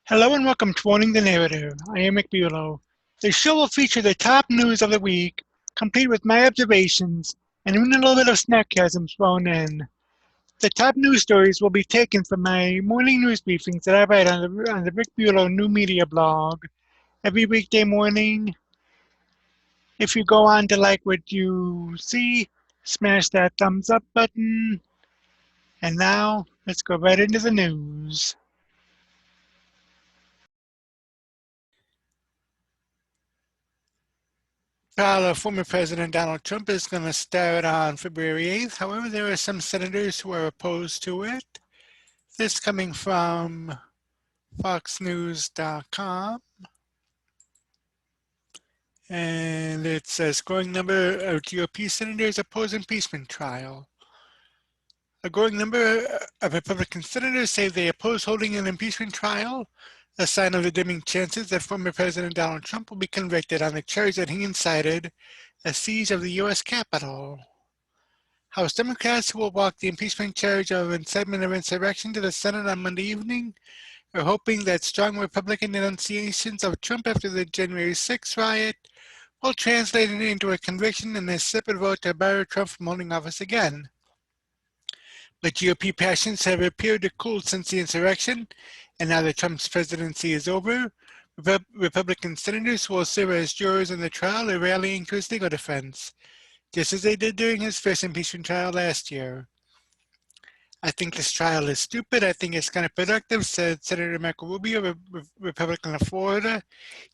Hello and welcome to Owning the Narrative. I am Bulow. The show will feature the top news of the week, complete with my observations, and even a little bit of sarcasm thrown in. The top news stories will be taken from my morning news briefings that I write on the Rick Bulow New Media blog every weekday morning. If you go on to like what you see, smash that thumbs up button. And now, let's go right into the news. Trial of former President Donald Trump is going to start on February 8th. However, there are some senators who are opposed to it. This coming from foxnews.com. And it says growing number of GOP senators oppose impeachment trial. A growing number of Republican senators say they oppose holding an impeachment trial, a sign of the dimming chances that former President Donald Trump will be convicted on the charge that he incited a siege of the U.S. Capitol. House Democrats who will walk the impeachment charge of incitement of insurrection to the Senate on Monday evening are hoping that strong Republican denunciations of Trump after the January 6th riot will translate it into a conviction and a separate vote to bar Trump from holding office again. But GOP passions have appeared to cool since the insurrection, and now that Trump's presidency is over, Republican senators who will serve as jurors in the trial are rallying to his legal defense, just as they did during his first impeachment trial last year. I think this trial is stupid. I think it's counterproductive, said Senator Marco Rubio, Republican of Florida.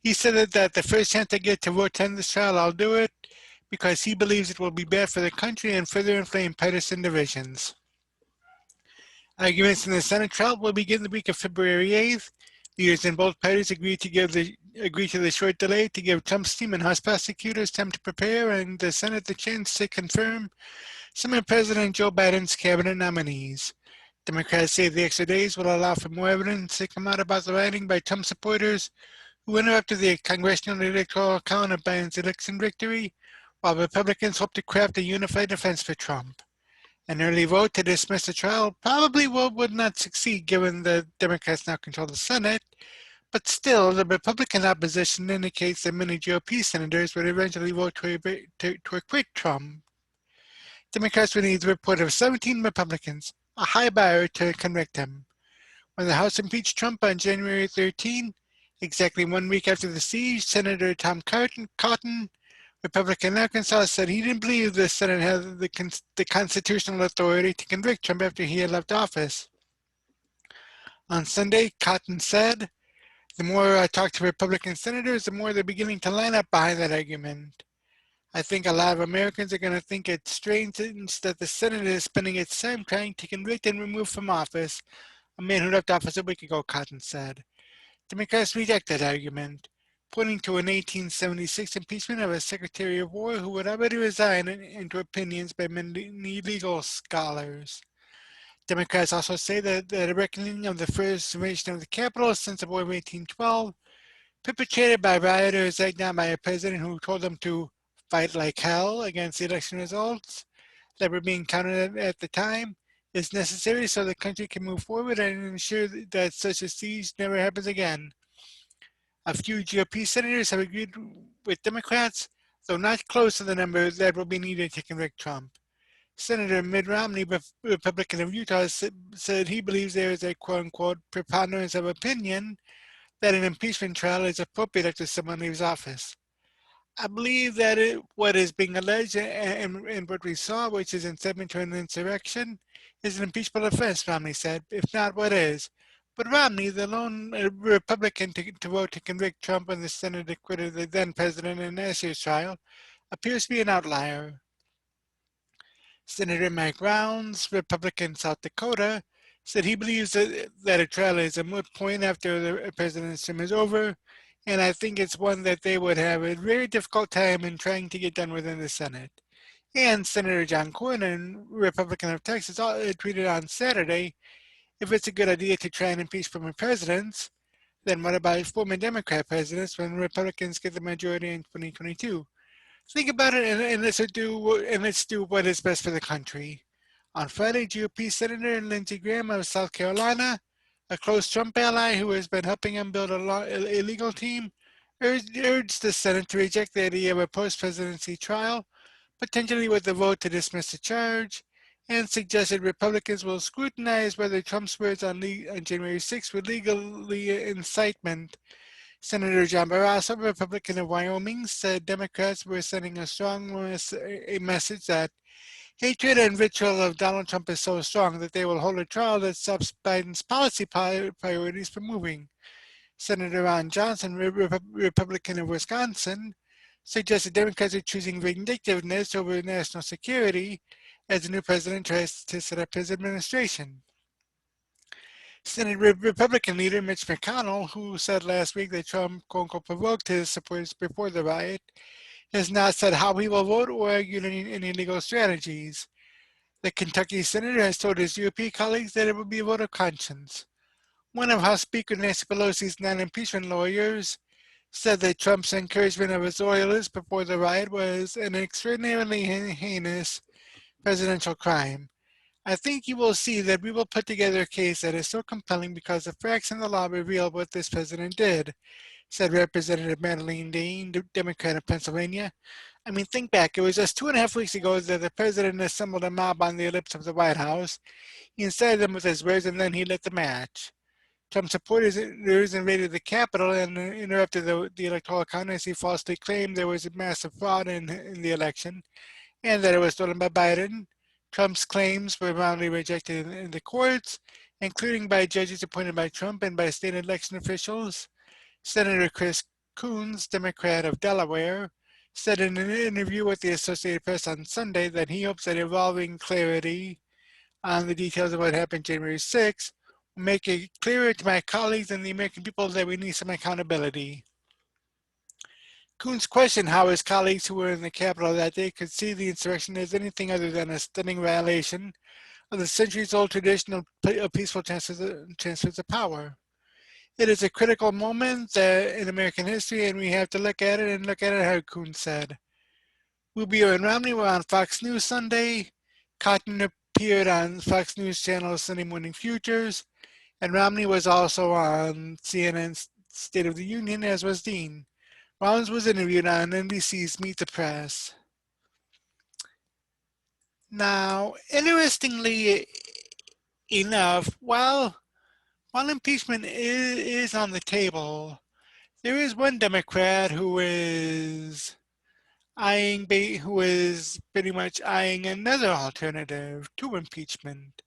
He said that the first chance I get to vote on this trial, I'll do it, because he believes it will be bad for the country and further inflame partisan divisions. Arguments in the Senate trial will begin the week of February 8th. Leaders in both parties agreed to the short delay to give Trump's team and House prosecutors time to prepare and the Senate the chance to confirm some of President Joe Biden's cabinet nominees. Democrats say the extra days will allow for more evidence to come out about the rioting by Trump supporters who interrupted the congressional electoral count of Biden's election victory, while Republicans hope to craft a unified defense for Trump. An early vote to dismiss the trial probably would not succeed given the Democrats now control the Senate, but still, the Republican opposition indicates that many GOP senators would eventually vote to acquit Trump. Democrats would need the report of 17 Republicans, a high bar to convict him. When the House impeached Trump on January 13, exactly 1 week after the siege, Senator Tom Cotton, Republican Arkansas, said he didn't believe the Senate had the constitutional authority to convict Trump after he had left office. On Sunday, Cotton said, "The more I talk to Republican senators, the more they're beginning to line up behind that argument. I think a lot of Americans are going to think it's strange that the Senate is spending its time trying to convict and remove from office a man who left office a week ago," Cotton said. Democrats reject that argument, pointing to an 1876 impeachment of a Secretary of War who would already resign into opinions by many legal scholars. Democrats also say that the reckoning of the first invasion of the Capitol since the War of 1812, perpetrated by rioters egged on by a president who told them to fight like hell against the election results that were being counted at the time, is necessary so the country can move forward and ensure that such a siege never happens again. A few GOP senators have agreed with Democrats, though not close to the number that will be needed to convict Trump. Senator Mitt Romney, Republican of Utah, said he believes there is a quote-unquote preponderance of opinion that an impeachment trial is appropriate after someone leaves office. I believe that what is being alleged and what we saw, which is incitement to an insurrection, is an impeachable offense, Romney said. If not, what is? But Romney, the lone Republican to vote to convict Trump when the Senate acquitted the then president in last year's trial, appears to be an outlier. Senator Mike Rounds, Republican South Dakota, said he believes that a trial is a moot point after the president's term is over, and I think it's one that they would have a very difficult time in trying to get done within the Senate. And Senator John Cornyn, Republican of Texas, tweeted on Saturday, "If it's a good idea to try and impeach former presidents, then what about former Democrat presidents when Republicans get the majority in 2022? Think about it and let's do what is best for the country." On Friday, GOP Senator Lindsey Graham of South Carolina, A close Trump ally who has been helping him build a legal team urged the Senate to reject the idea of a post-presidency trial, potentially with a vote to dismiss the charge, and suggested Republicans will scrutinize whether Trump's words on January 6 were legally incitement. Senator John Barrasso, Republican of Wyoming, said Democrats were sending a strong message that hatred and vitriol of Donald Trump is so strong that they will hold a trial that stops Biden's policy priorities from moving. Senator Ron Johnson, Republican of Wisconsin, suggested Democrats are choosing vindictiveness over national security as the new president tries to set up his administration. Senate Republican leader Mitch McConnell, who said last week that Trump quote-unquote provoked his supporters before the riot, has not said how he will vote or argued any legal strategies. The Kentucky senator has told his GOP colleagues that it will be a vote of conscience. One of House Speaker Nancy Pelosi's non-impeachment lawyers said that Trump's encouragement of his loyalists before the riot was an extraordinarily heinous presidential crime. I think you will see that we will put together a case that is so compelling because the facts and the law reveal what this president did, said Representative Madeleine Dean, Democrat of Pennsylvania. I mean, think back. It was just 2.5 weeks ago that the president assembled a mob on the ellipse of the White House. He incited them with his words, and then he lit the match. Trump supporters invaded the Capitol and interrupted the electoral count as he falsely claimed there was a massive fraud in the election and that it was stolen by Biden. Trump's claims were roundly rejected in the courts, including by judges appointed by Trump and by state election officials. Senator Chris Coons, Democrat of Delaware, said in an interview with the Associated Press on Sunday that he hopes that evolving clarity on the details of what happened January 6 will make it clearer to my colleagues and the American people that we need some accountability. Coons questioned how his colleagues who were in the Capitol that day could see the insurrection as anything other than a stunning violation of the centuries-old tradition of peaceful transfers of power. It is a critical moment in American history, and we have to look at it hard, Coons said. Rubio and Romney were on Fox News Sunday. Cotton appeared on Fox News Channel's Sunday Morning Futures, and Romney was also on CNN's State of the Union, as was Dean. Rollins was interviewed on NBC's Meet the Press. Now, interestingly enough, while impeachment is on the table, there is one Democrat who is pretty much eyeing another alternative to impeachment.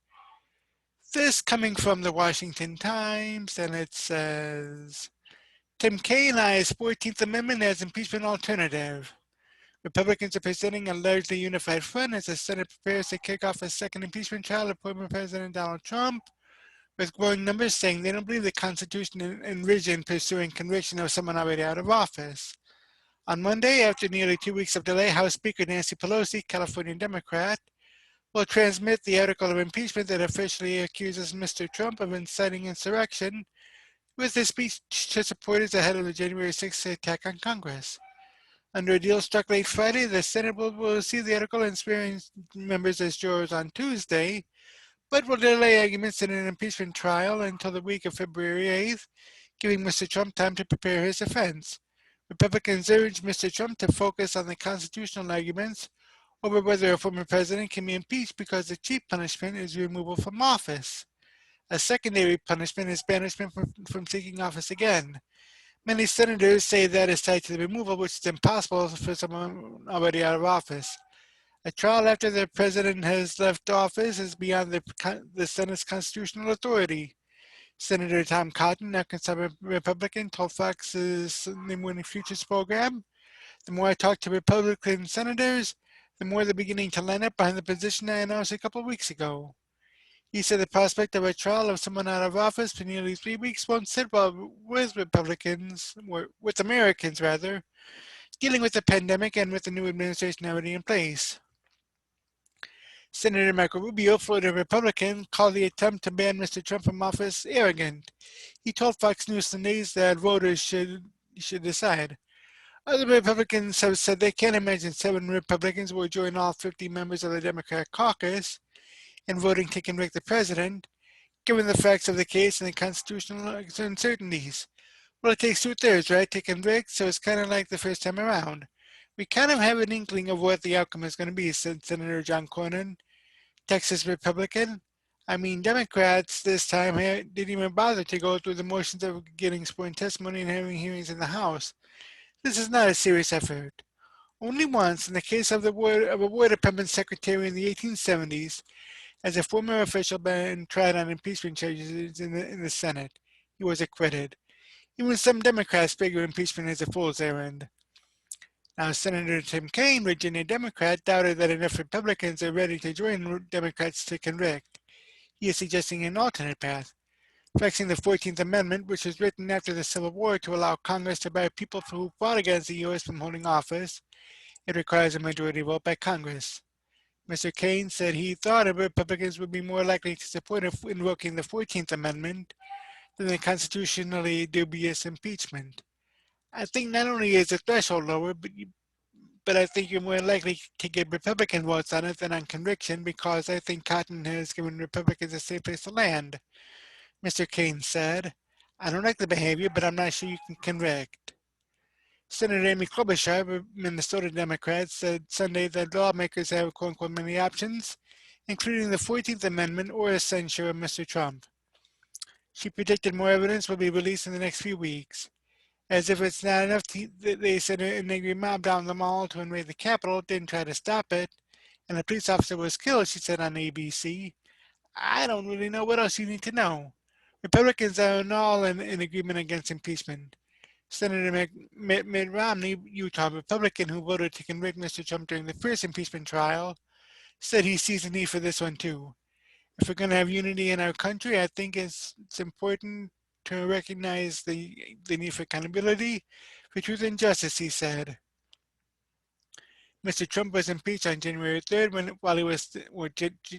This coming from the Washington Times, and it says, Tim Kaine eyes 14th Amendment as impeachment alternative. Republicans are presenting a largely unified front as the Senate prepares to kick off a second impeachment trial of former President Donald Trump, with growing numbers saying they don't believe the Constitution envisioned pursuing conviction of someone already out of office. On Monday, after nearly 2 weeks of delay, House Speaker Nancy Pelosi, California Democrat, will transmit the article of impeachment that officially accuses Mr. Trump of inciting insurrection with a speech to supporters ahead of the January 6th attack on Congress. Under a deal struck late Friday, the Senate will receive the article and swear members as jurors on Tuesday, but will delay arguments in an impeachment trial until the week of February 8th, giving Mr. Trump time to prepare his defense. Republicans urge Mr. Trump to focus on the constitutional arguments over whether a former president can be impeached because the chief punishment is removal from office. A secondary punishment is banishment from seeking office again. Many senators say that is tied to the removal, which is impossible for someone already out of office. A trial after the president has left office is beyond the Senate's constitutional authority. Senator Tom Cotton, a conservative Republican, told Fox's Sunday Morning Futures program, "The more I talk to Republican senators, the more they're beginning to line up behind the position I announced a couple of weeks ago." He said the prospect of a trial of someone out of office for nearly 3 weeks won't sit well with Republicans, or with Americans rather, dealing with the pandemic and with the new administration already in place. Senator Marco Rubio, Florida Republican, called the attempt to ban Mr. Trump from office arrogant. He told Fox News Sundays that voters should decide. Other Republicans have said they can't imagine 7 Republicans will join all 50 members of the Democratic caucus in voting to convict the president, given the facts of the case and the constitutional uncertainties. Well, it takes 2/3, right, to convict, so it's kind of like the first time around. We kind of have an inkling of what the outcome is going to be, said Senator John Cornyn, Texas Republican. I mean, Democrats this time didn't even bother to go through the motions of getting sworn testimony and having hearings in the House. This is not a serious effort. Only once, in the case of a War Department secretary in the 1870s, as a former official been tried on impeachment charges in the Senate, he was acquitted. Even some Democrats figure impeachment as a fool's errand. Now, Senator Tim Kaine, Virginia Democrat, doubted that enough Republicans are ready to join Democrats to convict. He is suggesting an alternate path, flexing the 14th Amendment, which was written after the Civil War to allow Congress to bar people who fought against the U.S. from holding office. It requires a majority vote by Congress. Mr. Kaine said he thought Republicans would be more likely to support invoking the 14th Amendment than the constitutionally dubious impeachment. I think not only is the threshold lower, but I think you're more likely to get Republican votes on it than on conviction because I think Cotton has given Republicans a safe place to land. Mr. Kaine said, I don't like the behavior, but I'm not sure you can convict. Senator Amy Klobuchar, a Minnesota Democrat, said Sunday that lawmakers have quote-unquote many options, including the 14th Amendment or a censure of Mr. Trump. She predicted more evidence will be released in the next few weeks. As if it's not enough, they said an angry mob down the mall to invade the Capitol didn't try to stop it, and a police officer was killed, she said on ABC. I don't really know what else you need to know. Republicans are all in agreement against impeachment. Senator Mitt Romney, Utah Republican, who voted to convict Mr. Trump during the first impeachment trial, said he sees the need for this one too. If we're going to have unity in our country, I think it's important to recognize the need for accountability for truth and justice, he said. Mr. Trump was impeached on January 3rd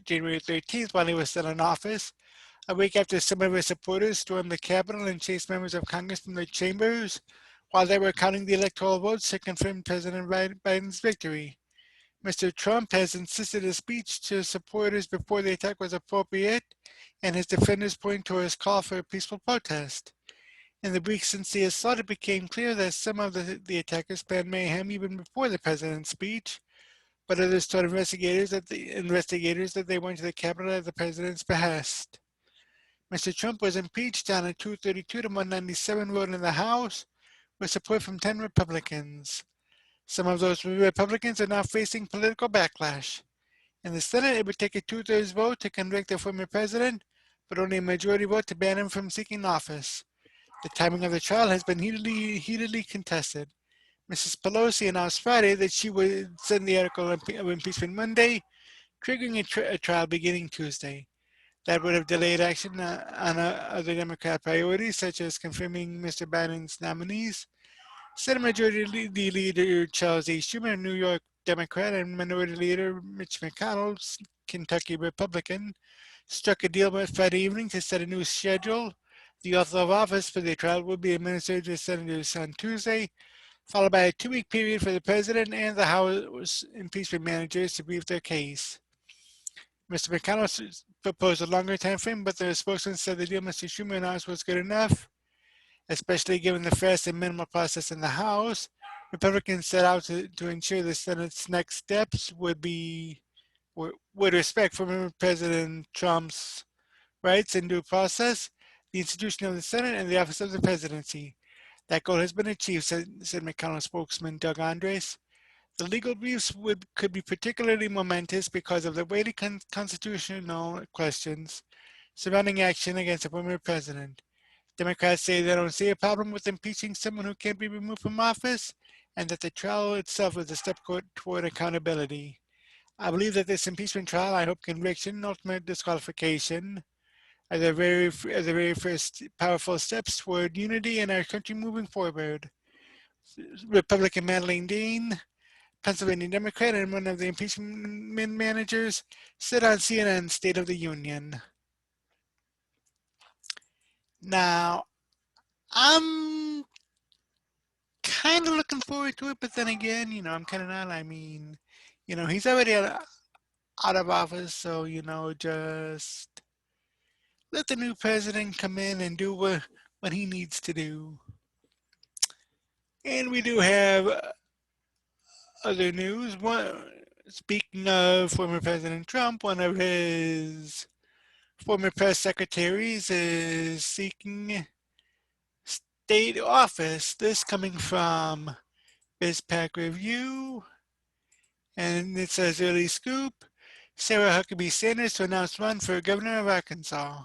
January 13th while he was still in office, a week after some of his supporters stormed the Capitol and chased members of Congress from their chambers while they were counting the electoral votes to confirm President Biden's victory. Mr. Trump has insisted his speech to supporters before the attack was appropriate, and his defenders point to his call for a peaceful protest. In the weeks since the assault, it became clear that some of the attackers planned mayhem even before the president's speech, but others told investigators that they went to the Capitol at the president's behest. Mr. Trump was impeached on a 232 to 197 vote in the House with support from 10 Republicans. Some of those Republicans are now facing political backlash. In the Senate, it would take a 2/3 vote to convict the former president, but only a majority vote to ban him from seeking office. The timing of the trial has been heatedly contested. Mrs. Pelosi announced Friday that she would send the article of impeachment Monday, triggering a trial beginning Tuesday. That would have delayed action on other Democrat priorities, such as confirming Mr. Biden's nominees. Senate Majority Leader Charles A. Schumer, a New York Democrat, and Minority Leader Mitch McConnell, Kentucky Republican, struck a deal Friday evening to set a new schedule. The oath of office for the trial will be administered to senators on Tuesday, followed by a 2-week period for the president and the House impeachment managers to brief their case. Mr. McConnell proposed a longer time frame, but the spokesman said the deal Mr. Schumer announced was good enough, especially given the fast and minimal process in the House. Republicans set out to ensure the Senate's next steps would respect former President Trump's rights and due process, the institution of the Senate, and the office of the presidency. That goal has been achieved, said McConnell spokesman Doug Andres. The legal briefs could be particularly momentous because of the weighty constitutional questions surrounding action against a former president. Democrats say they don't see a problem with impeaching someone who can't be removed from office, and that the trial itself is a step toward accountability. I believe that this impeachment trial, I hope conviction, and ultimate disqualification, are the very first powerful steps toward unity in our country moving forward. Republican Madeleine Dean, Pennsylvania Democrat and one of the impeachment managers, said on CNN's State of the Union. Now, I'm kind of looking forward to it, but then again, I'm kind of not. I mean, he's already out of office, so, just let the new president come in and do what he needs to do. And we do have other news. Speaking of former President Trump, one of his former press secretaries is seeking state office. This coming from BizPack Review, and it says early scoop. Sarah Huckabee Sanders to announce run for governor of Arkansas.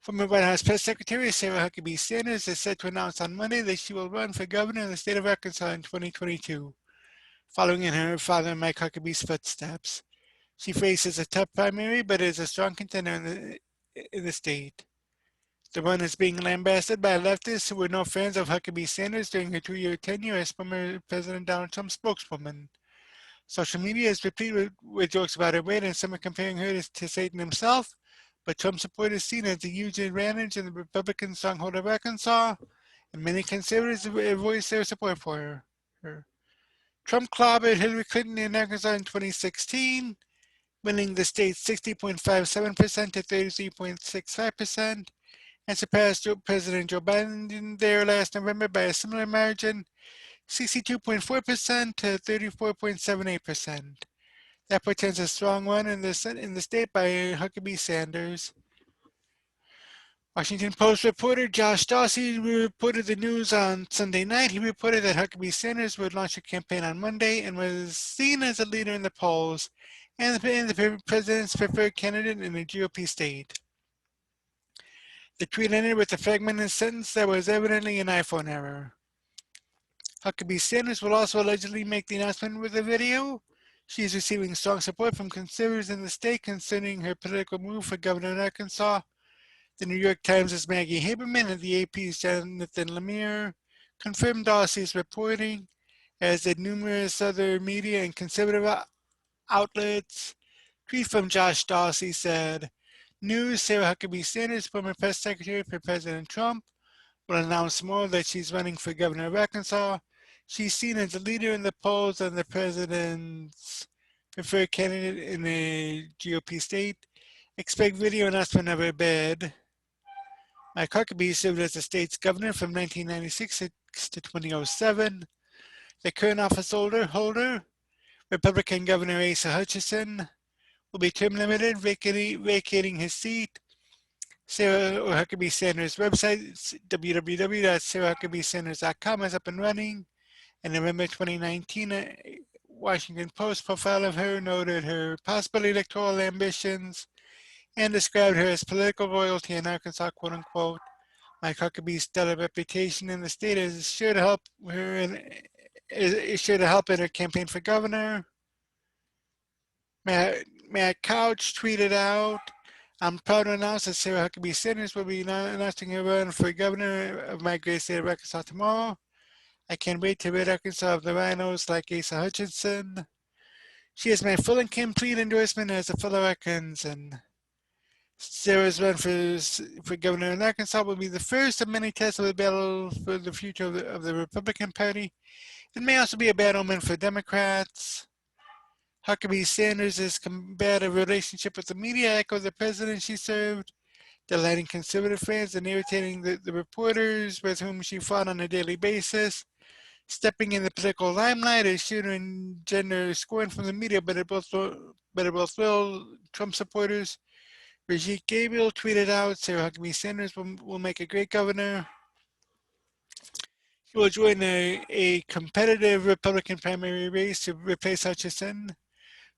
Former White House Press Secretary Sarah Huckabee Sanders is set to announce on Monday that she will run for governor of the state of Arkansas in 2022, following in her father Mike Huckabee's footsteps. She faces a tough primary, but is a strong contender in the state. The run is being lambasted by leftists who were no fans of Huckabee Sanders during her 2-year tenure as former President Donald Trump's spokeswoman. Social media is replete with jokes about her weight, and some are comparing her to Satan himself, but Trump supporters seen as a huge advantage in the Republican stronghold of Arkansas, and many conservatives have voiced their support for her. Trump clobbered Hillary Clinton in Arkansas in 2016, winning the state 60.57% to 33.65%, and surpassed President Joe Biden there last November by a similar margin, 62.4% to 34.78%. That portends a strong run in the state by Huckabee Sanders. Washington Post reporter Josh Dawsey reported the news on Sunday night. He reported that Huckabee Sanders would launch a campaign on Monday and was seen as a leader in the polls and the president's preferred candidate in a GOP state. The tweet ended with a fragmented sentence that was evidently an iPhone error. Huckabee Sanders will also allegedly make the announcement with a video. She is receiving strong support from conservatives in the state concerning her political move for governor in Arkansas. The New York Times' Maggie Haberman and the AP's Jonathan Lemire confirmed Dawsey's reporting, as did numerous other media and conservative outlets. Tweet from Josh Dawsey said, News, Sarah Huckabee Sanders, former press secretary for President Trump, will announce more that she's running for governor of Arkansas. She's seen as a leader in the polls and the president's preferred candidate in the GOP state. Expect video announcement of her bid. Mike Huckabee served as the state's governor from 1996 to 2007. The current office holder, Republican Governor Asa Hutchinson, will be term limited, vacating his seat. Sarah Huckabee Sanders' website, www.sarahhuckabeesanders.com, is up and running. In November 2019, a Washington Post profile of her noted her possible electoral ambitions and described her as political royalty in Arkansas, quote unquote. Mike Huckabee's stellar reputation in the state is sure to help her in her campaign for governor. Matt Couch tweeted out, I'm proud to announce that Sarah Huckabee Sanders will be announcing her run for governor of my great state of Arkansas tomorrow. I can't wait to rid Arkansas of the rhinos like Asa Hutchinson. She has my full and complete endorsement as a fellow Arkansan. Sarah's run for governor in Arkansas will be the first of many tests of the battle for the future of the Republican Party. It may also be a bad omen for Democrats. Huckabee Sanders' combative relationship with the media echoed the president she served, delighting conservative fans and irritating the reporters with whom she fought on a daily basis. Stepping in the political limelight is sure to engender scorn from the media, but it will thrill Trump supporters. Brigitte Gabriel tweeted out, Sarah Huckabee Sanders will make a great governor. She will join a competitive Republican primary race to replace Hutchinson,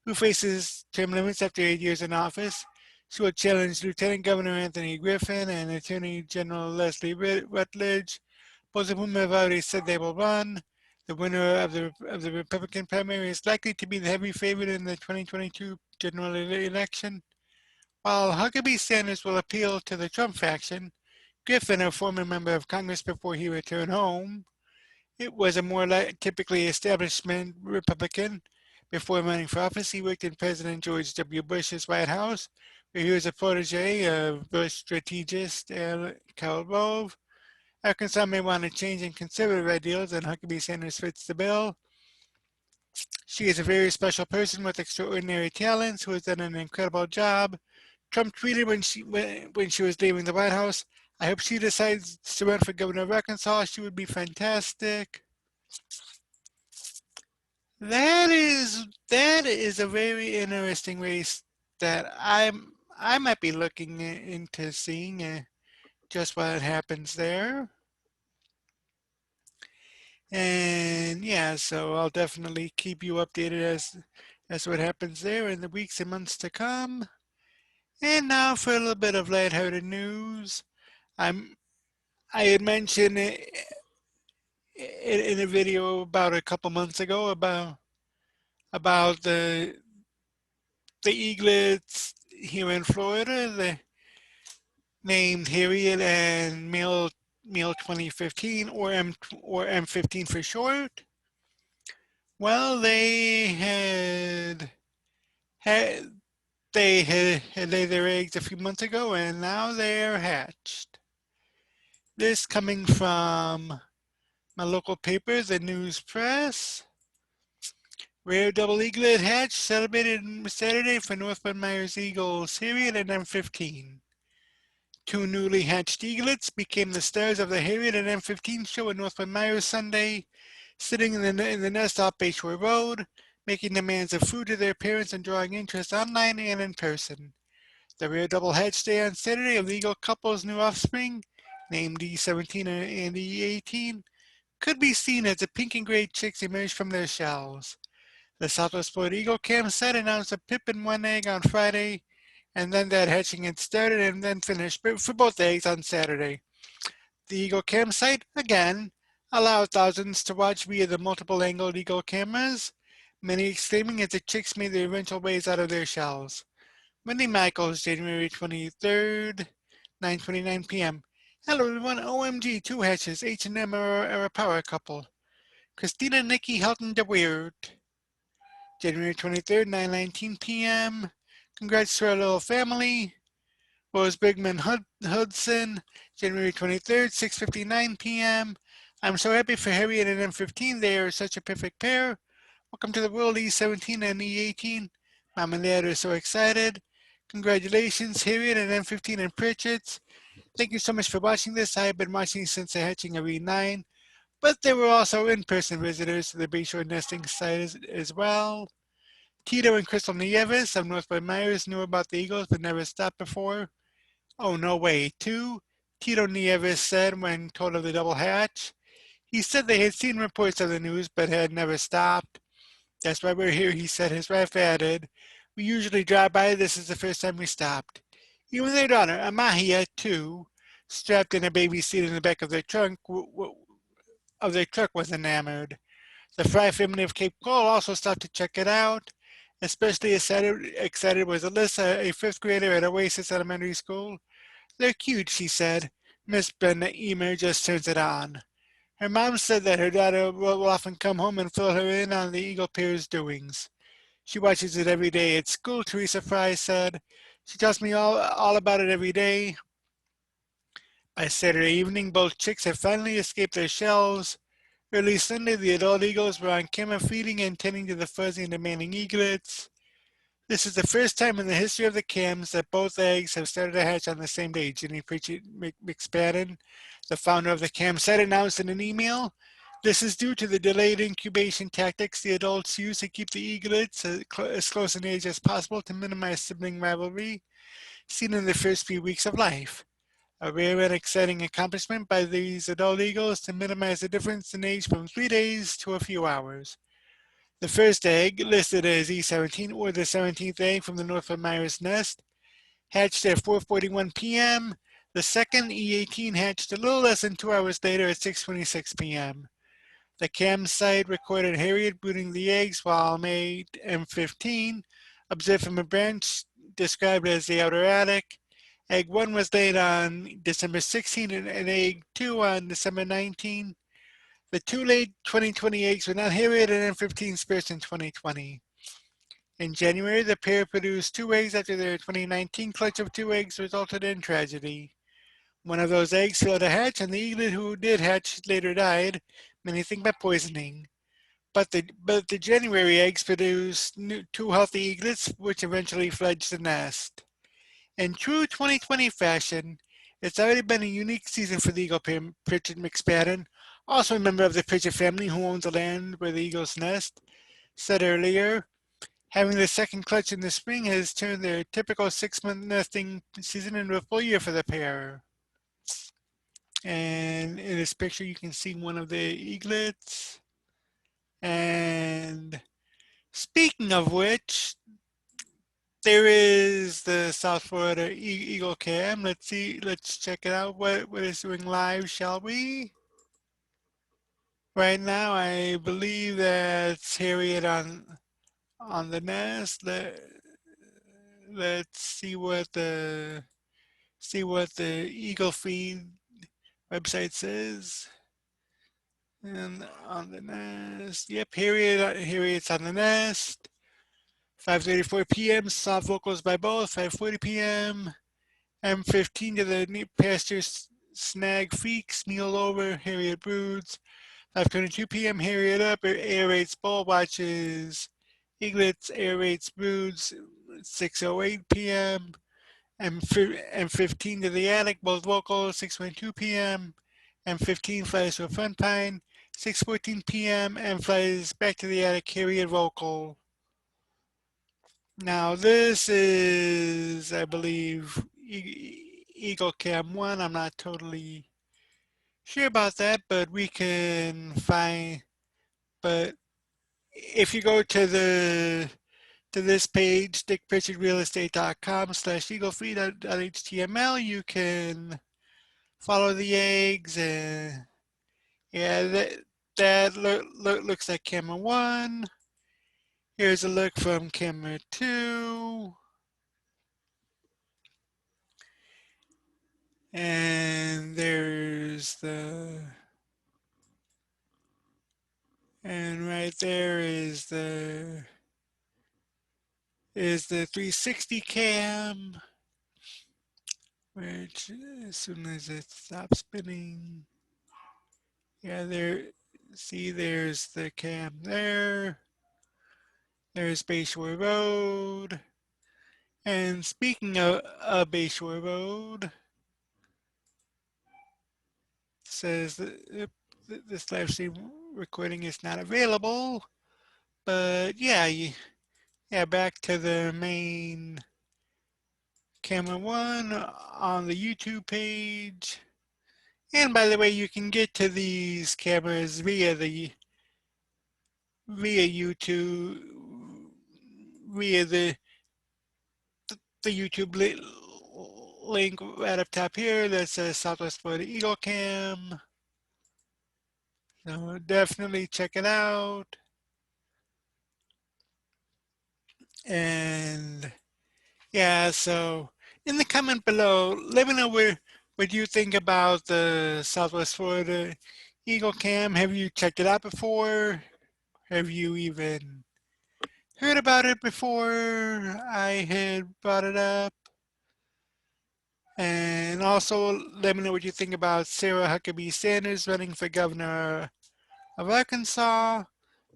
who faces term limits after 8 years in office. She will challenge Lieutenant Governor Anthony Griffin and Attorney General Leslie Rutledge, both of whom have already said they will run. The winner of the Republican primary is likely to be the heavy favorite in the 2022 general election. While Huckabee Sanders will appeal to the Trump faction, Griffin, a former member of Congress before he returned home, it was a more typically establishment Republican. Before running for office, he worked in President George W. Bush's White House, where he was a protege of Bush strategist Karl Rove. Arkansas may want to change in conservative ideals, and Huckabee Sanders fits the bill. She is a very special person with extraordinary talents who has done an incredible job Trump tweeted when she was leaving the White House, "I hope she decides to run for governor of Arkansas. She would be fantastic." That is a very interesting race that I might be looking into seeing just what happens there. And yeah, so I'll definitely keep you updated as what happens there in the weeks and months to come. And now for a little bit of lighthearted news. I'm I had mentioned in a video about a couple months ago about the eaglets here in Florida, named Harriet and Male 2015 or M15 for short. Well, had they had laid their eggs a few months ago, and now they're hatched. This coming from my local paper, the News Press. Rare double-eaglet hatch celebrated Saturday for Northwood Myers Eagles Harriet and M15. Two newly hatched eaglets became the stars of the Harriet and M15 show in Northwood Myers Sunday, sitting in the nest off Bayshore Road, making demands of food to their parents and drawing interest online and in person. The rare double hatch day on Saturday of the eagle couple's new offspring, named E17 and E18, could be seen as the pink and gray chicks emerged from their shells. The Southwest Florida Eagle campsite announced a pip and one egg on Friday, and then that hatching had started and then finished for both eggs on Saturday. The Eagle campsite, again, allowed thousands to watch via the multiple angled Eagle cameras, many exclaiming as the chicks made their eventual ways out of their shells. Wendy Michaels, January 23rd, 9:29 p.m. Hello everyone, OMG, two hatches, H&M are a power couple. Christina, Nikki, Helton, DeWeird. January 23rd, 9:19 p.m. Congrats to our little family. Rose Bigman Hudson, January 23rd, 6:59 p.m. I'm so happy for Harriet and M15. They are such a perfect pair. Welcome to the world, E17 and E18. Mom and Dad are so excited. Congratulations, Harriet and M15 and Pritchett's. Thank you so much for watching this. I have been watching since the hatching of E9, but there were also in-person visitors to the Bayshore nesting site as well. Tito and Crystal Nieves of Northwood Myers knew about the Eagles but never stopped before. Oh, no way. Too? Tito Nieves said when told of the double hatch. He said they had seen reports of the news but had never stopped. That's why we're here, he said. His wife added, we usually drive by. This is the first time we stopped. Even their daughter, Amahia, too, strapped in a baby seat in the back of their truck, was enamored. The Fry family of Cape Coral also stopped to check it out. Especially excited was Alyssa, a fifth grader at Oasis Elementary School. They're cute, she said. Miss Brennan Emer just turns it on. Her mom said that her daughter will often come home and fill her in on the Eagle pair's doings. She watches it every day at school, Teresa Fry said. She tells me all about it every day. By Saturday evening, both chicks have finally escaped their shells. Early Sunday, the adult eagles were on camera feeding and tending to the fuzzy and demanding eaglets. This is the first time in the history of the cams that both eggs have started to hatch on the same day, Ginny McSpadden, the founder of the campsite, announced in an email. This is due to the delayed incubation tactics the adults use to keep the eaglets as close in age as possible to minimize sibling rivalry seen in the first few weeks of life. A rare and exciting accomplishment by these adult eagles to minimize the difference in age from 3 days to a few hours. The first egg, listed as E17 or the 17th egg from the Northwood Myers nest, hatched at 4:41 p.m. The second, E18, hatched a little less than 2 hours later at 6:26 p.m. The campsite recorded Harriet brooding the eggs while mate M15 observed from a branch described as the outer attic. Egg 1 was laid on December 16 and egg 2 on December 19. The two late 2020 eggs were not Harriet and M15 spirits in 2020. In January, the pair produced 2 eggs after their 2019 clutch of 2 eggs resulted in tragedy. One of those eggs failed to hatch, and the eaglet who did hatch later died, many think by poisoning. But the January eggs produced 2 healthy eaglets, which eventually fledged the nest. In true 2020 fashion, it's already been a unique season for the eagle pair, Pritchard McSpadden, also a member of the Pritchard family who owns the land where the eagles nest, said earlier. Having the second clutch in the spring has turned their typical 6-month nesting season into a full year for the pair. And in this picture, you can see one of the eaglets. And speaking of which, there is the South Florida Eagle Cam. Let's check it out. What is doing live, shall we? Right now, I believe that's Harriet on the nest. Let's see what the Eagle Feed website says. And on the nest, yep, Harriet's on the nest. 5:34 p.m. Soft vocals by both. 5:40 p.m. M15 to the neat pasture snag feeks, meal over, Harriet broods. 5:22 p.m. Harriet up, air rates bull watches, eaglets, air rates broods. 6:08 p.m. M15 to the attic, both vocals. 6:22 p.m. M15 flies to a front pine. 6:14 p.m. and flies back to the attic, Harriet vocal. Now this is, I believe, Eagle Cam 1. I'm not totally sure about that, but we can find, but if you go to this page, dickpritchardrealestate.com/eaglefeed.html, you can follow the eggs, and yeah, that looks like camera 1. Here's a look from camera 2. And right there is the 360 cam, which as soon as it stops spinning, yeah, there's the cam there. There's Bayshore Road. And speaking of Bayshore Road, it says that this live stream recording is not available. But yeah, back to the main camera 1 on the YouTube page. And by the way, you can get to these cameras via YouTube, via the YouTube link right up top here that says Southwest Florida Eagle Cam. So definitely check it out. And yeah, so in the comment below, let me know what you think about the Southwest Florida Eagle Cam. Have you checked it out before? Have you even heard about it before I had brought it up? And also let me know what you think about Sarah Huckabee Sanders running for governor of Arkansas.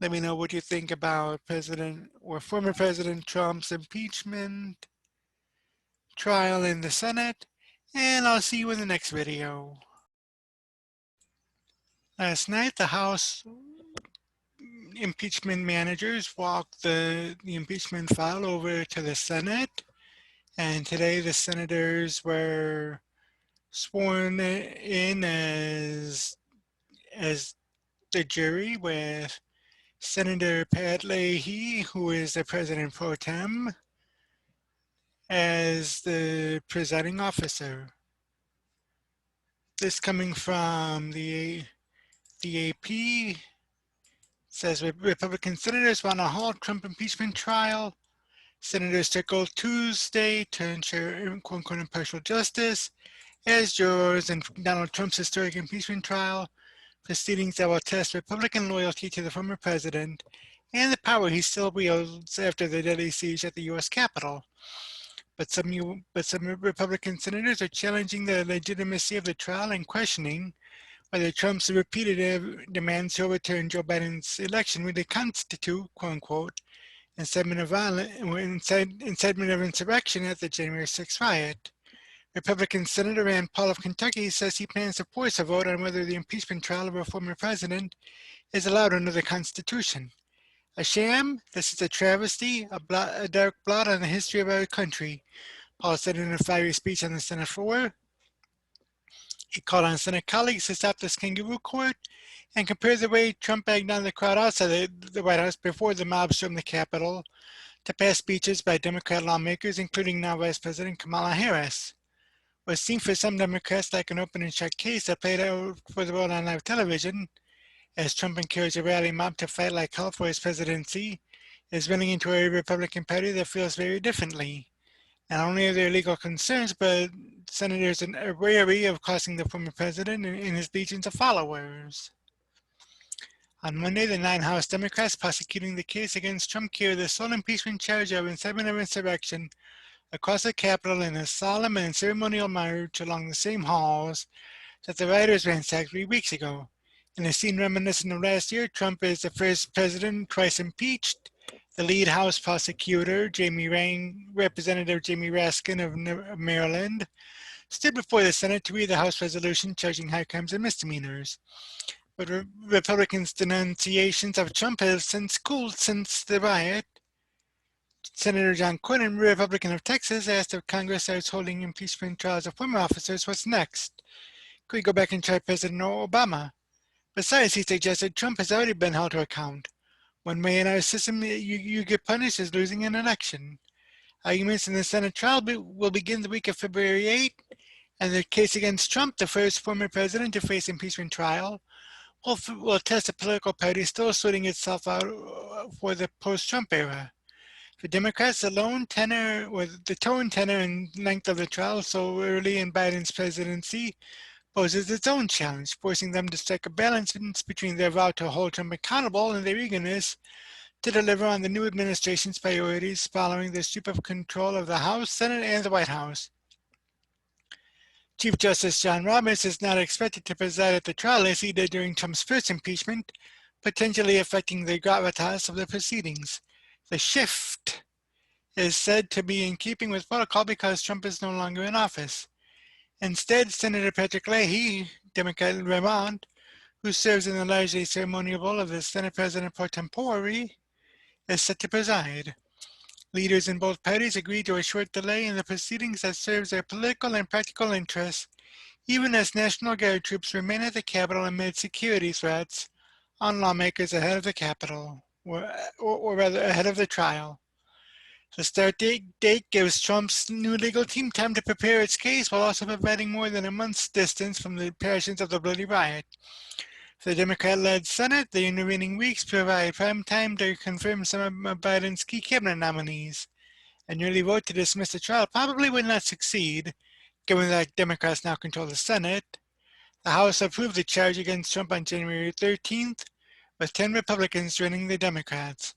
Let me know what you think about President or former President Trump's impeachment trial in the Senate. And I'll see you in the next video. Last night, the House impeachment managers walked the impeachment file over to the Senate. And today the senators were sworn in as the jury, with Senator Pat Leahy, who is the president pro tem, as the presiding officer. This coming from the AP. Says Republican senators want to halt Trump impeachment trial. Senators took oath Tuesday to ensure quote-unquote impartial justice as jurors in Donald Trump's historic impeachment trial, proceedings that will test Republican loyalty to the former president and the power he still wields after the deadly siege at the U.S. Capitol. But some Republican senators are challenging the legitimacy of the trial and questioning whether Trump's repeated demands to overturn Joe Biden's election really constitute, quote unquote, incitement of insurrection at the January 6th riot. Republican Senator Rand Paul of Kentucky says he plans to force a vote on whether the impeachment trial of a former president is allowed under the Constitution. A sham? This is a travesty, a dark blot on the history of our country, Paul said in a fiery speech on the Senate floor. He called on Senate colleagues to stop this kangaroo court and compared the way Trump egged on the crowd outside the White House before the mob stormed the Capitol to pass speeches by Democrat lawmakers, including now Vice President Kamala Harris. What seemed for some Democrats like an open and shut case that played out for the world on live television, as Trump encouraged a rally mob to fight like hell for his presidency, is running into a Republican Party that feels very differently. Not only are there legal concerns, but senators are wary of costing the former president and his legions of followers. On Monday, the 9 House Democrats prosecuting the case against Trump carried the sole impeachment charge of incitement of insurrection across the Capitol in a solemn and ceremonial march along the same halls that the rioters ransacked 3 weeks ago. In a scene reminiscent of last year, Trump is the first president twice impeached. The lead House prosecutor, Representative Jamie Raskin of Maryland, stood before the Senate to read the House resolution charging high crimes and misdemeanors. But Republicans' denunciations of Trump have since cooled since the riot. Senator John Cornyn, Republican of Texas, asked if Congress starts holding impeachment trials of former officers, what's next? Could we go back and try President Obama? Besides, he suggested Trump has already been held to account. One way in our system you get punished is losing an election. Arguments in the Senate trial will begin the week of February 8th, and the case against Trump, the first former president to face impeachment trial, will test a political party still sorting itself out for the post-Trump era. For Democrats, the tone, tenor, and length of the trial so early in Biden's presidency poses its own challenge, forcing them to strike a balance between their vow to hold Trump accountable and their eagerness to deliver on the new administration's priorities following the sweep of control of the House, Senate, and the White House. Chief Justice John Roberts is not expected to preside at the trial as he did during Trump's first impeachment, potentially affecting the gravitas of the proceedings. The shift is said to be in keeping with protocol because Trump is no longer in office. Instead, Senator Patrick Leahy, Democrat in Vermont, who serves in the largely ceremonial role of the Senate President pro tempore, is set to preside. Leaders in both parties agreed to a short delay in the proceedings that serves their political and practical interests, even as National Guard troops remain at the Capitol amid security threats on lawmakers ahead of the Capitol, or rather ahead of the trial. The start date gives Trump's new legal team time to prepare its case while also providing more than a month's distance from the passions of the bloody riot. For the Democrat-led Senate, the intervening weeks provide prime time to confirm some of Biden's key cabinet nominees. An early vote to dismiss the trial probably would not succeed, given that Democrats now control the Senate. The House approved the charge against Trump on January 13th, with 10 Republicans joining the Democrats.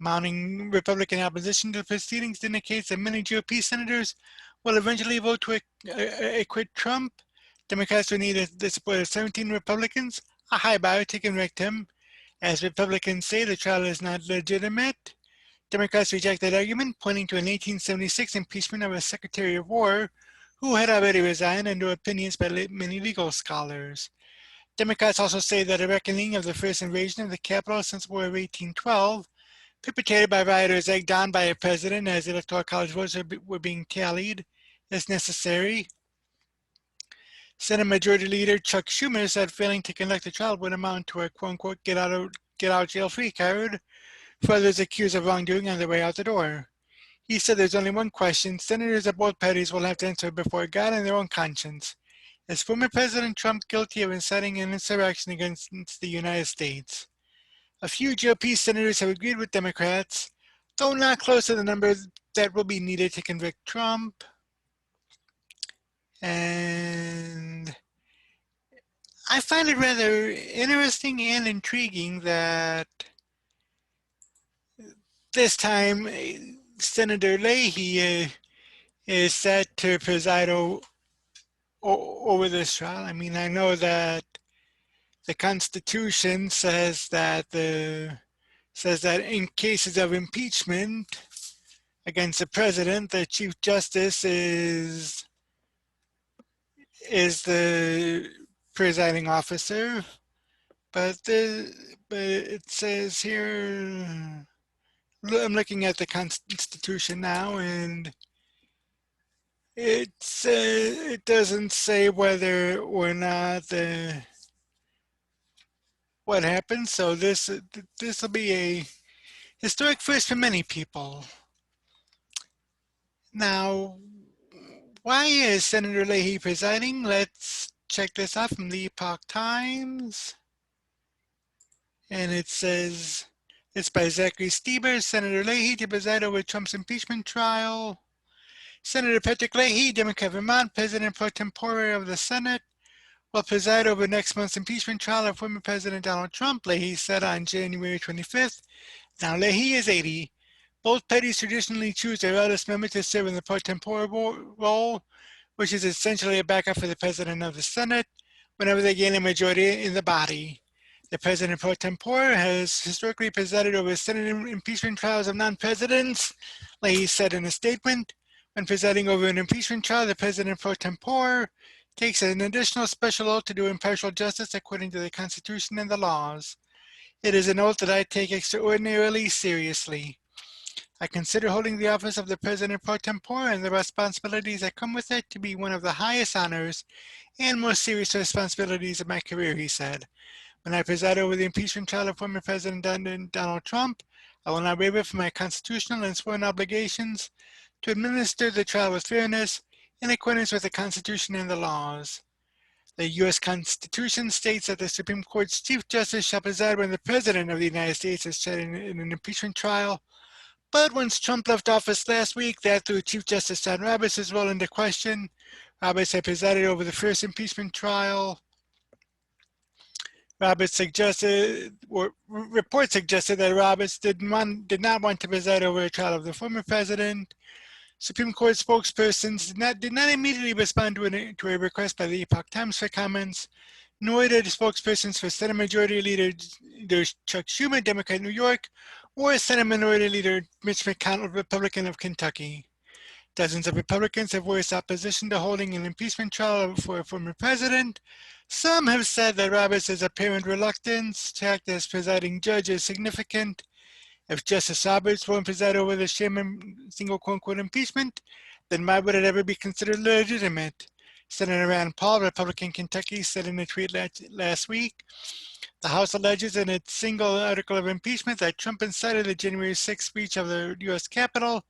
Mounting Republican opposition to the proceedings indicates that many GOP senators will eventually vote to acquit Trump. Democrats will need the support of 17 Republicans, a high bar to convict him. As Republicans say, the trial is not legitimate. Democrats reject that argument, pointing to an 1876 impeachment of a Secretary of War who had already resigned under opinions by many legal scholars. Democrats also say that a reckoning of the first invasion of the Capitol since War of 1812, perpetrated by rioters egged on by a president as electoral college votes were being tallied, is necessary. Senate Majority Leader Chuck Schumer said failing to conduct the trial would amount to a quote-unquote get out jail free card for others accused of wrongdoing on their way out the door. He said there's only one question senators of both parties will have to answer before God and their own conscience. Is former President Trump guilty of inciting an insurrection against the United States? A few GOP senators have agreed with Democrats, though not close to the number that will be needed to convict Trump. And I find it rather interesting and intriguing that this time Senator Leahy is set to preside over this trial. I mean, I know that the Constitution says that the says that in cases of impeachment against the president, the Chief Justice is the presiding officer. But it says here, I'm looking at the Constitution now, and it doesn't say whether or not what happened. So this will be a historic first for many people. Now, why is Senator Leahy presiding? Let's check this out from the Epoch Times. And it says, it's by Zachary Stieber, Senator Leahy to preside over Trump's impeachment trial. Senator Patrick Leahy, Democrat Vermont, President pro tempore of the Senate, will preside over next month's impeachment trial of former President Donald Trump, Leahy said on January 25th. Now, Leahy is 80. Both parties traditionally choose their eldest member to serve in the pro tempore role, which is essentially a backup for the President of the Senate whenever they gain a majority in the body. The President pro tempore has historically presided over Senate impeachment trials of non-presidents, Leahy said in a statement. When presiding over an impeachment trial, the President pro tempore takes an additional special oath to do impartial justice according to the Constitution and the laws. It is an oath that I take extraordinarily seriously. I consider holding the office of the President pro tempore and the responsibilities that come with it to be one of the highest honors and most serious responsibilities of my career, he said. When I preside over the impeachment trial of former President Donald Trump, I will not waver from my constitutional and sworn obligations to administer the trial with fairness in accordance with the Constitution and the laws. The U.S. Constitution states that the Supreme Court's Chief Justice shall preside when the President of the United States is sitting in an impeachment trial. But once Trump left office last week, that threw Chief Justice John Roberts' role into question. Roberts had presided over the first impeachment trial. Roberts suggested, or reports suggested that Roberts did not want to preside over a trial of the former president. Supreme Court spokespersons did not immediately respond to a request by the Epoch Times for comments, nor did spokespersons for Senate Majority Leader Chuck Schumer, Democrat New York, or Senate Minority Leader Mitch McConnell, Republican of Kentucky. Dozens of Republicans have voiced opposition to holding an impeachment trial for a former president. Some have said that Roberts' apparent reluctance to act as presiding judge is significant. If Justice Roberts won't preside over the single quote-unquote impeachment, then why would it ever be considered legitimate? Senator Rand Paul, Republican Kentucky, said in a tweet last week, the House alleges in its single article of impeachment that Trump incited the January 6th breach of the U.S. Capitol.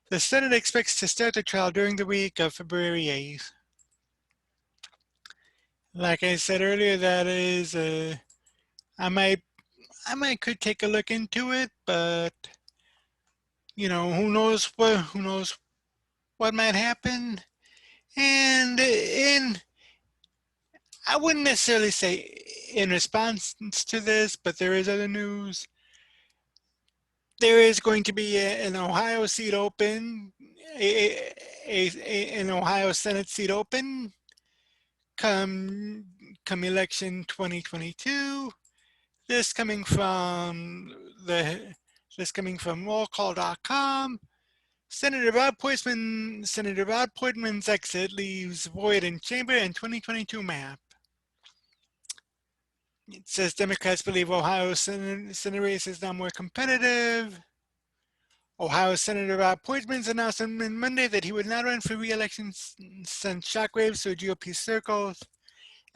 The Senate expects to start the trial during the week of February 8th. Like I said earlier, that is, I could take a look into it, but you know, who knows what might happen. And I wouldn't necessarily say in response to this, but there is other news. There is going to be an Ohio seat open, an Ohio Senate seat open come election 2022. This coming from rollcall.com. Senator Rod Portman's exit leaves void in chamber and 2022 map. It says Democrats believe Ohio Senate race is now more competitive. Ohio Senator Rod Portman's announced on Monday that he would not run for re-election sent shockwaves through GOP circles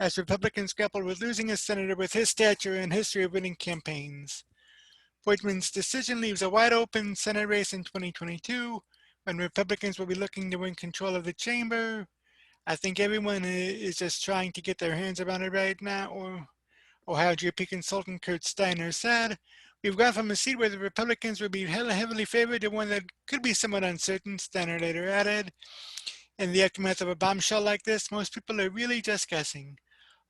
as Republicans grappled with losing a senator with his stature and history of winning campaigns. Portman's decision leaves a wide-open Senate race in 2022 when Republicans will be looking to win control of the chamber. I think everyone is just trying to get their hands around it right now, or Ohio GOP consultant Kurt Steiner said. We've gone from a seat where the Republicans would be heavily favored to one that could be somewhat uncertain, Steiner later added. In the aftermath of a bombshell like this, most people are really just guessing.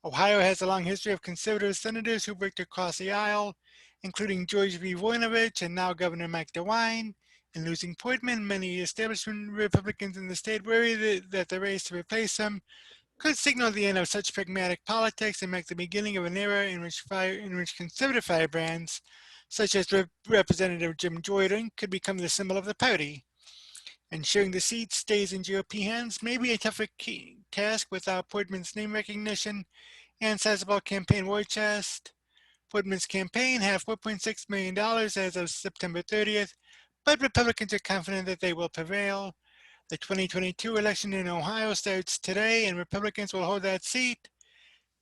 Ohio has a long history of conservative senators who worked across the aisle, including George V. Voinovich and now Governor Mike DeWine. In losing Portman, many establishment Republicans in the state worry that the race to replace him could signal the end of such pragmatic politics and mark the beginning of an era in which conservative firebrands such as Representative Jim Jordan, could become the symbol of the party. Ensuring the seat stays in GOP hands may be a tougher task without Portman's name recognition and sizable campaign war chest. Portman's campaign had $4.6 million as of September 30th, but Republicans are confident that they will prevail. The 2022 election in Ohio starts today, and Republicans will hold that seat.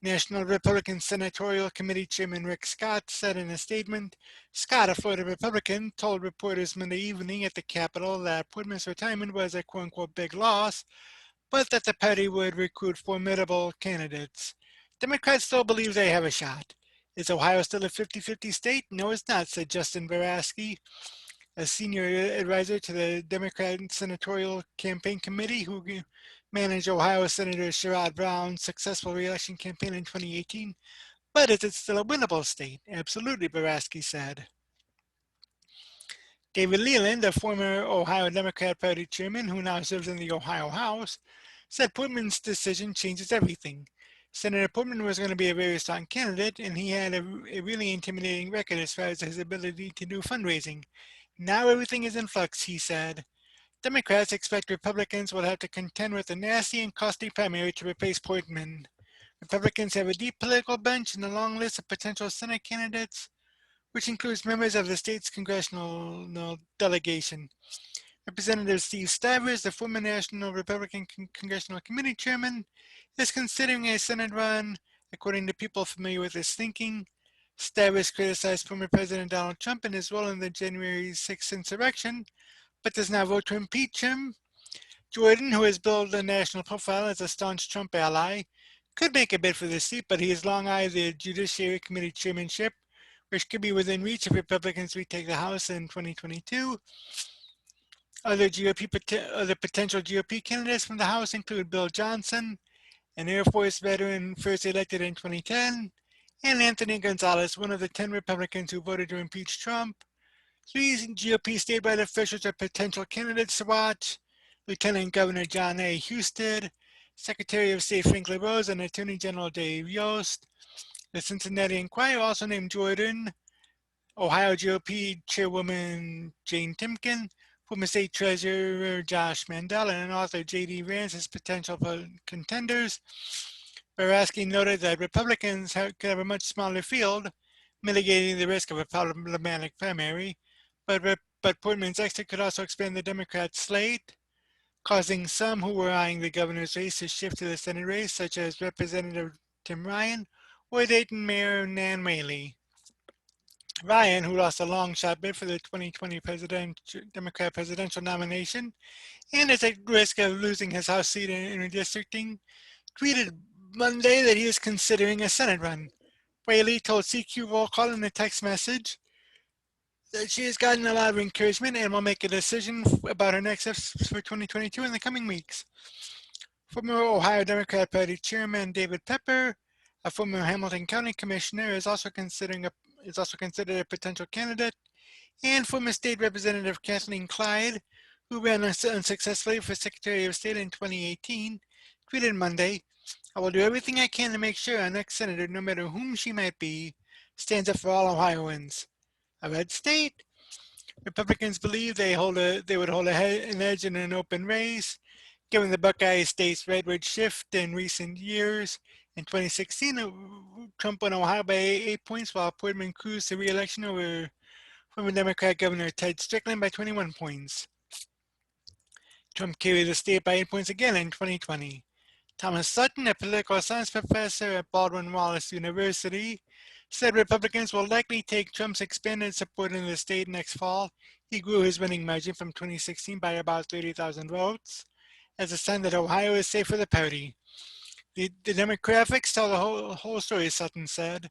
National Republican Senatorial Committee Chairman Rick Scott said in a statement. Scott, a Florida Republican, told reporters Monday evening at the Capitol that Portman's retirement was a quote-unquote big loss, but that the party would recruit formidable candidates. Democrats still believe they have a shot. Is Ohio still a 50-50 state? No, it's not, said Justin Baraski, a senior advisor to the Democrat Senatorial Campaign Committee who managed Ohio Senator Sherrod Brown's successful re-election campaign in 2018. But is it still a winnable state? Absolutely, Baraski said. David Leland, a former Ohio Democrat Party chairman who now serves in the Ohio House, said Portman's decision changes everything. Senator Portman was going to be a very strong candidate, and he had a really intimidating record as far as his ability to do fundraising. Now everything is in flux, he said. Democrats expect Republicans will have to contend with a nasty and costly primary to replace Portman. Republicans have a deep political bench and a long list of potential Senate candidates, which includes members of the state's congressional delegation. Representative Steve Stivers, the former National Republican Congressional Committee chairman, is considering a Senate run, according to people familiar with his thinking. Stivers criticized former President Donald Trump and his role in the January 6th insurrection, but does not vote to impeach him. Jordan, who has built a national profile as a staunch Trump ally, could make a bid for the seat, but he has long eyed the Judiciary Committee chairmanship, which could be within reach if Republicans retake the House in 2022. Other potential GOP candidates from the House include Bill Johnson, an Air Force veteran first elected in 2010, and Anthony Gonzalez, one of the 10 Republicans who voted to impeach Trump. 3 GOP statewide officials are potential candidates to watch: Lieutenant Governor John A. Husted, Secretary of State Frank LaRose, and Attorney General Dave Yost. The Cincinnati Enquirer also named Jordan, Ohio GOP Chairwoman Jane Timken, former State Treasurer Josh Mandel, and author J.D. Vance as potential contenders. Baraski noted that Republicans could have a much smaller field, mitigating the risk of a problematic primary, but Portman's exit could also expand the Democrat slate, causing some who were eyeing the governor's race to shift to the Senate race, such as Representative Tim Ryan or Dayton Mayor Nan Whaley. Ryan, who lost a long shot bid for the 2020 Democrat presidential nomination and is at risk of losing his House seat in redistricting, tweeted Monday that he is considering a Senate run. Whaley told CQ Roll Call in a text message that she has gotten a lot of encouragement and will make a decision about her next steps for 2022 in the coming weeks. Former Ohio Democrat Party Chairman David Pepper, a former Hamilton County Commissioner, is also considered a potential candidate, and former State Representative Kathleen Clyde, who ran unsuccessfully for Secretary of State in 2018, tweeted Monday, "I will do everything I can to make sure our next senator, no matter whom she might be, stands up for all Ohioans." A red state. Republicans believe they would hold an edge in an open race, given the Buckeye State's redwood shift in recent years. In 2016, Trump won Ohio by 8 points, while Portman cruised to re-election over former Democrat Governor Ted Strickland by 21 points. Trump carried the state by 8 points again in 2020. Thomas Sutton, a political science professor at Baldwin Wallace University, said Republicans will likely take Trump's expanded support in the state next fall. He grew his winning margin from 2016 by about 30,000 votes, as a sign that Ohio is safe for the party. The demographics tell the whole story, Sutton said.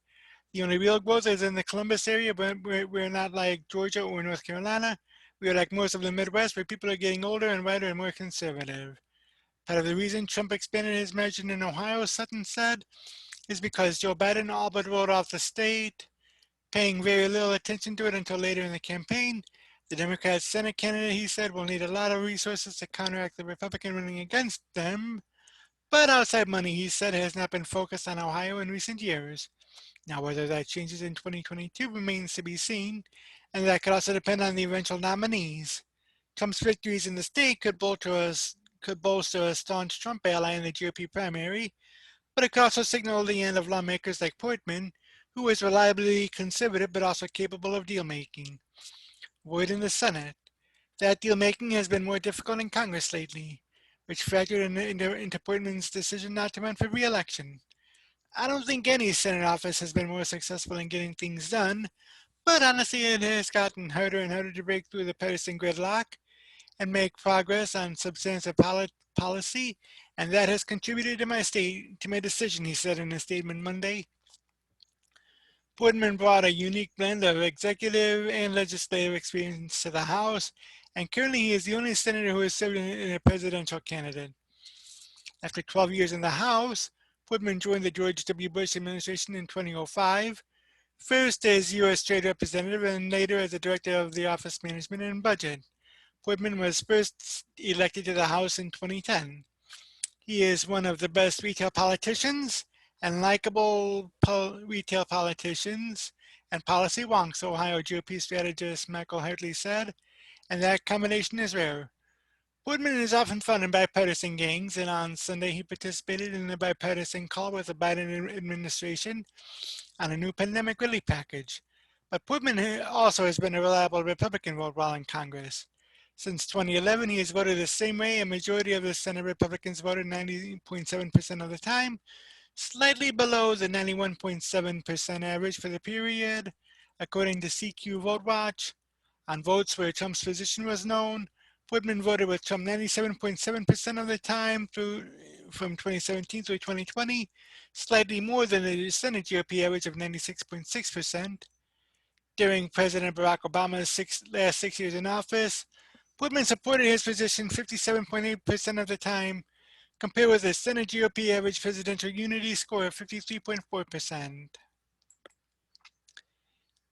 The only real growth is in the Columbus area, but we're not like Georgia or North Carolina. We are like most of the Midwest, where people are getting older and whiter and more conservative. Part of the reason Trump expanded his margin in Ohio, Sutton said, is because Joe Biden all but rolled off the state, paying very little attention to it until later in the campaign. The Democrat Senate candidate, he said, will need a lot of resources to counteract the Republican running against them, but outside money, he said, has not been focused on Ohio in recent years. Now, whether that changes in 2022 remains to be seen, and that could also depend on the eventual nominees. Trump's victories in the state could bolster a staunch Trump ally in the GOP primary, but it could also signal the end of lawmakers like Portman, who is reliably conservative but also capable of deal-making. Void in the Senate. That deal-making has been more difficult in Congress lately, which factored into Portman's decision not to run for re-election. I don't think any Senate office has been more successful in getting things done, but honestly it has gotten harder and harder to break through the partisan gridlock and make progress on substantive policy, and that has contributed to my decision, he said in a statement Monday. Portman brought a unique blend of executive and legislative experience to the House, and currently he is the only senator who has served in a presidential candidate. After 12 years in the House, Portman joined the George W. Bush administration in 2005, first as U.S. Trade Representative and later as the Director of the Office Management and Budget. Portman was first elected to the House in 2010. He is one of the best retail politicians and likable retail politicians and policy wonks, Ohio GOP strategist Michael Hartley said, and that combination is rare. Portman is often found in bipartisan gangs, and on Sunday he participated in a bipartisan call with the Biden administration on a new pandemic relief package. But Portman also has been a reliable Republican vote while in Congress. Since 2011, he has voted the same way a majority of the Senate Republicans voted 90.7% of the time, slightly below the 91.7% average for the period, according to CQ Vote Watch. On votes where Trump's position was known, Portman voted with Trump 97.7% of the time from 2017 through 2020, slightly more than the Senate GOP average of 96.6%. During President Barack Obama's last 6 years in office, Portman supported his position 57.8% of the time, compared with the Senate GOP average presidential unity score of 53.4%.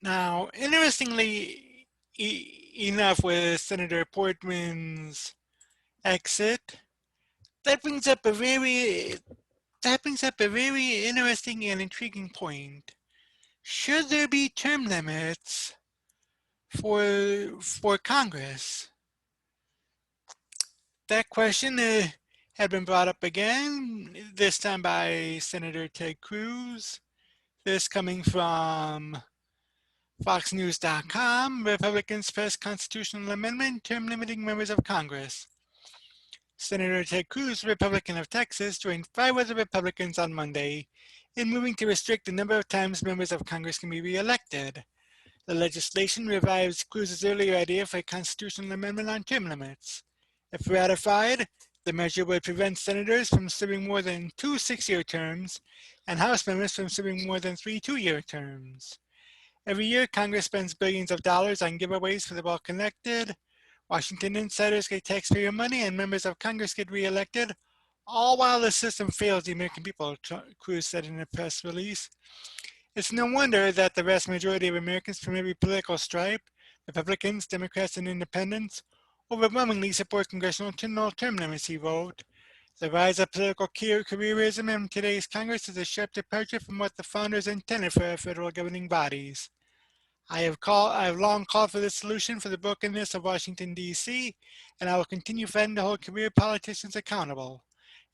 Now, interestingly enough, with Senator Portman's exit, that brings up a very interesting and intriguing point. Should there be term limits for Congress? That question had been brought up again, this time by Senator Ted Cruz. This coming from FoxNews.com. Republicans press constitutional amendment, term limiting members of Congress. Senator Ted Cruz, Republican of Texas, joined 5 other Republicans on Monday in moving to restrict the number of times members of Congress can be reelected. The legislation revives Cruz's earlier idea for a constitutional amendment on term limits. If ratified, the measure would prevent senators from serving more than 2 6-year terms and House members from serving more than 3 2-year terms. Every year, Congress spends billions of dollars on giveaways for the well-connected. Washington insiders get taxpayer money and members of Congress get reelected, all while the system fails the American people, Cruz said in a press release. It's no wonder that the vast majority of Americans from every political stripe, Republicans, Democrats, and Independents, overwhelmingly support congressional term limits, he wrote. The rise of political careerism in today's Congress is a sharp departure from what the founders intended for our federal governing bodies. I have long called for this solution for the brokenness of Washington, D.C., and I will continue fighting to hold career politicians accountable.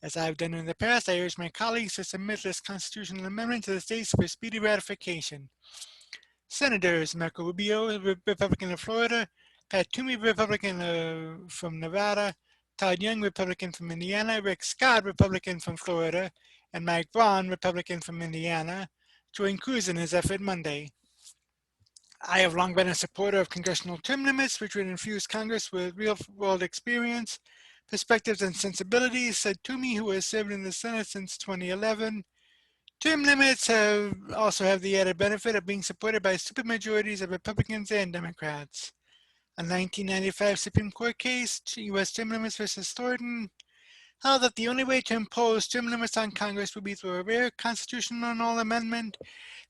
As I have done in the past, I urge my colleagues to submit this constitutional amendment to the states for speedy ratification. Senators Marco Rubio, Republican of Florida, Pat Toomey, Republican from Nevada, Todd Young, Republican from Indiana, Rick Scott, Republican from Florida, and Mike Braun, Republican from Indiana, joined Cruz in his effort Monday. I have long been a supporter of congressional term limits, which would infuse Congress with real-world experience, perspectives, and sensibilities, said Toomey, who has served in the Senate since 2011. Term limits also have the added benefit of being supported by supermajorities of Republicans and Democrats. A 1995 Supreme Court case, U.S. term limits versus Thornton, held that the only way to impose term limits on Congress would be through a rare constitutional amendment.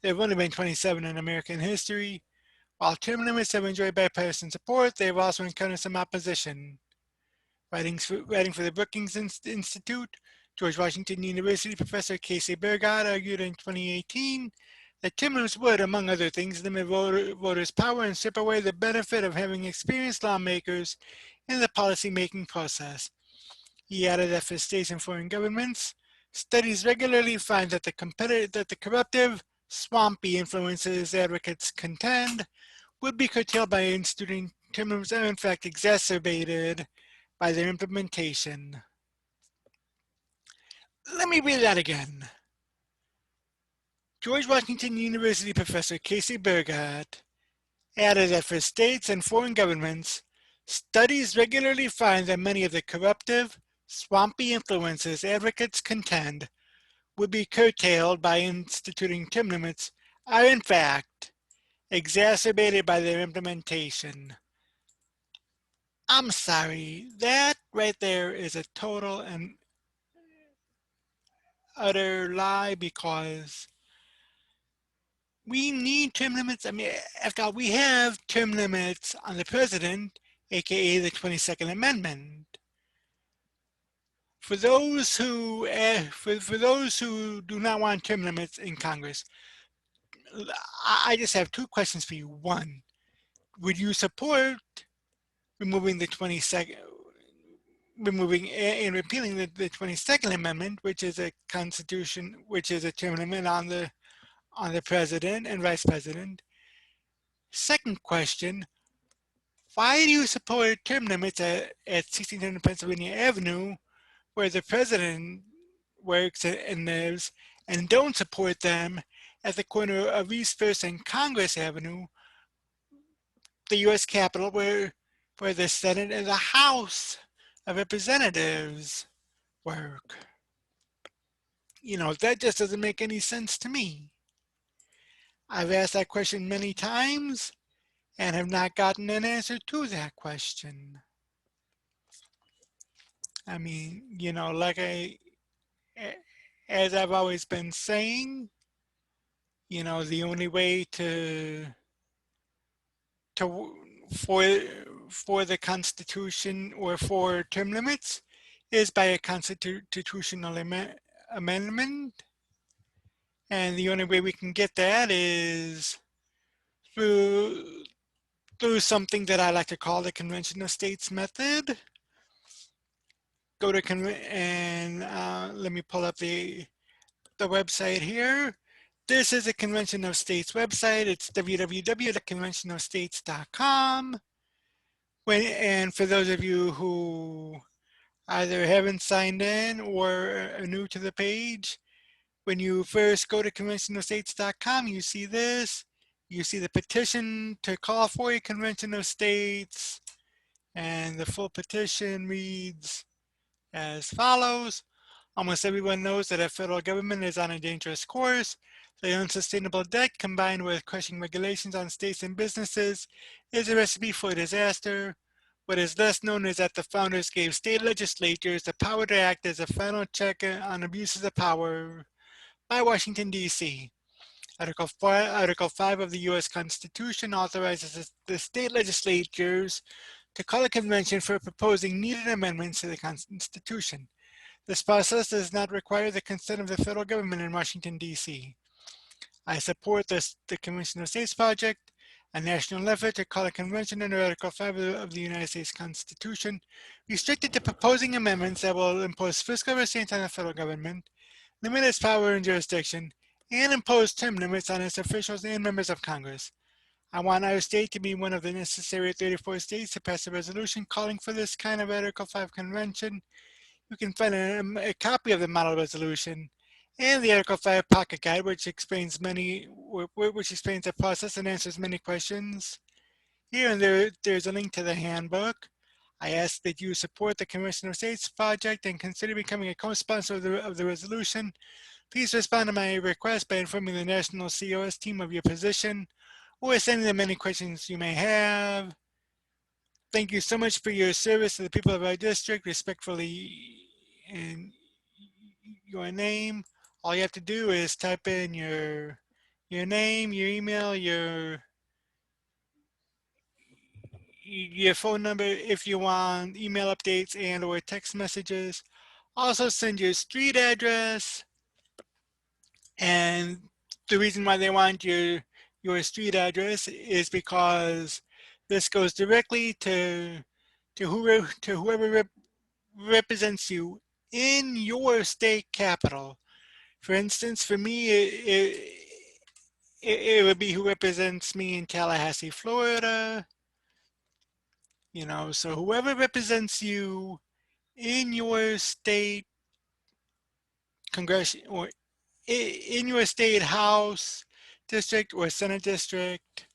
There have only been 27 in American history. While term limits have enjoyed bipartisan support, they have also encountered some opposition. Writing for the Brookings Institute, George Washington University professor Casey Burgott argued in 2018, The term limits would, among other things, limit voters' power and strip away the benefit of having experienced lawmakers in the policy-making process. He added that for states and foreign governments, studies regularly find that the corruptive, swampy influences advocates contend would be curtailed by instituting term limits and in fact exacerbated by their implementation. Let me read that again. George Washington University professor Casey Burgott added that for states and foreign governments, studies regularly find that many of the corruptive, swampy influences advocates contend would be curtailed by instituting term limits are in fact exacerbated by their implementation. I'm sorry, that right there is a total and utter lie because we need term limits. I mean, after all, we have term limits on the president, aka the 22nd Amendment. For those who do not want term limits in Congress, I just have two questions for you. One, would you support removing the 22nd, removing and repealing the 22nd Amendment, which is a constitution, which is a term limit on the president and vice president? Second question, why do you support term limits at 1600 Pennsylvania Avenue, where the president works and lives, and don't support them at the corner of East First and Congress Avenue, the U.S. Capitol, where the Senate and the House of Representatives work? You know, that just doesn't make any sense to me. I've asked that question many times and have not gotten an answer to that question. I mean, you know, as I've always been saying, you know, the only way for the Constitution or for term limits is by a constitutional amendment, and the only way we can get that is through something that I like to call the Convention of States method. Go to let me pull up the website here. This is a Convention of States website. It's www.conventionofstates.com. And for those of you who either haven't signed in or are new to the page, when you first go to conventionofstates.com, you see this. You see the petition to call for a Convention of States, and the full petition reads as follows. Almost everyone knows that our federal government is on a dangerous course. The unsustainable debt combined with crushing regulations on states and businesses is a recipe for disaster. What is less known is that the founders gave state legislatures the power to act as a final check on abuses of power by Washington, D.C. Article 5 of the U.S. Constitution authorizes the state legislatures to call a convention for proposing needed amendments to the Constitution. This process does not require the consent of the federal government in Washington, D.C. I support the Convention of States project, a national effort to call a convention under Article 5 of the United States Constitution, restricted to proposing amendments that will impose fiscal restraints on the federal government, limit its power and jurisdiction, and impose term limits on its officials and members of Congress. I want our state to be one of the necessary 34 states to pass a resolution calling for this kind of Article 5 convention. You can find a copy of the model resolution and the Article 5 pocket guide, which explains the process and answers many questions. Here and there's a link to the handbook. I ask that you support the Convention of States project and consider becoming a co-sponsor of the resolution. Please respond to my request by informing the National COS team of your position or sending them any questions you may have. Thank you so much for your service to the people of our district. Respectfully, in your name. All you have to do is type in your name, your email, your phone number if you want email updates and or text messages. Also send your street address and the reason why they want your street address is because this goes directly to whoever represents you in your state capital. For instance, for me, it would be who represents me in Tallahassee, Florida. So whoever represents you in your state congression or in your state house district or senate district.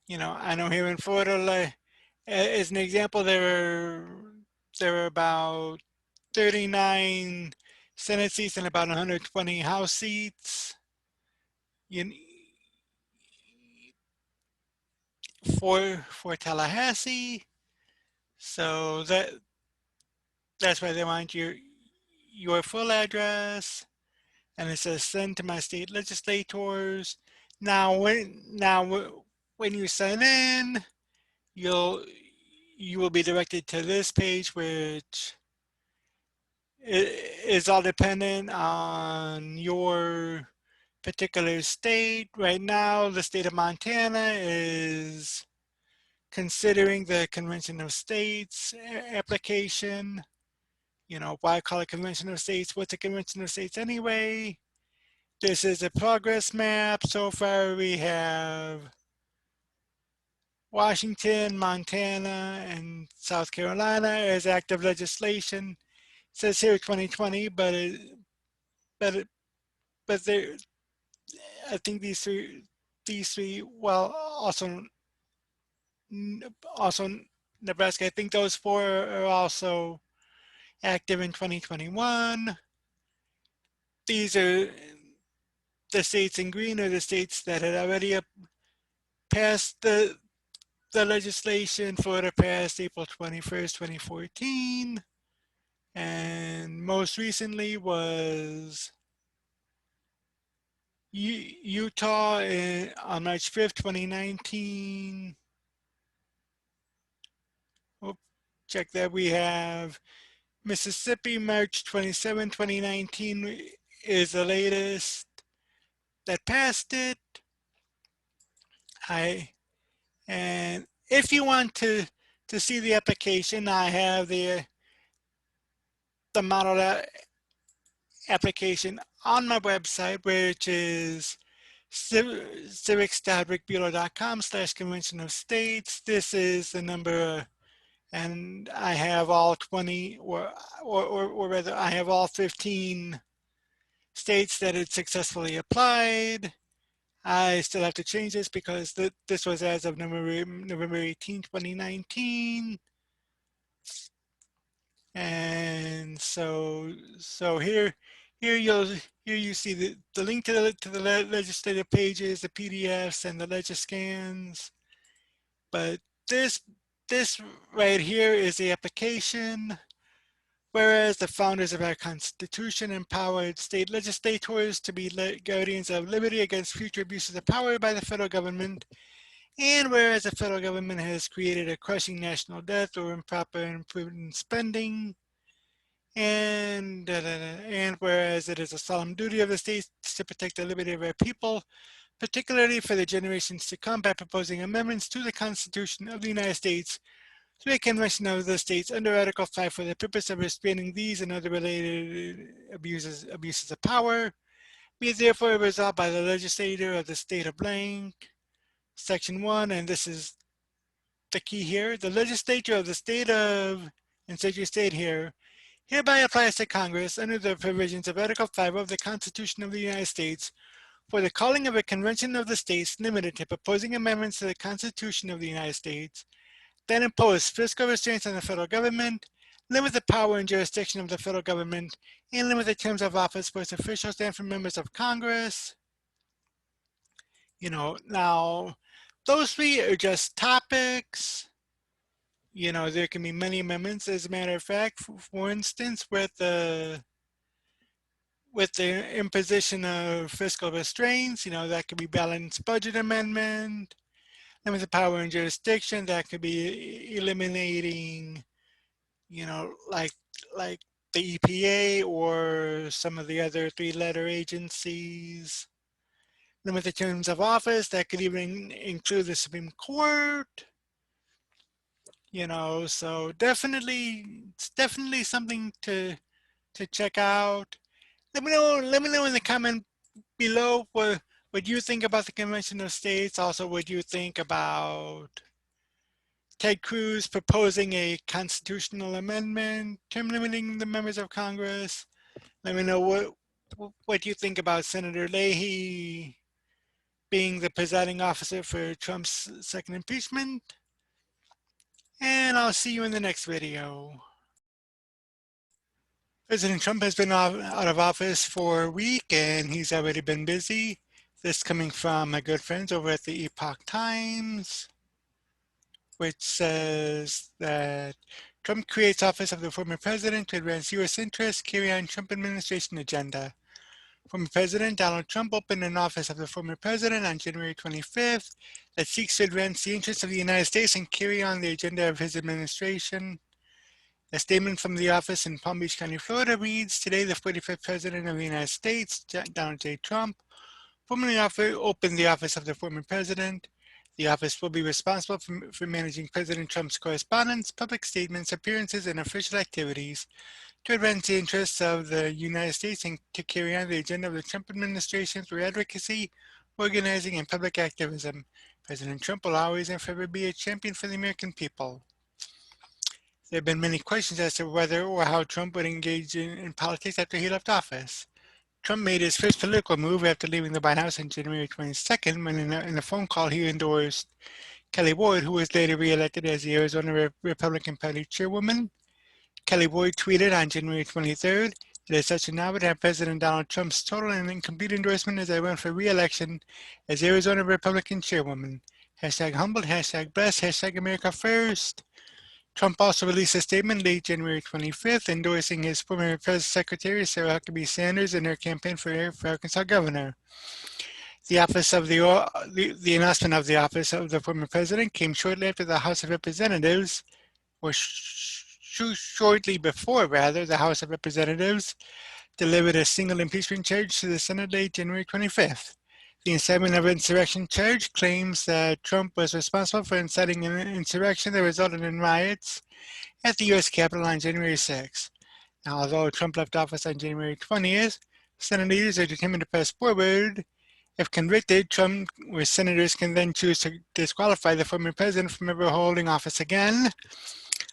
I know here in Florida, as an example, there are about 39 Senate seats and about 120 House seats. You, for Tallahassee, so that's why they want your full address, and it says send to my state legislators. When you sign in, you will be directed to this page, which is all dependent on your particular state. Right now, the state of Montana is considering the Convention of States application. Why call it Convention of States? What's a Convention of States anyway? This is a progress map. So far, we have Washington, Montana, and South Carolina as active legislation. It says here 2020, but it, but there, I think these three, well, also Nebraska. I think those four are also active in 2021. These are the states in green are the states that had already passed the legislation. Florida passed April 21st, 2014. And most recently was Utah on March 5th, 2019. Check that. We have Mississippi, March 27, 2019 is the latest that passed it. And if you want to see the application, I have the model application on my website, which is civics.rickbulow.com/convention of states. This is the number, and I have all 20, or rather, I have all 15 states that had successfully applied. I still have to change this because this was as of November 18, 2019. And so here you see the link to the legislative pages, the PDFs, and the legiscans. But this right here is the application. Whereas the founders of our Constitution empowered state legislators to be guardians of liberty against future abuses of power by the federal government, and whereas the federal government has created a crushing national debt or improper and imprudent spending, and whereas it is a solemn duty of the states to protect the liberty of our people, particularly for the generations to come, by proposing amendments to the Constitution of the United States to a convention of the states under Article 5 for the purpose of restraining these and other related abuses of power. Be it therefore resolved by the legislature of the state of blank, Section 1, and this is the key here, the legislature of the state of, insert your state here, hereby applies to Congress under the provisions of Article 5 of the Constitution of the United States for the calling of a convention of the states limited to proposing amendments to the Constitution of the United States that impose fiscal restraints on the federal government, limit the power and jurisdiction of the federal government, and limit the terms of office for its officials and for members of Congress. Now, those three are just topics. There can be many amendments. As a matter of fact, for instance, with the imposition of fiscal restraints, that could be balanced budget amendment. Limit the power and jurisdiction, that could be eliminating, like the EPA or some of the other three-letter agencies. Limit the terms of office. That could even include the Supreme Court. So it's definitely something to check out. Let me know in the comment below what you think about the Convention of States. Also, what you think about Ted Cruz proposing a constitutional amendment, term limiting the members of Congress. Let me know what you think about Senator Leahy being the presiding officer for Trump's second impeachment. And I'll see you in the next video. President Trump has been out of office for a week, and he's already been busy. This coming from my good friends over at the Epoch Times, which says that Trump creates office of the former president to advance U.S. interests, carry on Trump administration agenda. Former President Donald Trump opened an office of the former president on January 25th that seeks to advance the interests of the United States and carry on the agenda of his administration. A statement from the office in Palm Beach County, Florida reads, today the 45th President of the United States, Donald J. Trump, formally opened the office of the former president. The office will be responsible for managing President Trump's correspondence, public statements, appearances, and official activities to advance the interests of the United States and to carry on the agenda of the Trump administration through advocacy, organizing, and public activism. President Trump will always and forever be a champion for the American people. There have been many questions as to whether or how Trump would engage in politics after he left office. Trump made his first political move after leaving the White House on January 22nd when in a phone call he endorsed Kelly Boyd, who was later reelected as the Arizona Republican Party chairwoman. Kelly Boyd tweeted on January 23rd, it is such an honor to have President Donald Trump's total and complete endorsement as I run for re-election as Arizona Republican chairwoman. Hashtag humbled, hashtag blessed, hashtag America first. Trump also released a statement late January 25th endorsing his former Press Secretary Sarah Huckabee Sanders in her campaign for Arkansas governor. The announcement of the office of the former president came shortly after the House of Representatives, or shortly before, the House of Representatives delivered a single impeachment charge to the Senate late January 25th. The incitement of insurrection charge claims that Trump was responsible for inciting an insurrection that resulted in riots at the U.S. Capitol on January 6th. Now, although Trump left office on January 20th, Senate leaders are determined to press forward. If convicted, Trump or senators can then choose to disqualify the former president from ever holding office again.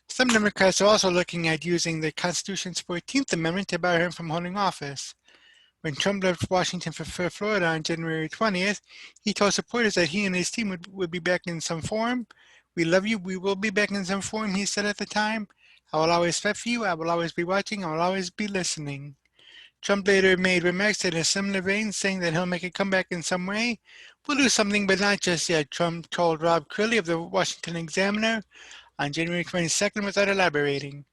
Some Democrats are also looking at using the Constitution's 14th Amendment to bar him from holding office. When Trump left Washington for Florida on January 20th, he told supporters that he and his team would be back in some form. We love you. We will be back in some form, he said at the time. I will always fight for you. I will always be watching. I will always be listening. Trump later made remarks in a similar vein, saying that he'll make a comeback in some way. We'll do something, but not just yet, Trump told Rob Curley of the Washington Examiner on January 22nd without elaborating.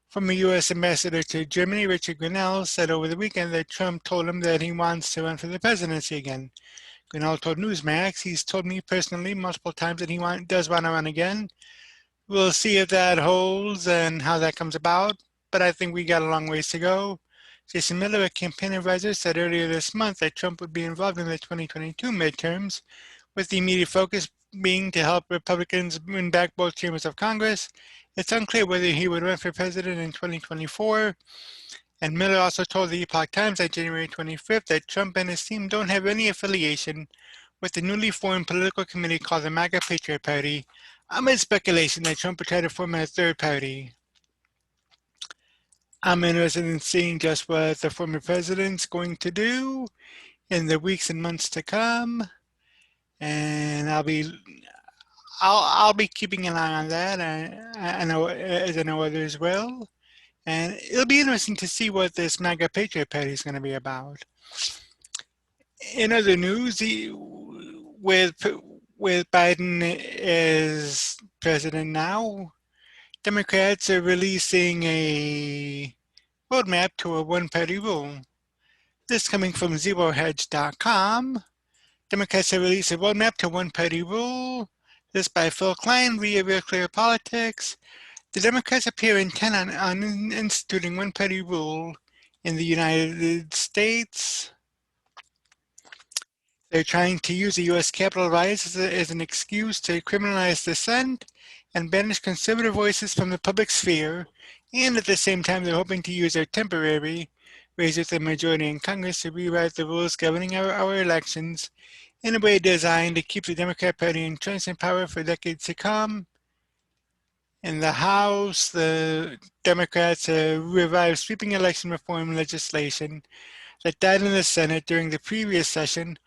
Former U.S. Ambassador to Germany, Richard Grenell, said over the weekend that Trump told him that he wants to run for the presidency again. Grenell told Newsmax, he's told me personally multiple times that he does want to run again. We'll see if that holds and how that comes about, but I think we got a long ways to go. Jason Miller, a campaign advisor, said earlier this month that Trump would be involved in the 2022 midterms, with the immediate focus being to help Republicans win back both chambers of Congress. It's unclear whether he would run for president in 2024. And Miller also told the Epoch Times on January 25th that Trump and his team don't have any affiliation with the newly formed political committee called the MAGA Patriot Party, amid speculation that Trump would try to form a third party. I'm interested in seeing just what the former president's going to do in the weeks and months to come. And I'll be keeping an eye on that. I know, as I know others will. And it'll be interesting to see what this MAGA Patriot Party is going to be about. In other news, with Biden as president now, Democrats are releasing a roadmap to a one-party rule. This coming from ZeroHedge.com. Democrats have released a roadmap to one-party rule. This by Phil Klein via Real Clear Politics. The Democrats appear intent on instituting one-party rule in the United States. They're trying to use the U.S. Capitol riots as an excuse to criminalize dissent and banish conservative voices from the public sphere, and at the same time they're hoping to use their temporary raise with the majority in Congress to rewrite the rules governing our elections in a way designed to keep the Democrat Party entrenched in power for decades to come. In the House, the Democrats revived sweeping election reform legislation that died in the Senate during the previous session,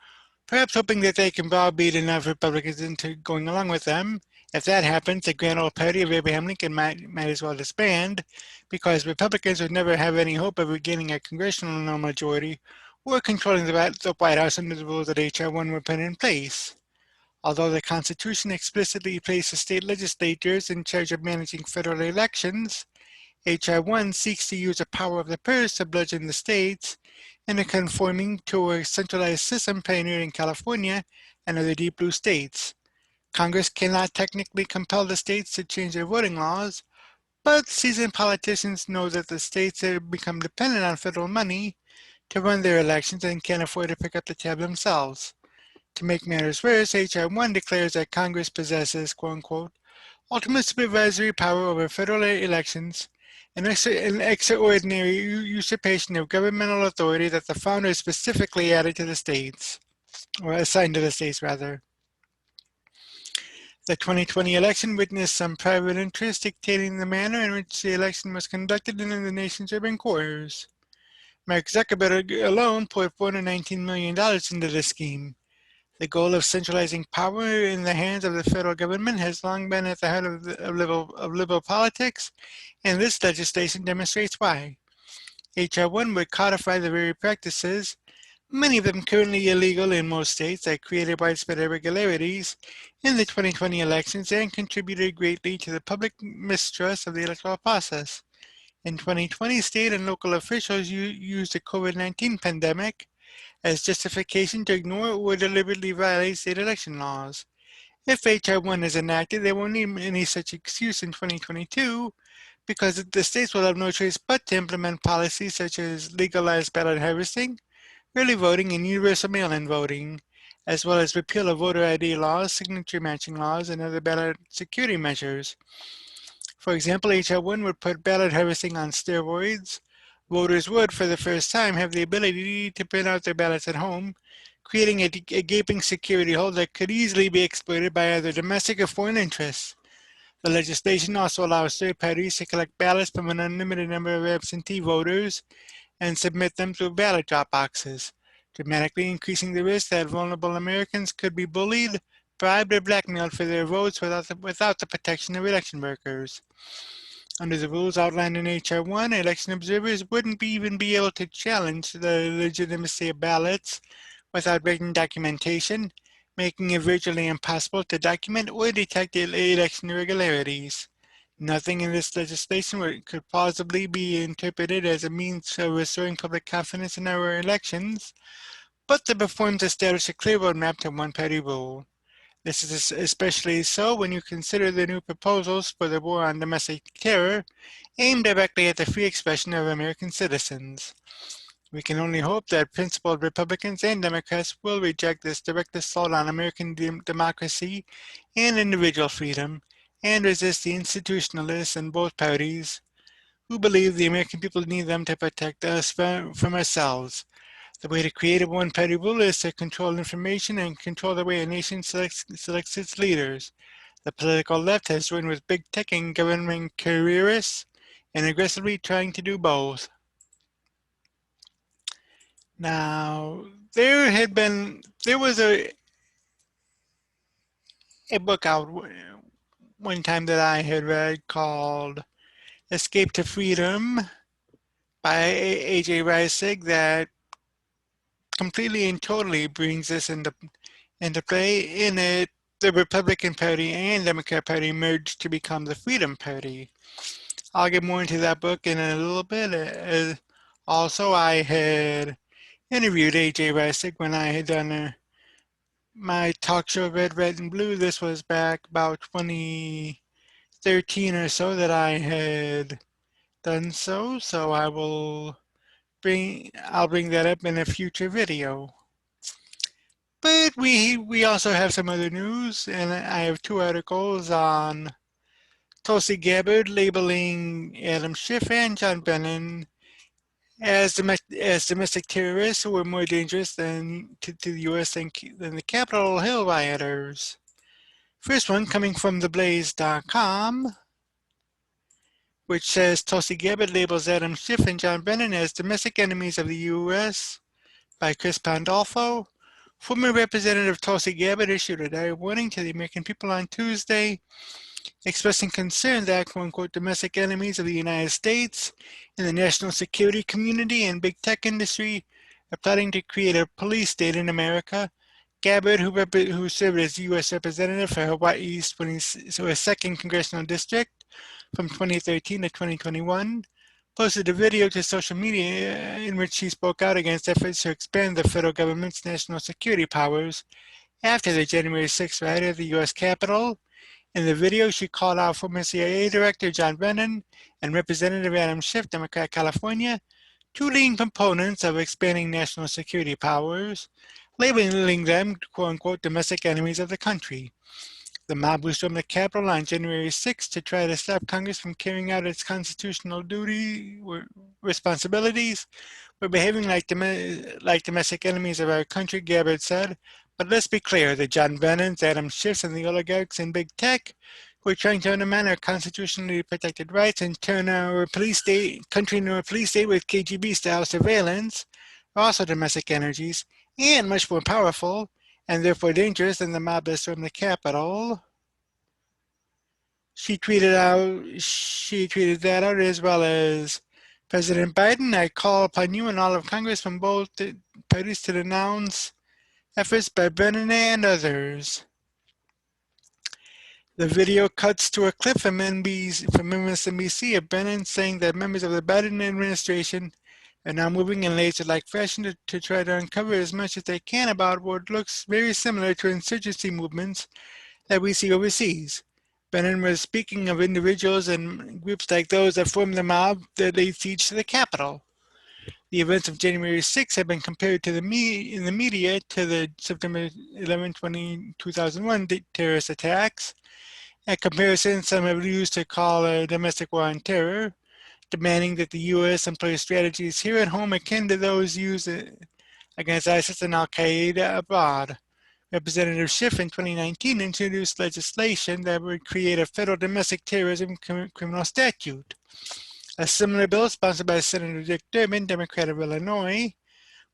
perhaps hoping that they can browbeat enough Republicans into going along with them. If that happens, the grand old party of Abraham Lincoln might as well disband, because Republicans would never have any hope of regaining a congressional majority or controlling the White House under the rules that H.R. 1 were put in place. Although the Constitution explicitly places state legislatures in charge of managing federal elections, H.R. 1 seeks to use the power of the purse to bludgeon the states into conforming to a centralized system pioneered in California and other deep blue states. Congress cannot technically compel the states to change their voting laws, but seasoned politicians know that the states have become dependent on federal money to run their elections and can't afford to pick up the tab themselves. To make matters worse, H.R. 1 declares that Congress possesses, quote-unquote, ultimate supervisory power over federal elections, an extraordinary usurpation of governmental authority that the founders specifically added to the states, or assigned to the states, rather. The 2020 election witnessed some private interests dictating the manner in which the election was conducted in the nation's urban cores. Mark Zuckerberg alone poured $419 million into the scheme. The goal of centralizing power in the hands of the federal government has long been at the heart of liberal politics, and this legislation demonstrates why. H.R. 1 would codify the very practices, many of them currently illegal in most states, that created widespread irregularities in the 2020 elections and contributed greatly to the public mistrust of the electoral process. In 2020, state and local officials used the COVID-19 pandemic as justification to ignore or deliberately violate state election laws. If H.R. 1 is enacted, there won't need any such excuse in 2022, because the states will have no choice but to implement policies such as legalized ballot harvesting, early voting, and universal mail-in voting, as well as repeal of voter ID laws, signature matching laws, and other ballot security measures. For example, H.R. 1 would put ballot harvesting on steroids. Voters would, for the first time, have the ability to print out their ballots at home, creating a gaping security hole that could easily be exploited by either domestic or foreign interests. The legislation also allows third parties to collect ballots from an unlimited number of absentee voters and submit them through ballot drop boxes, dramatically increasing the risk that vulnerable Americans could be bullied, bribed, or blackmailed for their votes without the protection of election workers. Under the rules outlined in H.R. 1, election observers wouldn't even be able to challenge the legitimacy of ballots without written documentation, making it virtually impossible to document or detect election irregularities. Nothing in this legislation could plausibly be interpreted as a means of restoring public confidence in our elections, but the reforms establish a clear roadmap to one-party rule. This is especially so when you consider the new proposals for the war on domestic terror aimed directly at the free expression of American citizens. We can only hope that principled Republicans and Democrats will reject this direct assault on American democracy and individual freedom, and resist the institutionalists in both parties who believe the American people need them to protect us from ourselves. The way to create a one-party rule is to control information and control the way a nation selects its leaders. The political left has joined with big tech and government careerists and aggressively trying to do both. Now, there was a book out one time that I had read called Escape to Freedom by A.J. Reisig that completely and totally brings this into play. In it, the Republican Party and Democrat Party merged to become the Freedom Party. I'll get more into that book in a little bit. Also, I had interviewed A.J. Reisig when I had done my talk show Red, Red, and Blue. This was back about 2013 13 or so that I had done so. So I'll bring that up in a future video. But we also have some other news, and I have two articles on Tulsi Gabbard labeling Adam Schiff and John Brennan as domestic terrorists who were more dangerous to the U.S. than the Capitol Hill rioters. First one coming from theblaze.com, which says Tulsi Gabbard labels Adam Schiff and John Brennan as domestic enemies of the U.S. by Chris Pandolfo. Former Representative Tulsi Gabbard issued a dire warning to the American people on Tuesday, expressing concern that, quote-unquote, domestic enemies of the United States and the national security community and big tech industry are plotting to create a police state in America. Gabbard, who served as U.S. Representative for Hawaii's 22nd Congressional District from 2013 to 2021, posted a video to social media in which she spoke out against efforts to expand the federal government's national security powers after the January 6th riot at the U.S. Capitol. In the video, she called out former CIA Director John Brennan and Representative Adam Schiff, Democrat, California, two leading proponents of expanding national security powers, labeling them, quote-unquote, domestic enemies of the country. The mob who stormed the Capitol on January 6th to try to stop Congress from carrying out its constitutional responsibilities were behaving like domestic enemies of our country, Gabbard said. But let's be clear, the John Brennans, Adam Schiffs, and the oligarchs in big tech who are trying to undermine our constitutionally protected rights and turn our country into a police state with KGB-style surveillance are also domestic energies and much more powerful, and therefore dangerous than the mob that stormed the Capitol. She tweeted that out, as well as President Biden, I call upon you and all of Congress from both parties to denounce efforts by Brennan and others. The video cuts to a clip from MSNBC of Brennan saying that members of the Biden administration are now moving in laser-like fashion to try to uncover as much as they can about what looks very similar to insurgency movements that we see overseas. Brennan was speaking of individuals and groups like those that formed the mob that laid siege to the Capitol. The events of January 6 have been compared in the media to the September 11, 2001 terrorist attacks. A comparison some have used to call a domestic war on terror, demanding that the U.S. employ strategies here at home akin to those used against ISIS and al-Qaeda abroad. Representative Schiff in 2019 introduced legislation that would create a federal domestic terrorism criminal statute. A similar bill, sponsored by Senator Dick Durbin, Democrat of Illinois,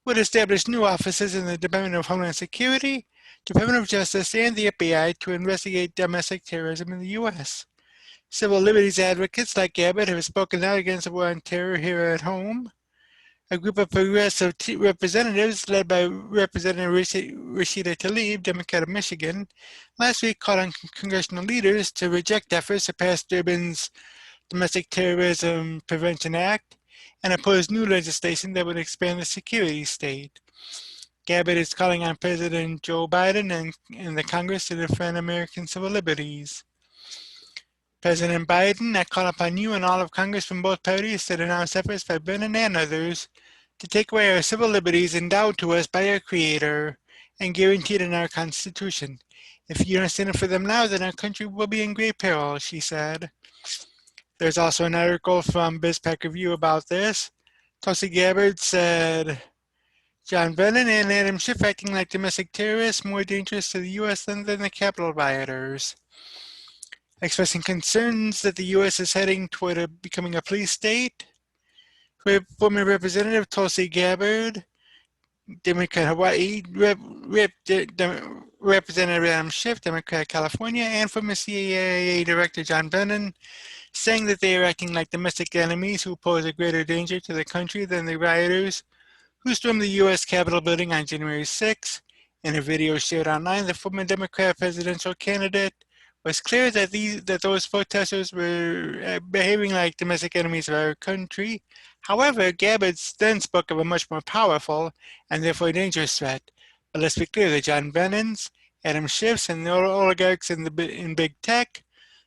would establish new offices in the Department of Homeland Security, Department of Justice, and the FBI to investigate domestic terrorism in the U.S. Civil liberties advocates like Gabbard have spoken out against the war on terror here at home. A group of progressive representatives led by Representative Rashida Tlaib, Democrat of Michigan, last week called on congressional leaders to reject efforts to pass Durbin's Domestic Terrorism Prevention Act and oppose new legislation that would expand the security state. Gabbard is calling on President Joe Biden and the Congress to defend American civil liberties. President Biden, I call upon you and all of Congress from both parties to denounce efforts by Brennan and others to take away our civil liberties endowed to us by our Creator and guaranteed in our Constitution. If you don't stand up for them now, then our country will be in great peril, she said. There's also an article from BizPac Review about this. Tulsi Gabbard said, John Brennan and Adam Schiff acting like domestic terrorists, more dangerous to the U.S. than the Capitol rioters. Expressing concerns that the U.S. is heading toward becoming a police state. Former Representative Tulsi Gabbard, Democrat Hawaii, Representative Adam Schiff, Democrat California, and former CIA Director John Brennan, saying that they are acting like domestic enemies who pose a greater danger to the country than the rioters who stormed the U.S. Capitol building on January 6. In a video shared online, the former Democrat presidential candidate was clear that those protesters were behaving like domestic enemies of our country. However, Gabbard then spoke of a much more powerful and therefore dangerous threat. But let's be clear, the John Brennans, Adam Schiffs, and the oligarchs in big tech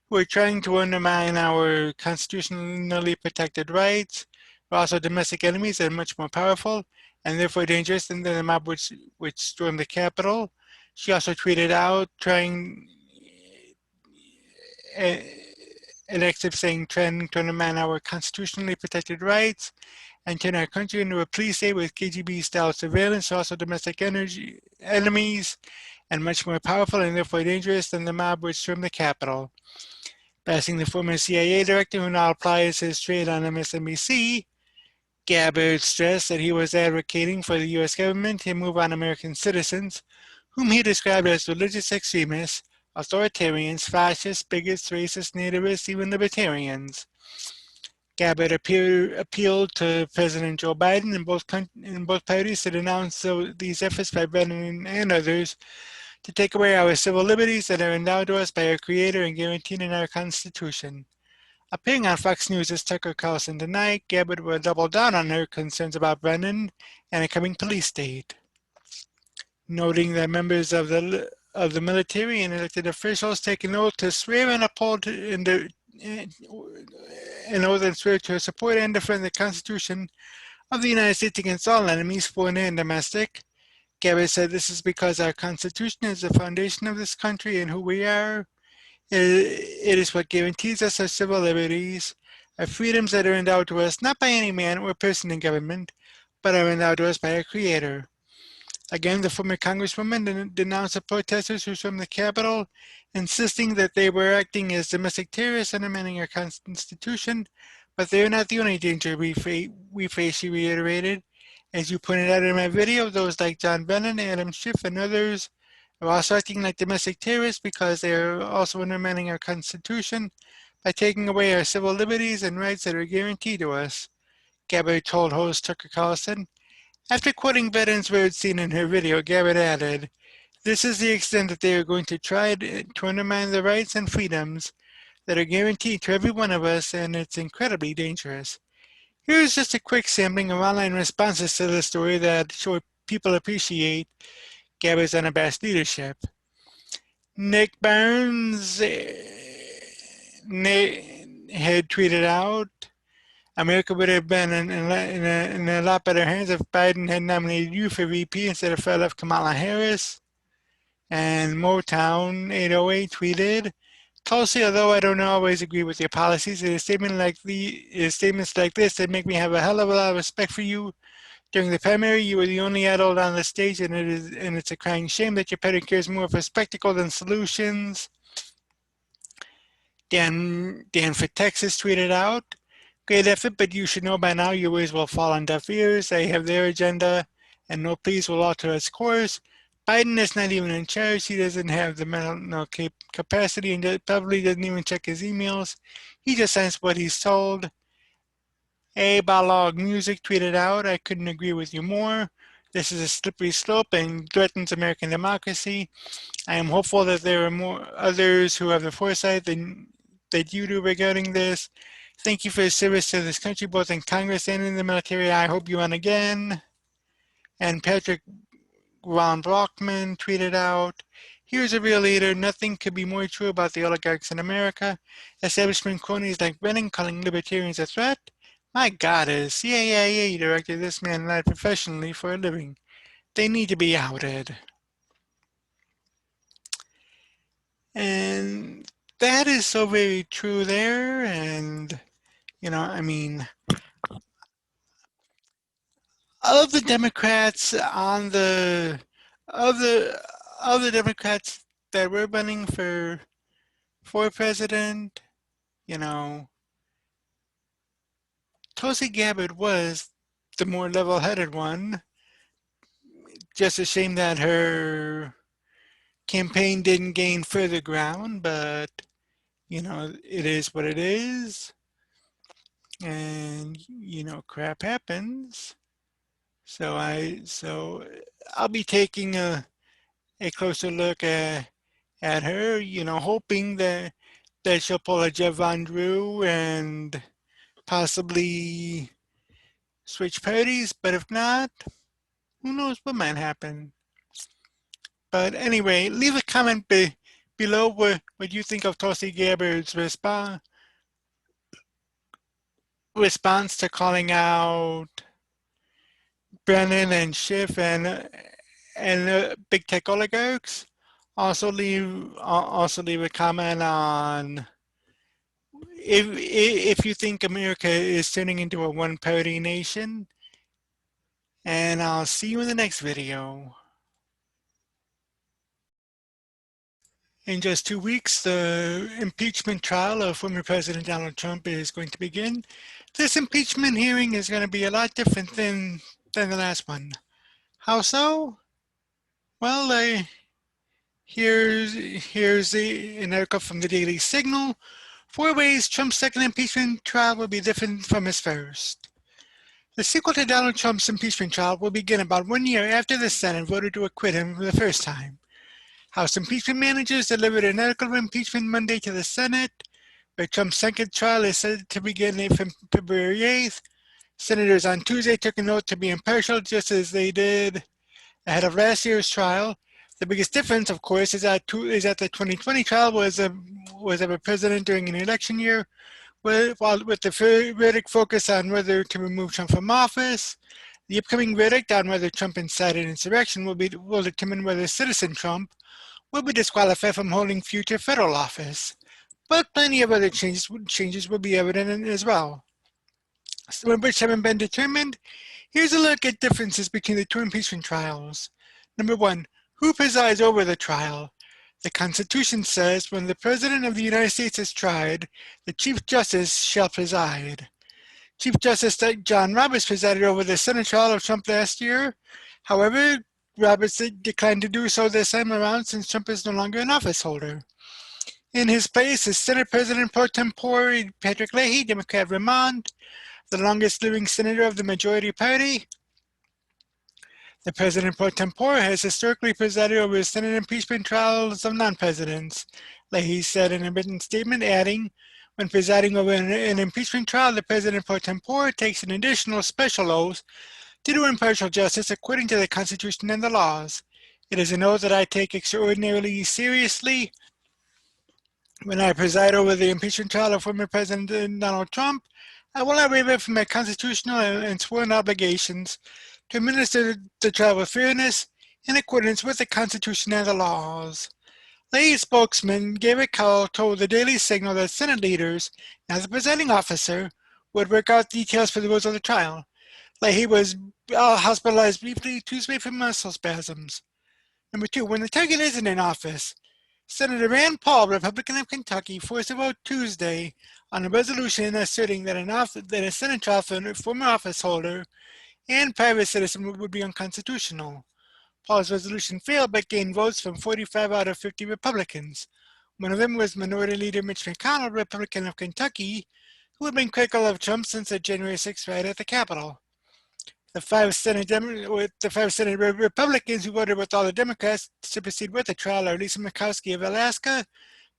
who are trying to undermine our constitutionally protected rights, are also domestic enemies that are much more powerful and therefore dangerous than the mob which stormed the Capitol. She also tweeted out trying an excerpt saying trying to undermine our constitutionally protected rights and turn our country into a police state with KGB-style surveillance, also domestic enemies, and much more powerful and therefore dangerous than the mob which stormed the Capitol. Bashing the former CIA director who now applies his trade on MSNBC, Gabbard stressed that he was advocating for the U.S. government to move on American citizens, whom he described as religious extremists, authoritarians, fascists, bigots, racists, nativists, even libertarians. Gabbard appealed to President Joe Biden in both parties to denounce these efforts by Brennan and others to take away our civil liberties that are endowed to us by our Creator and guaranteed in our Constitution. Appearing on Fox News' Tucker Carlson tonight, Gabbard will double down on her concerns about Brennan and a coming police state, noting that members of the military and elected officials take an oath to swear and uphold an oath and swear to support and defend the Constitution of the United States against all enemies, foreign and domestic. Gabbard said this is because our Constitution is the foundation of this country and who we are. It is what guarantees us our civil liberties, our freedoms that are endowed to us not by any man or person in government, but are endowed to us by our Creator. Again, the former Congresswoman denounced the protesters who stormed the Capitol, insisting that they were acting as domestic terrorists undermining our Constitution, but they are not the only danger we face, she reiterated. As you pointed out in my video, those like John Brennan, Adam Schiff, and others are also acting like domestic terrorists because they are also undermining our Constitution by taking away our civil liberties and rights that are guaranteed to us, Gabbard told host Tucker Carlson. After quoting Brennan words seen in her video, Gabbard added, "This is the extent that they are going to try to undermine the rights and freedoms that are guaranteed to every one of us, and it's incredibly dangerous." Here's just a quick sampling of online responses to the story that show people appreciate Gabbard's unabashed leadership. Nick Barnes had tweeted out, "America would have been in a lot better hands if Biden had nominated you for VP instead of left Kamala Harris." And Motown 808 tweeted, "Tulsi, although I don't always agree with your policies, it is statements like this that make me have a hell of a lot of respect for you. During the primary, you were the only adult on the stage, and it's a crying shame that your party cares more for spectacle than solutions." Dan for Texas tweeted out, "Great effort, but you should know by now your words will fall on deaf ears. They have their agenda, and no pleas will alter its course. Biden is not even in charge. He doesn't have the mental capacity and probably doesn't even check his emails. He just signs what he's told." Balog Music tweeted out, "I couldn't agree with you more. This is a slippery slope and threatens American democracy. I am hopeful that there are more others who have the foresight that you do regarding this. Thank you for your service to this country, both in Congress and in the military. I hope you run again." And Patrick Ron Brockman tweeted out, "Here's a real leader. Nothing could be more true about the oligarchs in America. Establishment cronies like Brennan calling libertarians a threat. My God, as CIA director, this man lied professionally for a living. They need to be outed." And that is so very true there. And, I mean, of the Democrats of the Democrats that were running for president, Tulsi Gabbard was the more level-headed one. Just a shame that her campaign didn't gain further ground, but it is what it is, and crap happens. So I'll be taking a closer look at her, hoping that she'll pull a Jeff Von Drew and possibly switch parties, but if not, who knows what might happen. But anyway, leave a comment below what you think of Tulsi Gabbard's response to calling out Brennan and Schiff and big tech oligarchs. Also leave a comment on if you think America is turning into a one-party nation. And I'll see you in the next video. In just 2 weeks, the impeachment trial of former President Donald Trump is going to begin. This impeachment hearing is going to be a lot different than the last one. How so? Well, here's an article from the Daily Signal. 4 ways Trump's second impeachment trial will be different from his first. The sequel to Donald Trump's impeachment trial will begin about 1 year after the Senate voted to acquit him for the first time. House impeachment managers delivered an article of impeachment Monday to the Senate, where Trump's second trial is set to begin from February 8th. Senators on Tuesday took an oath to be impartial, just as they did ahead of last year's trial. The biggest difference, of course, is that the 2020 trial was of a president during an election year, with the verdict focused on whether to remove Trump from office. The upcoming verdict on whether Trump incited insurrection will determine whether citizen Trump will be disqualified from holding future federal office. But plenty of other changes will be evident as well. Some of which haven't been determined. Here's a look at differences between the two impeachment trials. Number one, who presides over the trial? The Constitution says when the President of the United States is tried, the Chief Justice shall preside. Chief Justice John Roberts presided over the Senate trial of Trump last year. However, Roberts declined to do so this time around since Trump is no longer an office holder. In his place is Senate President pro tempore Patrick Leahy, Democrat of Vermont, the longest living senator of the majority party. The President pro tempore has historically presided over Senate impeachment trials of non-presidents, Leahy said in a written statement, adding, when presiding over an impeachment trial, the President pro tempore takes an additional special oath to do impartial justice according to the Constitution and the laws. It is an oath that I take extraordinarily seriously. When I preside over the impeachment trial of former President Donald Trump, I will not waver from my constitutional and sworn obligations to administer the trial with fairness in accordance with the Constitution and the laws. Leahy's spokesman, Garrett Cowell, told the Daily Signal that Senate leaders, as the presiding officer, would work out details for the rules of the trial. Leahy was hospitalized briefly Tuesday for muscle spasms. Number two, when the target isn't in office, Senator Rand Paul, Republican of Kentucky, forced a vote Tuesday on a resolution asserting that a Senate trial for a former office holder and private citizen would be unconstitutional. Paul's resolution failed but gained votes from 45 out of 50 Republicans. One of them was Minority Leader Mitch McConnell, Republican of Kentucky, who had been critical of Trump since the January 6th riot at the Capitol. The five Senate Republicans who voted with all the Democrats to proceed with the trial are Lisa Murkowski of Alaska,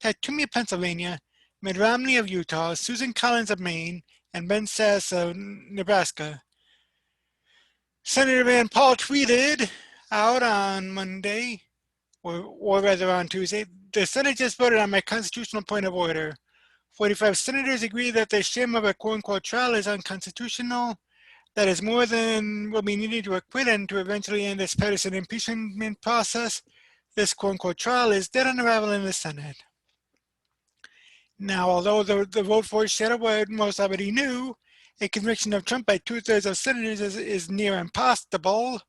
Ted Toomey of Pennsylvania, Mitt Romney of Utah, Susan Collins of Maine, and Ben Sasse of Nebraska. Senator Rand Paul tweeted out on Monday, or rather on Tuesday, the Senate just voted on my constitutional point of order. 45 senators agree that the sham of a quote-unquote trial is unconstitutional. That is more than will be needed to acquit and to eventually end this partisan impeachment process. This quote-unquote trial is dead on arrival in the Senate. Now, although the vote foreshadowed what most already knew, a conviction of Trump by 2/3 of senators is near impossible.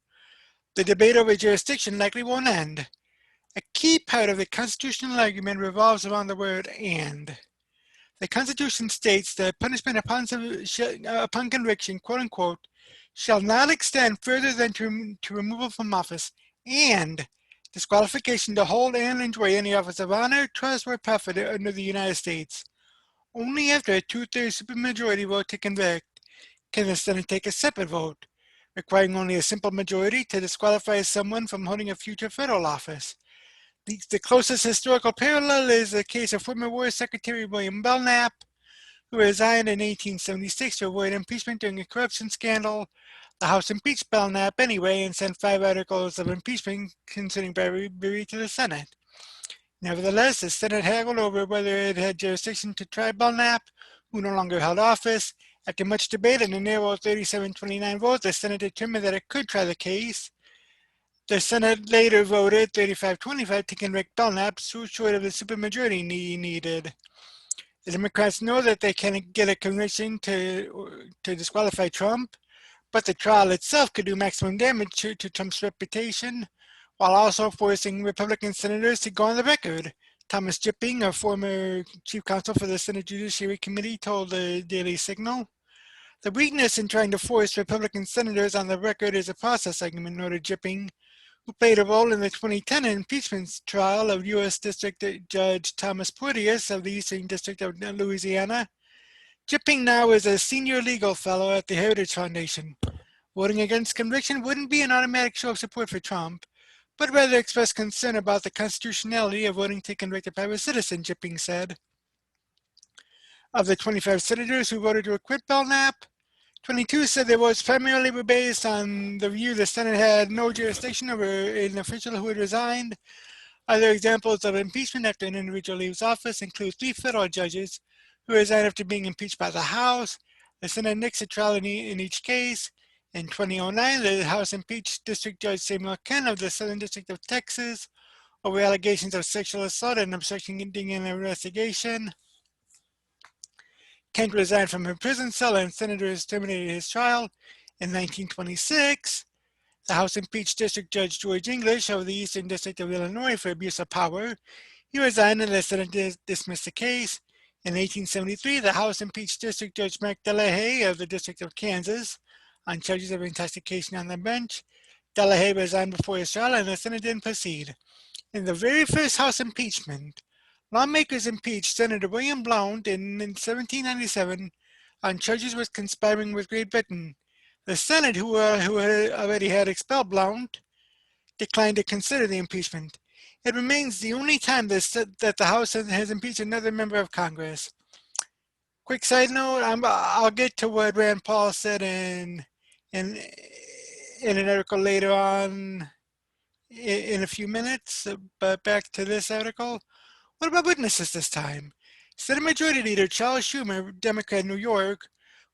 The debate over jurisdiction likely won't end. A key part of the constitutional argument revolves around the word "and." The Constitution states that punishment upon conviction, quote unquote, shall not extend further than to removal from office and disqualification to hold and enjoy any office of honor, trust, or profit under the United States. Only after a 2/3 supermajority vote to convict can the Senate take a separate vote, requiring only a simple majority to disqualify someone from holding a future federal office. The closest historical parallel is the case of former War Secretary William Belknap, who resigned in 1876 to avoid impeachment during a corruption scandal. The House impeached Belknap anyway and sent 5 articles of impeachment concerning bribery to the Senate. Nevertheless, the Senate haggled over whether it had jurisdiction to try Belknap, who no longer held office. After much debate and a narrow 37-29 vote, the Senate determined that it could try the case. The Senate later voted 35-25 to convict Belknap, so short of the supermajority needed. The Democrats know that they can get a conviction to disqualify Trump, but the trial itself could do maximum damage to Trump's reputation, while also forcing Republican senators to go on the record. Thomas Jipping, a former chief counsel for the Senate Judiciary Committee, told the Daily Signal. The weakness in trying to force Republican senators on the record is a process argument, noted Jipping, who played a role in the 2010 impeachment trial of U.S. District Judge Thomas Porteous of the Eastern District of Louisiana. Jipping now is a senior legal fellow at the Heritage Foundation. Voting against conviction wouldn't be an automatic show of support for Trump, but rather express concern about the constitutionality of voting to convict a private citizen, Jipping said. Of the 25 senators who voted to acquit Belknap, 22 said their votes primarily were based on the view the Senate had no jurisdiction over an official who had resigned. Other examples of impeachment after an individual leaves office include 3 federal judges who resigned after being impeached by the House. The Senate nixed a trial in each case. In 2009, the House impeached District Judge Samuel Kent of the Southern District of Texas over allegations of sexual assault and obstructing an investigation. Kent resigned from her prison cell and senators terminated his trial. In 1926, the House impeached District Judge George English of the Eastern District of Illinois for abuse of power. He resigned and the Senate dismissed the case. In 1873, the House impeached District Judge Mark Leahy of the District of Kansas on charges of intoxication on the bench. Leahy resigned before his trial and the Senate didn't proceed. In the very first House impeachment, lawmakers impeached Senator William Blount in 1797 on charges with conspiring with Great Britain. The Senate, who already had expelled Blount, declined to consider the impeachment. It remains the only time that the House has impeached another member of Congress. Quick side note, I'll get to what Rand Paul said in an article later on in a few minutes, but back to this article. What about witnesses this time? Senate Majority Leader Charles Schumer, Democrat, New York,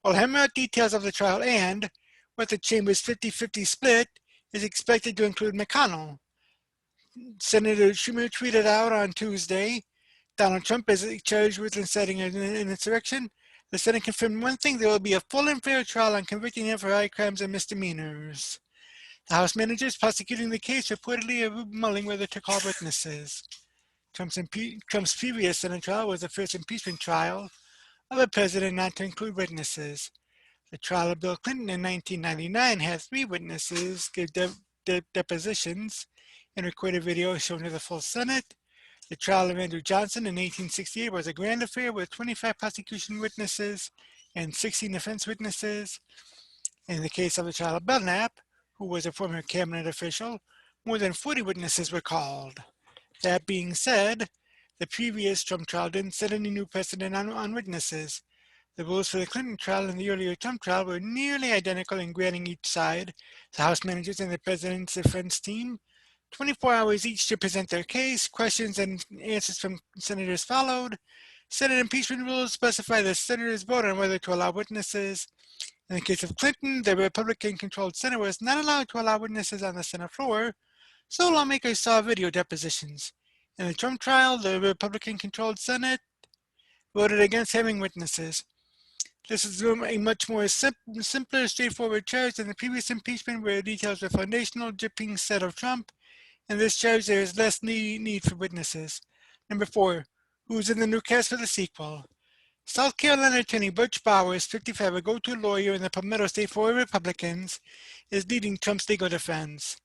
will hammer out details of the trial and, with the chamber's 50-50 split, is expected to include McConnell. Senator Schumer tweeted out on Tuesday, Donald Trump is charged with inciting an insurrection. The Senate confirmed one thing: there will be a full and fair trial on convicting him for high crimes and misdemeanors. The House managers prosecuting the case reportedly are mulling whether to call witnesses. Trump's previous Senate trial was the first impeachment trial of a president not to include witnesses. The trial of Bill Clinton in 1999 had 3 witnesses give depositions and recorded video shown to the full Senate. The trial of Andrew Johnson in 1868 was a grand affair with 25 prosecution witnesses and 16 defense witnesses. In the case of the trial of Belknap, who was a former cabinet official, more than 40 witnesses were called. That being said, the previous Trump trial didn't set any new precedent on witnesses. The rules for the Clinton trial and the earlier Trump trial were nearly identical in granting each side, the House managers and the president's defense team, 24 hours each to present their case. Questions and answers from senators followed. Senate impeachment rules specify the senators vote on whether to allow witnesses. In the case of Clinton, the Republican-controlled Senate was not allowed to allow witnesses on the Senate floor, so lawmakers saw video depositions. In the Trump trial, the Republican-controlled Senate voted against having witnesses. This is a much more simpler, straightforward charge than the previous impeachment, where details were foundational. Jipping said of Trump, in this charge there is less need for witnesses. Number 4, who's in the new cast for the sequel? South Carolina attorney Butch Bowers, 55, a go-to lawyer in the Palmetto State for Republicans, is leading Trump's legal defense.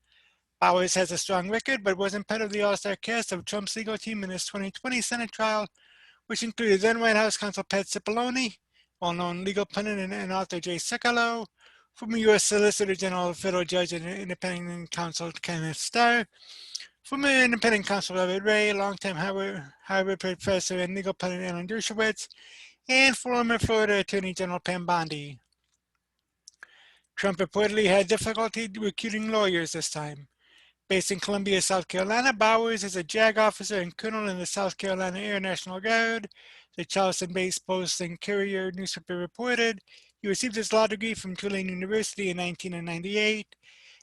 Bowers has a strong record, but wasn't part of the all-star cast of Trump's legal team in his 2020 Senate trial, which included then White House counsel Pat Cipollone, well-known legal pundit and author Jay Sekulow, former U.S. Solicitor General, federal judge, and independent counsel Kenneth Starr, former independent counsel Robert Ray, longtime Harvard professor and legal pundit Alan Dershowitz, and former Florida Attorney General Pam Bondi. Trump reportedly had difficulty recruiting lawyers this time. Based in Columbia, South Carolina, Bowers is a JAG officer and colonel in the South Carolina Air National Guard. The Charleston-based Post and Courier newspaper reported he received his law degree from Tulane University in 1998.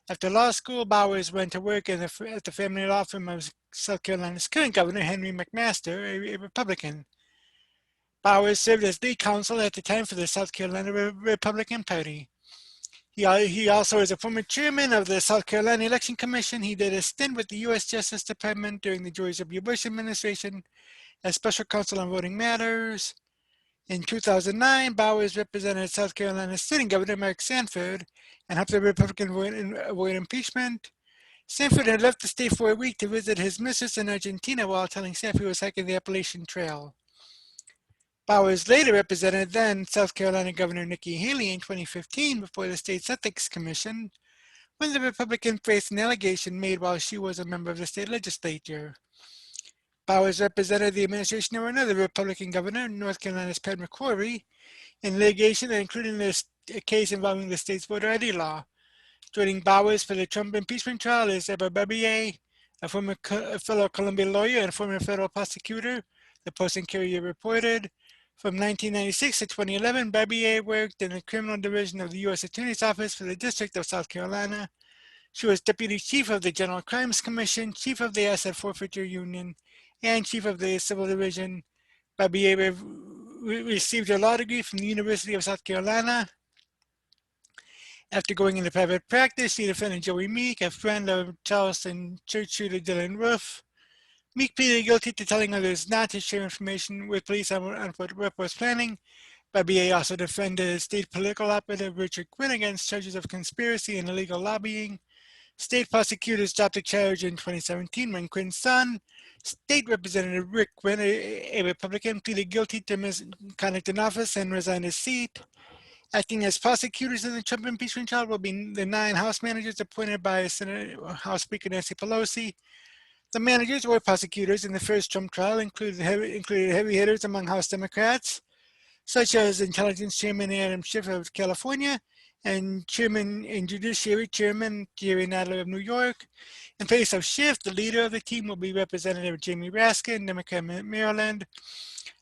After law school, Bowers went to work at the family law firm of South Carolina's current governor, Henry McMaster, a Republican. Bowers served as lead counsel at the time for the South Carolina Republican Party. He also is a former chairman of the South Carolina Election Commission. He did a stint with the U.S. Justice Department during the George W. Bush administration as special counsel on voting matters. In 2009, Bowers represented South Carolina's sitting governor, Mark Sanford, and helped the Republican avoid impeachment. Sanford had left the state for a week to visit his mistress in Argentina while telling staff he was hiking the Appalachian Trail. Bowers later represented then South Carolina Governor Nikki Haley in 2015 before the state's Ethics Commission when the Republican faced an allegation made while she was a member of the state legislature. Bowers represented the administration of another Republican governor, North Carolina's Pat McCrory, in litigation including a case involving the state's voter ID law. Joining Bowers for the Trump impeachment trial is Deborah Barbier, a former fellow Columbia lawyer and former federal prosecutor, the Post and Courier reported. From 1996 to 2011, Barbier worked in the criminal division of the U.S. Attorney's Office for the District of South Carolina. She was deputy chief of the General Crimes Commission, chief of the Asset Forfeiture Union, and chief of the Civil Division. Barbier received her law degree from the University of South Carolina. After going into private practice, she defended Joey Meek, a friend of Charleston church shooter Dylan Roof. Meek pleaded guilty to telling others not to share information with police on what was planning. Barbier also defended state political operative Richard Quinn against charges of conspiracy and illegal lobbying. State prosecutors dropped the charge in 2017 when Quinn's son, State Representative Rick Quinn, a Republican, pleaded guilty to misconduct in office and resigned his seat. Acting as prosecutors in the Trump impeachment trial will be the 9 House managers appointed by House Speaker Nancy Pelosi. The managers or prosecutors in the first Trump trial included heavy hitters among House Democrats, such as Intelligence Chairman Adam Schiff of California and Chairman and Judiciary Chairman Jerry Nadler of New York. In place of Schiff, the leader of the team will be Representative Jamie Raskin, Democrat Maryland,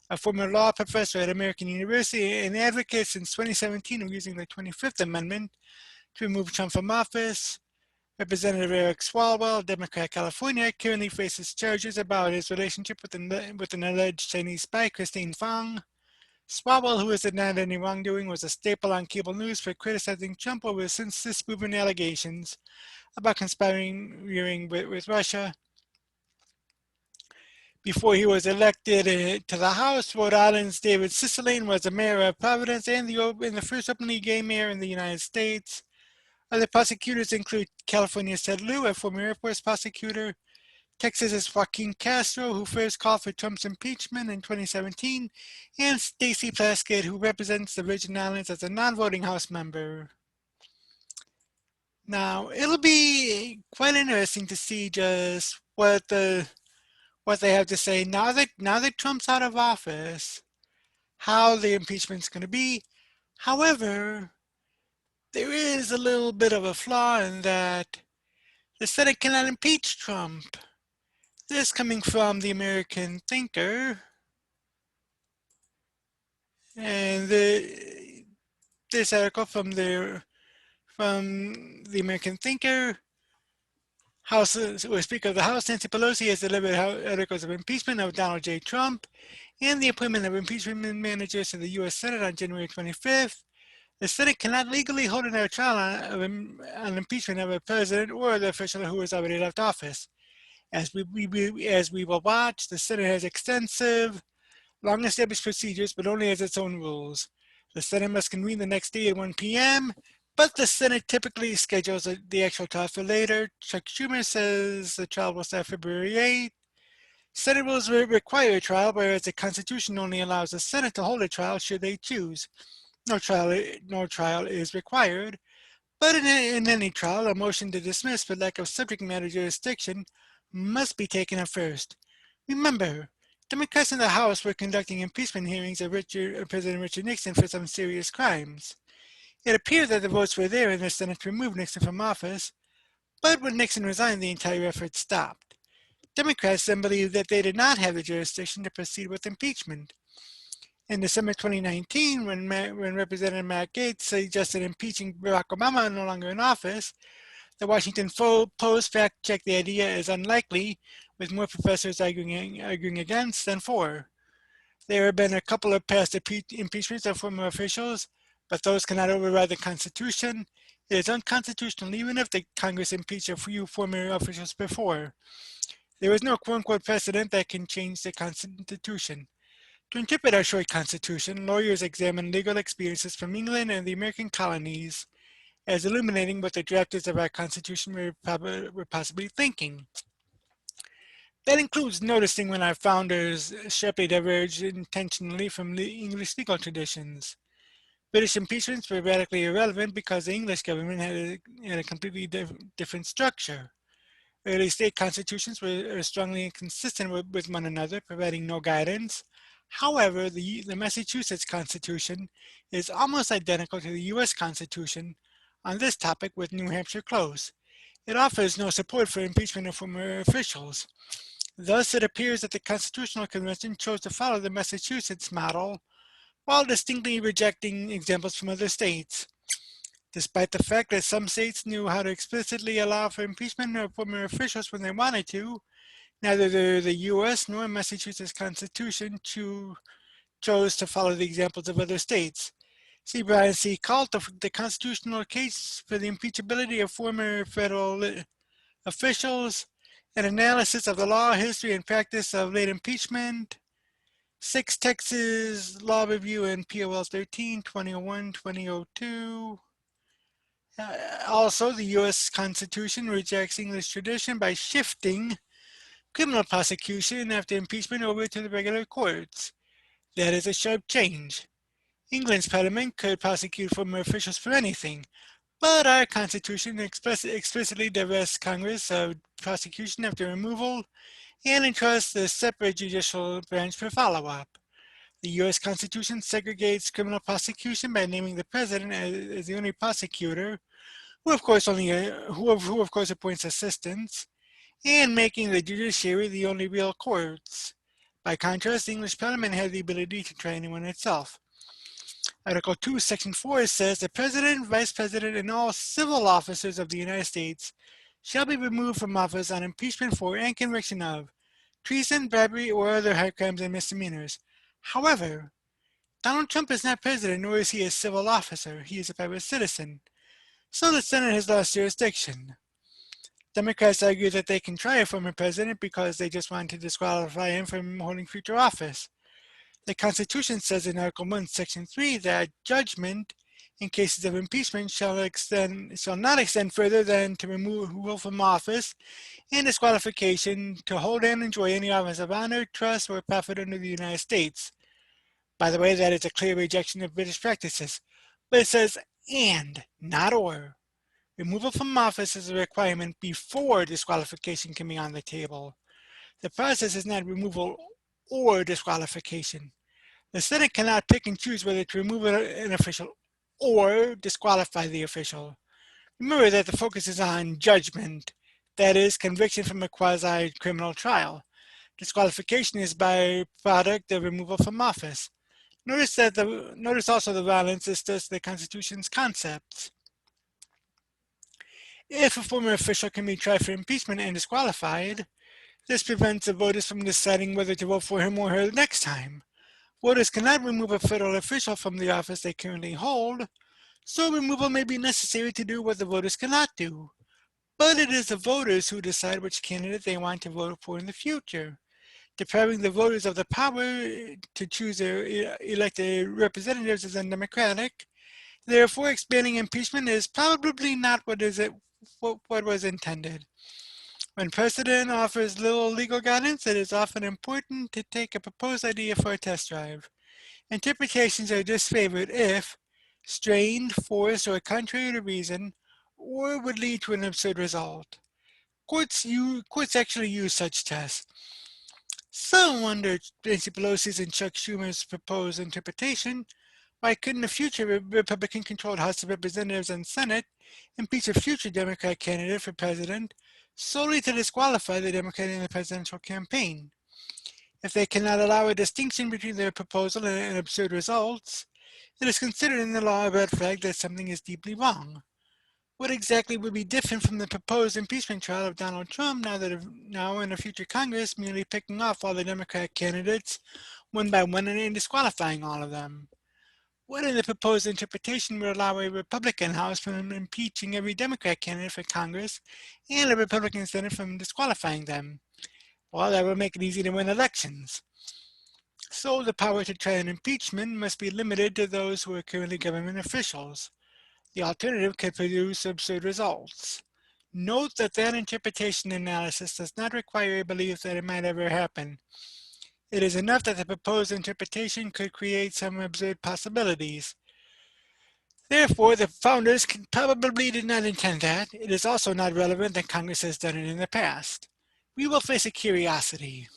a former law professor at American University and advocate since 2017 of using the 25th Amendment to remove Trump from office. Representative Eric Swalwell, Democrat California, currently faces charges about his relationship with an alleged Chinese spy, Christine Fang. Swalwell, who has denied any wrongdoing, was a staple on cable news for criticizing Trump over since disproven allegations about conspiring with Russia. Before he was elected to the House, Rhode Island's David Cicilline was the mayor of Providence and the first openly gay mayor in the United States. Other prosecutors include California's Ted Lieu, a former Air Force prosecutor, Texas's Joaquin Castro, who first called for Trump's impeachment in 2017, and Stacey Plaskett, who represents the Virgin Islands as a non-voting House member. Now, it'll be quite interesting to see just what they have to say now that Trump's out of office, how the impeachment's going to be. However, there is a little bit of a flaw in that the Senate cannot impeach Trump. This coming from the American Thinker, and this article from the American Thinker. Speaker of the House, Nancy Pelosi, has delivered articles of impeachment of Donald J. Trump and the appointment of impeachment managers to the U.S. Senate on January 25th. The Senate cannot legally hold another trial on impeachment of a president or the official who has already left office. As we will watch, the Senate has extensive, long-established procedures, but only has its own rules. The Senate must convene the next day at 1 p.m., but the Senate typically schedules the actual trial for later. Chuck Schumer says the trial will start February 8th. Senate rules require a trial, whereas the Constitution only allows the Senate to hold a trial should they choose. No trial is required, but in any trial, a motion to dismiss for lack of subject matter jurisdiction must be taken up first. Remember, Democrats in the House were conducting impeachment hearings of President Richard Nixon for some serious crimes. It appeared that the votes were there in the Senate to remove Nixon from office, But when Nixon resigned, the entire effort stopped. Democrats then believed that they did not have the jurisdiction to proceed with impeachment. In December 2019, when Representative Matt Gaetz suggested impeaching Barack Obama no longer in office, the Washington Post fact-checked the idea as unlikely, with more professors arguing against than for. There have been a couple of past impeachments of former officials, but those cannot override the Constitution. It is unconstitutional even if the Congress impeached a few former officials before. There is no quote-unquote precedent that can change the Constitution. To interpret our short Constitution, lawyers examine legal experiences from England and the American colonies as illuminating what the drafters of our Constitution were possibly thinking. That includes noticing when our founders sharply diverged intentionally from the English legal traditions. British impeachments were radically irrelevant because the English government had a completely different structure. Early state constitutions were strongly inconsistent with one another, providing no guidance. However, the Massachusetts Constitution is almost identical to the U.S. Constitution on this topic, with New Hampshire close. It offers no support for impeachment of former officials. Thus, it appears that the Constitutional Convention chose to follow the Massachusetts model while distinctly rejecting examples from other states. Despite the fact that some states knew how to explicitly allow for impeachment of former officials when they wanted to, neither the U.S. nor Massachusetts Constitution chose to follow the examples of other states. See Brian C. Halt, the constitutional case for the impeachability of former federal officials, an analysis of the law, history, and practice of late impeachment, 6 Texas Law Review and POL 13, 2001, 2002. Also, the U.S. Constitution rejects English tradition by shifting criminal prosecution after impeachment over to the regular courts. That is a sharp change. England's parliament could prosecute former officials for anything, but our Constitution explicitly divests Congress of prosecution after removal and entrusts the separate judicial branch for follow-up. The U.S. Constitution segregates criminal prosecution by naming the president as the only prosecutor, who of course appoints assistants, and making the judiciary the only real courts. By contrast, the English Parliament had the ability to try anyone itself. Article 2, Section 4 says the President, Vice President, and all civil officers of the United States shall be removed from office on impeachment for and conviction of treason, bribery, or other high crimes and misdemeanors. However, Donald Trump is not president, nor is he a civil officer. He is a private citizen. So the Senate has lost jurisdiction. Democrats argue that they can try a former president because they just want to disqualify him from holding future office. The Constitution says in Article 1, Section 3 that judgment in cases of impeachment shall not extend further than to removal from office and disqualification to hold and enjoy any office of honor, trust, or profit under the United States. By the way, that is a clear rejection of British practices. But it says and, not or. Removal from office is a requirement before disqualification can be on the table. The process is not removal or disqualification. The Senate cannot pick and choose whether to remove an official or disqualify the official. Remember that the focus is on judgment, that is, conviction from a quasi-criminal trial. Disqualification is byproduct of removal from office. Notice also the violence discussed the Constitution's concepts. If a former official can be tried for impeachment and disqualified, this prevents the voters from deciding whether to vote for him or her next time. Voters cannot remove a federal official from the office they currently hold, so removal may be necessary to do what the voters cannot do. But it is the voters who decide which candidate they want to vote for in the future. Depriving the voters of the power to choose their elected representatives is undemocratic. Therefore, expanding impeachment is probably not what was intended. When precedent offers little legal guidance, it is often important to take a proposed idea for a test drive. Interpretations are disfavored if strained, forced, or contrary to reason, or would lead to an absurd result. Courts actually use such tests. Some, under Nancy Pelosi's and Chuck Schumer's proposed interpretation, Why couldn't a future Republican-controlled House of Representatives and Senate impeach a future Democrat candidate for president solely to disqualify the Democrat in the presidential campaign? If they cannot allow a distinction between their proposal and absurd results, it is considered in the law a red flag that something is deeply wrong. What exactly would be different from the proposed impeachment trial of Donald Trump now in a future Congress merely picking off all the Democrat candidates one by one and disqualifying all of them? What in the proposed interpretation would allow a Republican House from impeaching every Democrat candidate for Congress and a Republican Senate from disqualifying them? Well, that would make it easy to win elections. So the power to try an impeachment must be limited to those who are currently government officials. The alternative could produce absurd results. Note that interpretation analysis does not require a belief that it might ever happen. It is enough that the proposed interpretation could create some absurd possibilities. Therefore, the founders probably did not intend that. It is also not relevant that Congress has done it in the past. We will face a curiosity.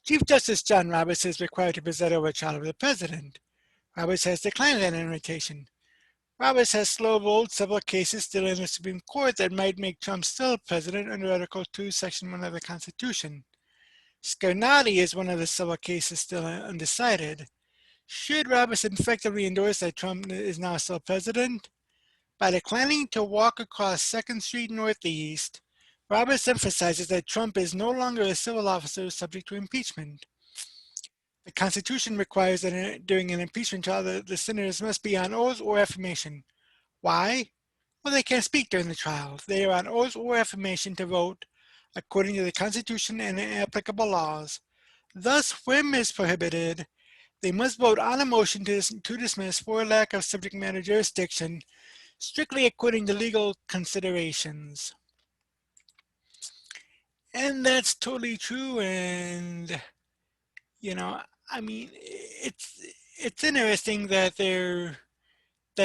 Chief Justice John Roberts is required to preside over a trial of the president. Roberts has declined that invitation. Roberts has slow-rolled several cases still in the Supreme Court that might make Trump still president under Article 2, Section 1 of the Constitution. Scarnati is one of the several cases still undecided. Should Roberts effectively endorse that Trump is now still president? By declining to walk across 2nd Street Northeast, Roberts emphasizes that Trump is no longer a civil officer subject to impeachment. The Constitution requires that during an impeachment trial, the senators must be on oath or affirmation. Why? Well, they can't speak during the trial. They are on oath or affirmation to vote according to the Constitution and applicable laws. Thus, whim is prohibited. They must vote on a motion to dismiss for lack of subject matter jurisdiction, strictly according to legal considerations. And that's totally true. And, I mean, it's interesting that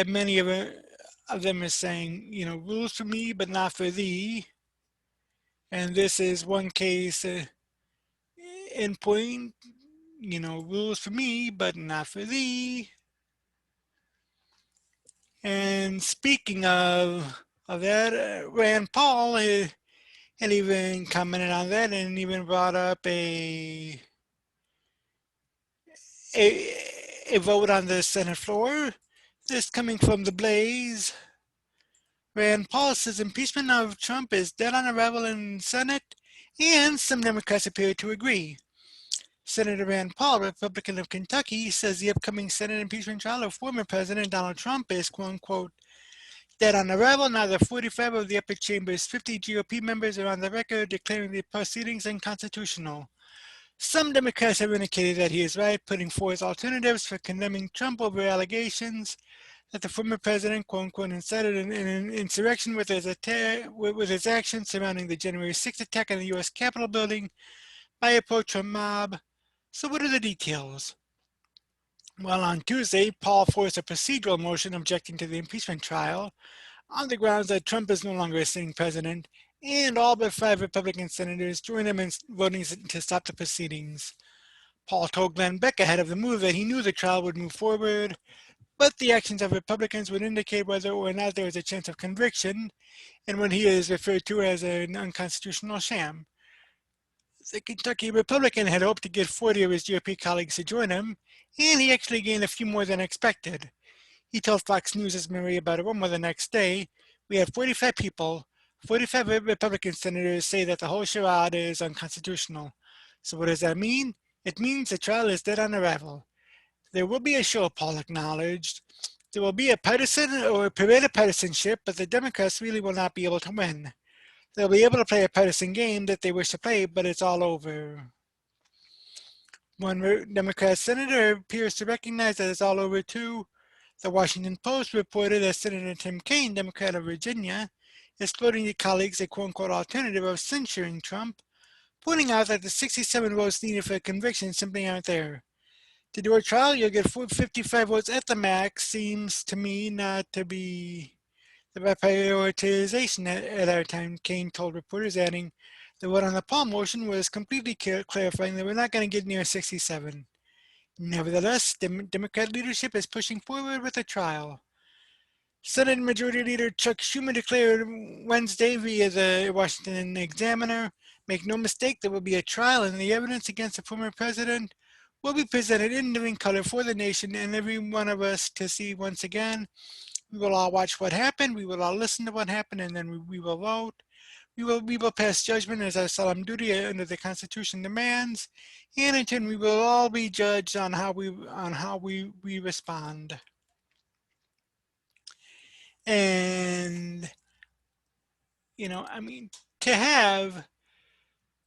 many of them are saying, rules for me, but not for thee. And this is one case in point, rules for me, but not for thee. And speaking of that, Rand Paul had even commented on that and even brought up a vote on the Senate floor. This coming from the Blaze. Rand Paul says impeachment of Trump is dead on arrival in the Senate, and some Democrats appear to agree. Senator Rand Paul, Republican of Kentucky, says the upcoming Senate impeachment trial of former President Donald Trump is, quote unquote, dead on arrival. Now the 45 of the upper chamber's 50 GOP members are on the record declaring the proceedings unconstitutional. Some Democrats have indicated that he is right, putting forth alternatives for condemning Trump over allegations that the former president, quote unquote, incited an insurrection with his actions surrounding the January 6th attack on the U.S. Capitol building by a pro-Trump mob. So what are the details? Well, on Tuesday, Paul forced a procedural motion objecting to the impeachment trial on the grounds that Trump is no longer a sitting president, and all but 5 Republican senators joined him in voting to stop the proceedings. Paul told Glenn Beck ahead of the move that he knew the trial would move forward, but the actions of Republicans would indicate whether or not there was a chance of conviction in what he is referred to as an unconstitutional sham. The Kentucky Republican had hoped to get 40 of his GOP colleagues to join him, and he actually gained a few more than expected. He told Fox News' Maria Bartiromo the next day, "We had 45 people, 45 Republican senators say that the whole charade is unconstitutional. So what does that mean? It means the trial is dead on arrival. There will be a show," Paul acknowledged. "There will be a partisan or a parade of partisanship, but the Democrats really will not be able to win. They'll be able to play a partisan game that they wish to play, but it's all over." One Democrat senator appears to recognize that it's all over too. The Washington Post reported that Senator Tim Kaine, Democrat of Virginia, is floating to colleagues a quote-unquote alternative of censuring Trump, pointing out that the 67 votes needed for a conviction simply aren't there. To do a trial, you'll get 55 votes at the max. Seems to me not to be the right prioritization at our time, Kaine told reporters, adding, "The vote on the Paul motion was completely clarifying that we're not going to get near 67. Nevertheless, Democrat leadership is pushing forward with a trial. Senate Majority Leader Chuck Schumer declared Wednesday via the Washington Examiner, "Make no mistake, there will be a trial and the evidence against the former president will be presented in living color for the nation and every one of us to see once again. We will all watch what happened, we will all listen to what happened, and then we will vote. We will pass judgment as our solemn duty under the Constitution demands, and in turn we will all be judged on how we respond." And I mean, to have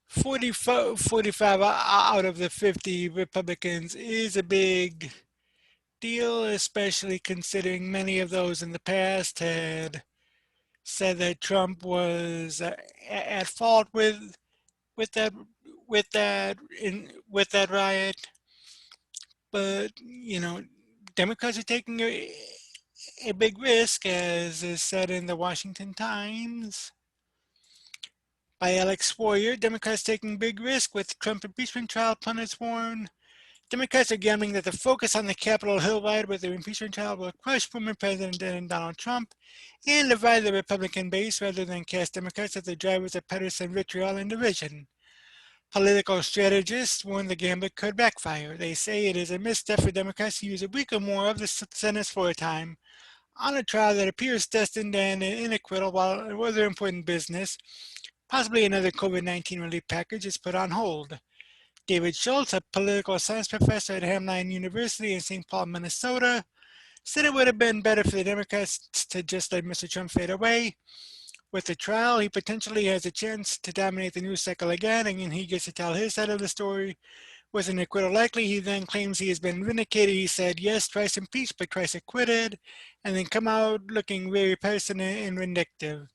45 out of the 50 Republicans is a big deal, especially considering many of those in the past had said that Trump was at fault with that with that riot. But Democrats are taking a big risk, as is said in the Washington Times by Alex Warrior. Democrats taking big risk with Trump impeachment trial, pundits warn. Democrats are gambling that the focus on the Capitol Hill riot with the impeachment trial will crush former President Donald Trump and divide the Republican base rather than cast Democrats as the drivers of partisan vitriol and division. Political strategists warn the gambit could backfire. They say it is a misstep for Democrats to use a week or more of the Senate's floor time on a trial that appears destined to end in acquittal while other important business, possibly another COVID-19 relief package, is put on hold. David Schultz, a political science professor at Hamline University in St. Paul, Minnesota, said it would have been better for the Democrats to just let Mr. Trump fade away. With the trial, he potentially has a chance to dominate the news cycle again, and he gets to tell his side of the story. With an acquittal likely, he then claims he has been vindicated. He said, yes, twice impeached, but twice acquitted, and then come out looking very partisan and vindictive.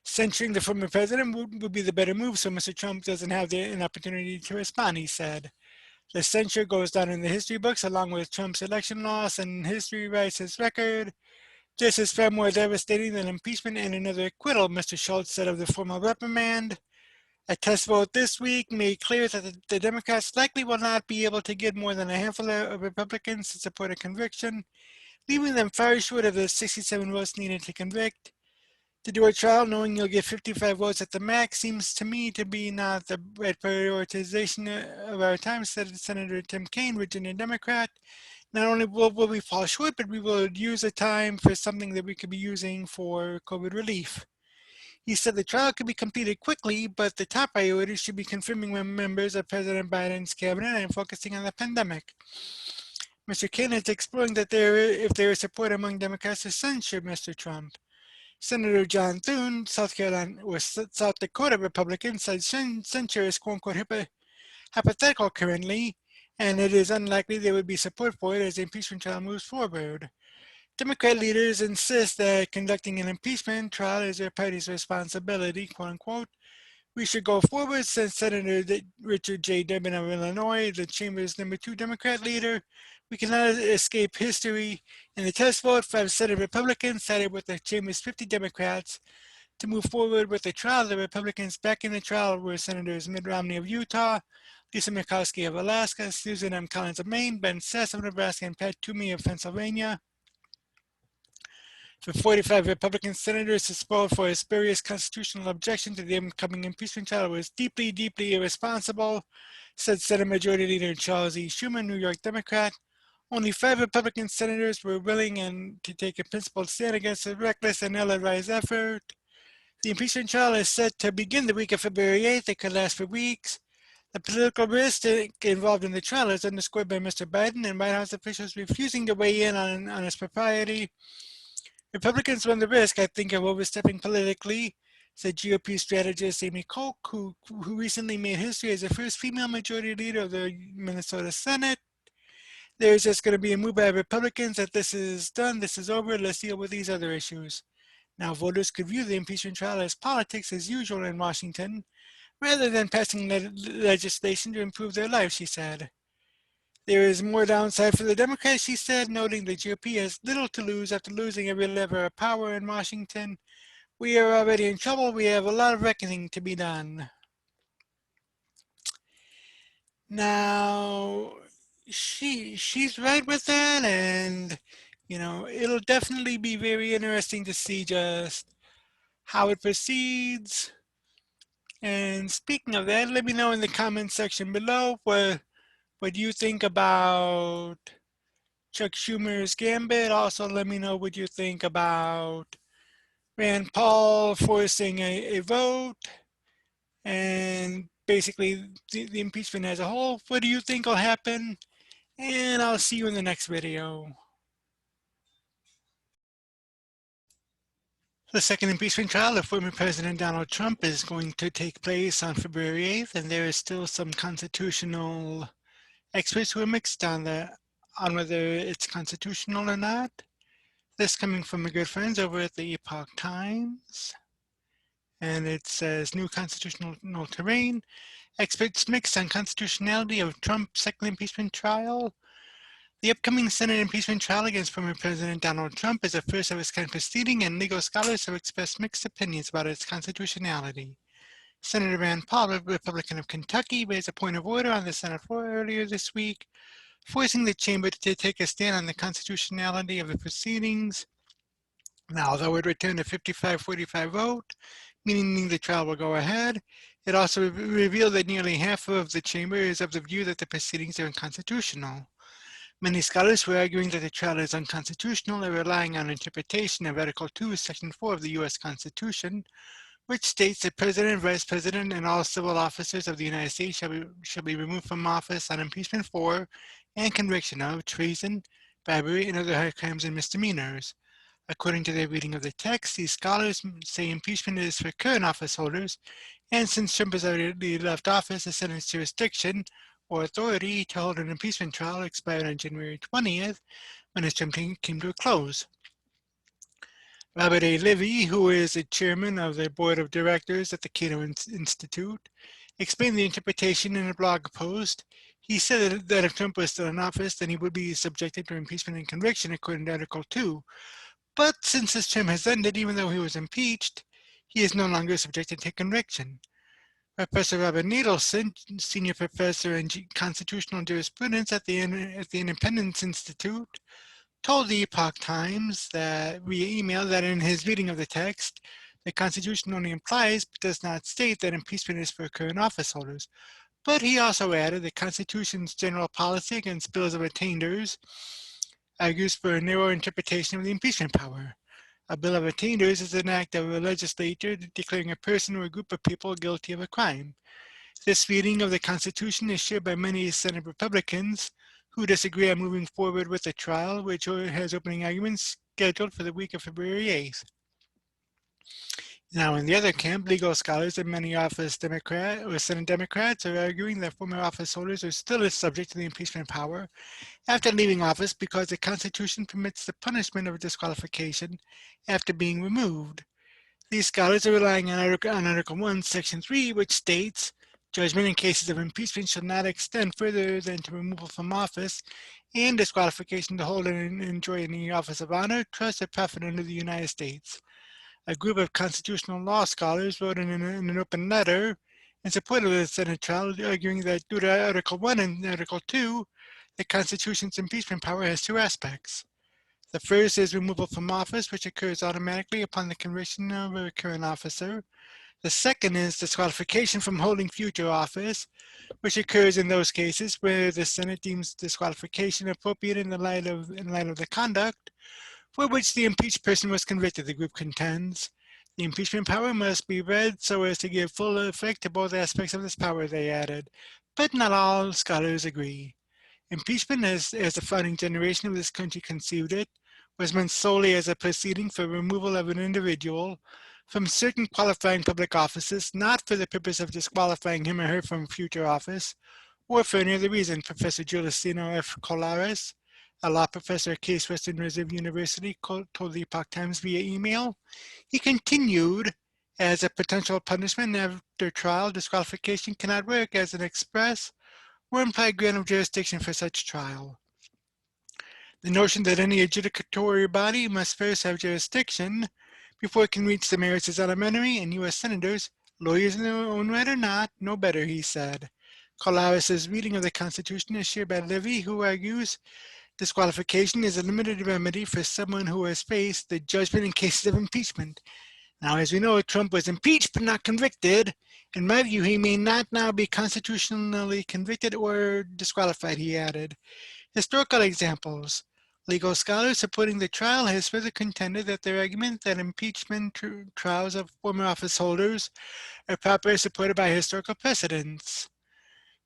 Censuring the former president would be the better move so Mr. Trump doesn't have an opportunity to respond, he said. The censure goes down in the history books along with Trump's election loss, and history writes his record. This is far more devastating than impeachment and another acquittal, Mr. Schultz said of the formal reprimand. A test vote this week made clear that the Democrats likely will not be able to get more than a handful of Republicans to support a conviction, leaving them far short of the 67 votes needed to convict. To do a trial knowing you'll get 55 votes at the max seems to me to be not the right prioritization of our time, said Senator Tim Kaine, Virginia Democrat. Not only will we fall short, but we will use the time for something that we could be using for COVID relief. He said the trial could be completed quickly, but the top priority should be confirming members of President Biden's cabinet and focusing on the pandemic. Mr. Kaine is exploring that if there is support among Democrats to censure Mr. Trump. Senator John Thune, South Dakota Republican, said censure is quote-unquote hypothetical currently, and it is unlikely there would be support for it as the impeachment trial moves forward. Democrat leaders insist that conducting an impeachment trial is their party's responsibility, quote-unquote. We should go forward, said Senator Richard J. Durbin of Illinois, the chamber's number 2 Democrat leader. We cannot escape history. In the test vote, 5 Senate Republicans sided with the chamber's 50 Democrats to move forward with the trial. The Republicans backing the trial were Senators Mitt Romney of Utah, Lisa Murkowski of Alaska, Susan M. Collins of Maine, Ben Sasse of Nebraska, and Pat Toomey of Pennsylvania. For 45 Republican senators to spoil for a spurious constitutional objection to the incoming impeachment trial was deeply, deeply irresponsible, said Senate Majority Leader Charles E. Schumer, New York Democrat. Only 5 Republican senators were willing to take a principled stand against a reckless and ill-advised effort. The impeachment trial is set to begin the week of February 8th. It could last for weeks. The political risk involved in the trial is underscored by Mr. Biden and White House officials refusing to weigh in on its propriety. Republicans run the risk, I think, of overstepping politically, said GOP strategist Amy Koch, who recently made history as the first female majority leader of the Minnesota Senate. There's just going to be a move by Republicans that this is done, this is over, let's deal with these other issues. Now, voters could view the impeachment trial as politics as usual in Washington, rather than passing legislation to improve their lives, she said. There is more downside for the Democrats, she said, noting the GOP has little to lose after losing every lever of power in Washington. We are already in trouble. We have a lot of reckoning to be done. Now, she's right with that, and it'll definitely be very interesting to see just how it proceeds. And speaking of that, let me know in the comments section below what you think about Chuck Schumer's gambit. Also, let me know what you think about Rand Paul forcing a vote, and basically the impeachment as a whole. What do you think will happen? And I'll see you in the next video. The second impeachment trial of former President Donald Trump is going to take place on February 8th, and there is still some constitutional experts who are mixed on whether it's constitutional or not. This coming from my good friends over at the Epoch Times, and it says new constitutional terrain. Experts mixed on constitutionality of Trump's second impeachment trial. The upcoming Senate impeachment trial against former President Donald Trump is the first of its kind proceeding, and legal scholars have expressed mixed opinions about its constitutionality. Senator Rand Paul, a Republican of Kentucky, raised a point of order on the Senate floor earlier this week, forcing the chamber to take a stand on the constitutionality of the proceedings. Now, although it returned a 55-45 vote, meaning the trial will go ahead, it also revealed that nearly half of the chamber is of the view that the proceedings are unconstitutional. Many scholars were arguing that the trial is unconstitutional and relying on interpretation of Article 2, Section 4 of the U.S. Constitution, which states that President, Vice President, and all civil officers of the United States shall be removed from office on impeachment for and conviction of treason, bribery, and other high crimes and misdemeanors. According to their reading of the text, these scholars say impeachment is for current office holders, and since Trump has already left office, the Senate's jurisdiction or authority to hold an impeachment trial expired on January 20th, when his term came to a close. Robert A. Leahy, who is the chairman of the board of directors at the Cato Institute, explained the interpretation in a blog post. He said that if Trump was still in office, then he would be subjected to impeachment and conviction according to Article 2. But since his term has ended, even though he was impeached, he is no longer subjected to conviction. Professor Robert Nadelson, senior professor in constitutional jurisprudence at the Independence Institute, told the Epoch Times that via email that in his reading of the text, the Constitution only implies but does not state that impeachment is for current office holders. But he also added the Constitution's general policy against bills of attainders argues for a narrow interpretation of the impeachment power. A bill of attainders is an act of a legislature declaring a person or a group of people guilty of a crime. This reading of the Constitution is shared by many Senate Republicans who disagree on moving forward with the trial, which has opening arguments scheduled for the week of February 8th. Now, in the other camp, legal scholars and many Senate Democrats are arguing that former office holders are still subject to the impeachment power after leaving office because the Constitution permits the punishment of disqualification after being removed. These scholars are relying on Article 1, Section 3, which states, judgment in cases of impeachment shall not extend further than to removal from office and disqualification to hold and enjoy any office of honor, trust, or profit under the United States. A group of constitutional law scholars wrote in an open letter in support of the Senate trial, arguing that due to Article 1 and Article 2, the Constitution's impeachment power has two aspects. The first is removal from office, which occurs automatically upon the conviction of a current officer. The second is disqualification from holding future office, which occurs in those cases where the Senate deems disqualification appropriate in light of the conduct for which the impeached person was convicted, the group contends. The impeachment power must be read so as to give full effect to both aspects of this power, they added. But not all scholars agree. Impeachment, as the founding generation of this country conceived it, was meant solely as a proceeding for removal of an individual from certain qualifying public offices, not for the purpose of disqualifying him or her from future office, or for any other reason, Professor Giuliano F. Colares, a law professor at Case Western Reserve University, told the Epoch Times via email. He continued, as a potential punishment after trial, disqualification cannot work as an express or implied grant of jurisdiction for such trial. The notion that any adjudicatory body must first have jurisdiction before it can reach the merits is elementary, and U.S. senators, lawyers in their own right or not, know better, he said. Colaris's reading of the Constitution is shared by Leahy, who argues disqualification is a limited remedy for someone who has faced the judgment in cases of impeachment. Now, as we know, Trump was impeached but not convicted. In my view, he may not now be constitutionally convicted or disqualified, he added. Historical examples. Legal scholars supporting the trial has further contended that their argument that impeachment trials of former office holders are properly supported by historical precedents.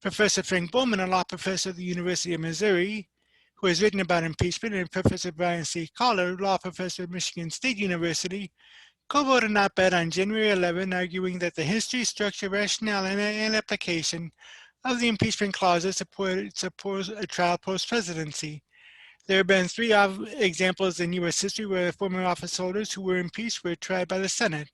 Professor Frank Bowman, a law professor at the University of Missouri, who has written about impeachment, and Professor Brian C. Collar, law professor at Michigan State University, co-wrote an op-ed on January 11 arguing that the history, structure, rationale, and application of the impeachment clauses supports a trial post-presidency. There have been three examples in U.S. history where former office holders who were impeached were tried by the Senate.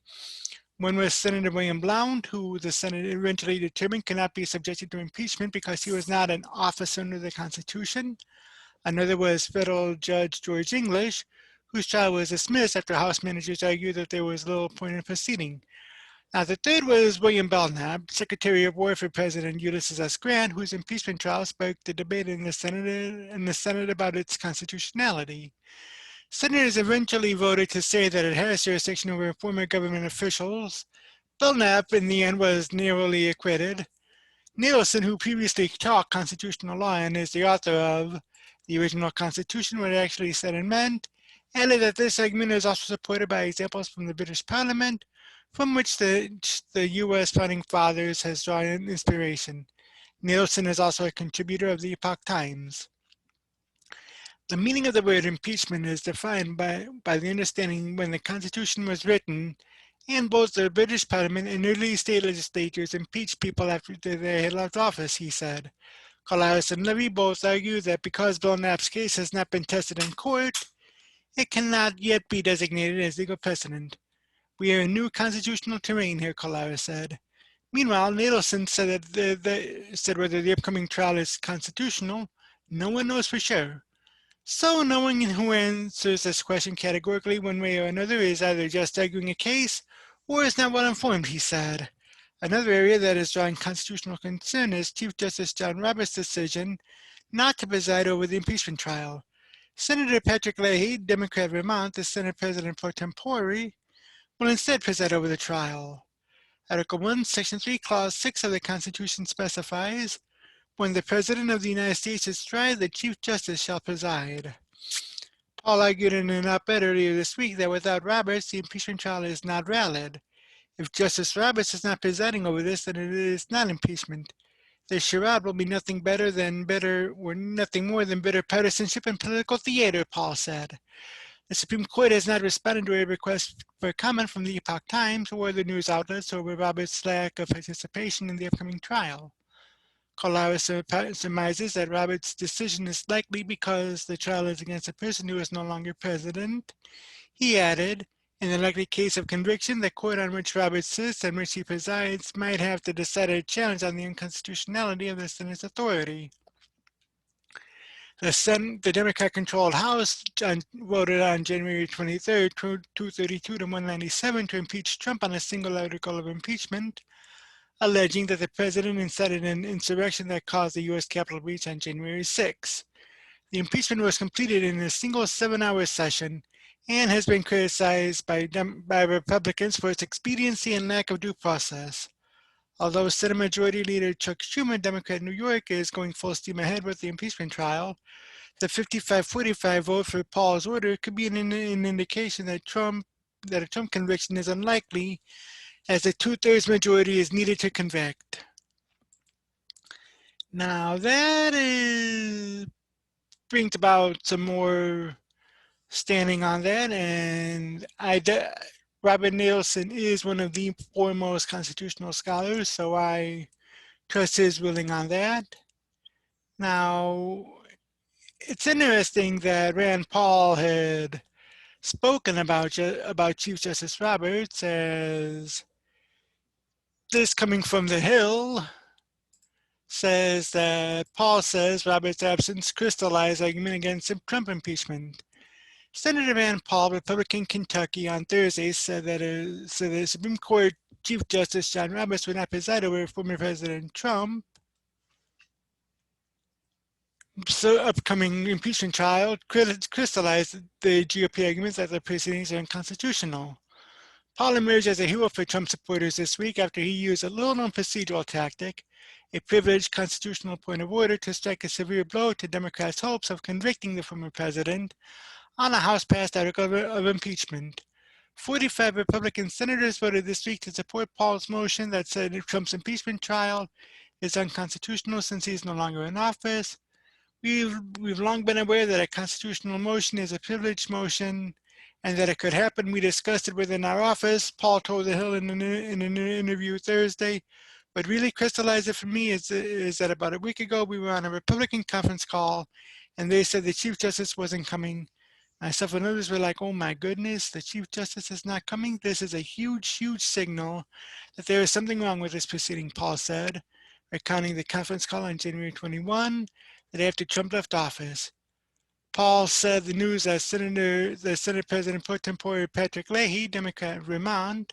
One was Senator William Blount, who the Senate eventually determined cannot be subjected to impeachment because he was not an officer under the Constitution. Another was federal Judge George English, whose trial was dismissed after House managers argued that there was little point in proceeding. Now, the third was William Belknap, Secretary of War for President Ulysses S. Grant, whose impeachment trial sparked a debate in the Senate about its constitutionality. Senators eventually voted to say that it has jurisdiction over former government officials. Belknap, in the end, was narrowly acquitted. Nielsen, who previously taught constitutional law and is the author of The Original Constitution, What It Actually Said and Meant, added that this argument is also supported by examples from the British Parliament, from which the U.S. Founding Fathers has drawn inspiration. Nielsen is also a contributor of the Epoch Times. The meaning of the word impeachment is defined by the understanding when the Constitution was written, and both the British Parliament and early state legislatures impeached people after they had left office, he said. Colaris and Leahy both argue that because Belknap's case has not been tested in court, it cannot yet be designated as legal precedent. We are in new constitutional terrain here, Colaris said. Meanwhile, Nielsen said said whether the upcoming trial is constitutional, no one knows for sure. So no one who answers this question categorically one way or another is either just arguing a case or is not well informed, he said. Another area that is drawing constitutional concern is Chief Justice John Roberts' decision not to preside over the impeachment trial. Senator Patrick Leahy, Democrat of Vermont, the Senate President pro tempore, will instead preside over the trial. Article 1, Section 3, Clause 6 of the Constitution specifies, when the President of the United States is tried, the Chief Justice shall preside. Paul argued in an op-ed earlier this week that without Roberts, the impeachment trial is not valid. If Justice Roberts is not presiding over this, then it is not impeachment. The charade will be nothing more than bitter partisanship and political theater, Paul said. The Supreme Court has not responded to a request for comment from the Epoch Times or the news outlets over Roberts' lack of participation in the upcoming trial. Colaris surmises that Roberts' decision is likely because the trial is against a person who is no longer president. He added, in the likely case of conviction, the court on which Roberts sits and which he presides might have to decide a challenge on the unconstitutionality of the Senate's authority. The Democrat-controlled House voted on January 23rd, 232 to 197 to impeach Trump on a single article of impeachment, alleging that the president incited an insurrection that caused the U.S. Capitol breach on January 6. The impeachment was completed in a single 7-hour session and has been criticized by Republicans for its expediency and lack of due process. Although Senate Majority Leader Chuck Schumer, Democrat in New York, is going full steam ahead with the impeachment trial, the 55-45 vote for Paul's order could be an indication that a Trump conviction is unlikely, as a 2/3 majority is needed to convict. Now that brings about some more standing on that, and Robert Nielsen is one of the foremost constitutional scholars, so I trust his ruling on that. Now, it's interesting that Rand Paul had spoken about Chief Justice Roberts as this coming from the Hill says that Paul says Roberts' absence crystallized argument against Trump impeachment. Senator Rand Paul, Republican Kentucky, on Thursday said that the Supreme Court Chief Justice John Roberts would not preside over former President Trump. upcoming impeachment trial crystallized the GOP arguments that the proceedings are unconstitutional. Paul emerged as a hero for Trump supporters this week after he used a little-known procedural tactic, a privileged constitutional point of order, to strike a severe blow to Democrats' hopes of convicting the former president on a House-passed article of impeachment. 45 Republican senators voted this week to support Paul's motion that said Trump's impeachment trial is unconstitutional since he's no longer in office. We've long been aware that a constitutional motion is a privileged motion and that it could happen. We discussed it within our office, Paul told The Hill in an interview Thursday. What really crystallized it for me is that about a week ago, we were on a Republican conference call, and they said the Chief Justice wasn't coming. Myself and others were like, oh my goodness, the Chief Justice is not coming? This is a huge, huge signal that there is something wrong with this proceeding, Paul said, recounting the conference call on January 21, the day after Trump left office. Paul said the news that Senate President pro tempore Patrick Leahy, Democrat Vermont,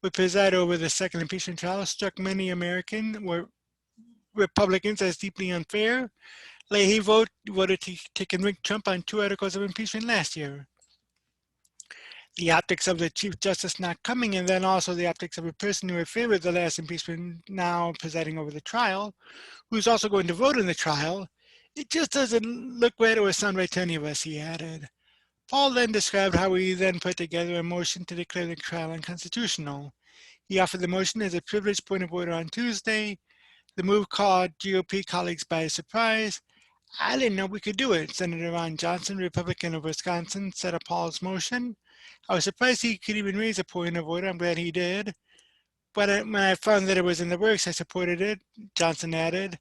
would preside over the second impeachment trial struck many American Republicans as deeply unfair. Leahy voted to convict Trump on 2 articles of impeachment last year. The optics of the Chief Justice not coming, and then also the optics of a person who favored the last impeachment now presiding over the trial, who's also going to vote in the trial, it just doesn't look right or sound right to any of us, he added. Paul then described how he then put together a motion to declare the trial unconstitutional. He offered the motion as a privileged point of order on Tuesday. The move caught GOP colleagues by surprise. I didn't know we could do it, Senator Ron Johnson, Republican of Wisconsin, said of Paul's motion. I was surprised he could even raise a point of order. I'm glad he did. But when I found that it was in the works, I supported it, Johnson added.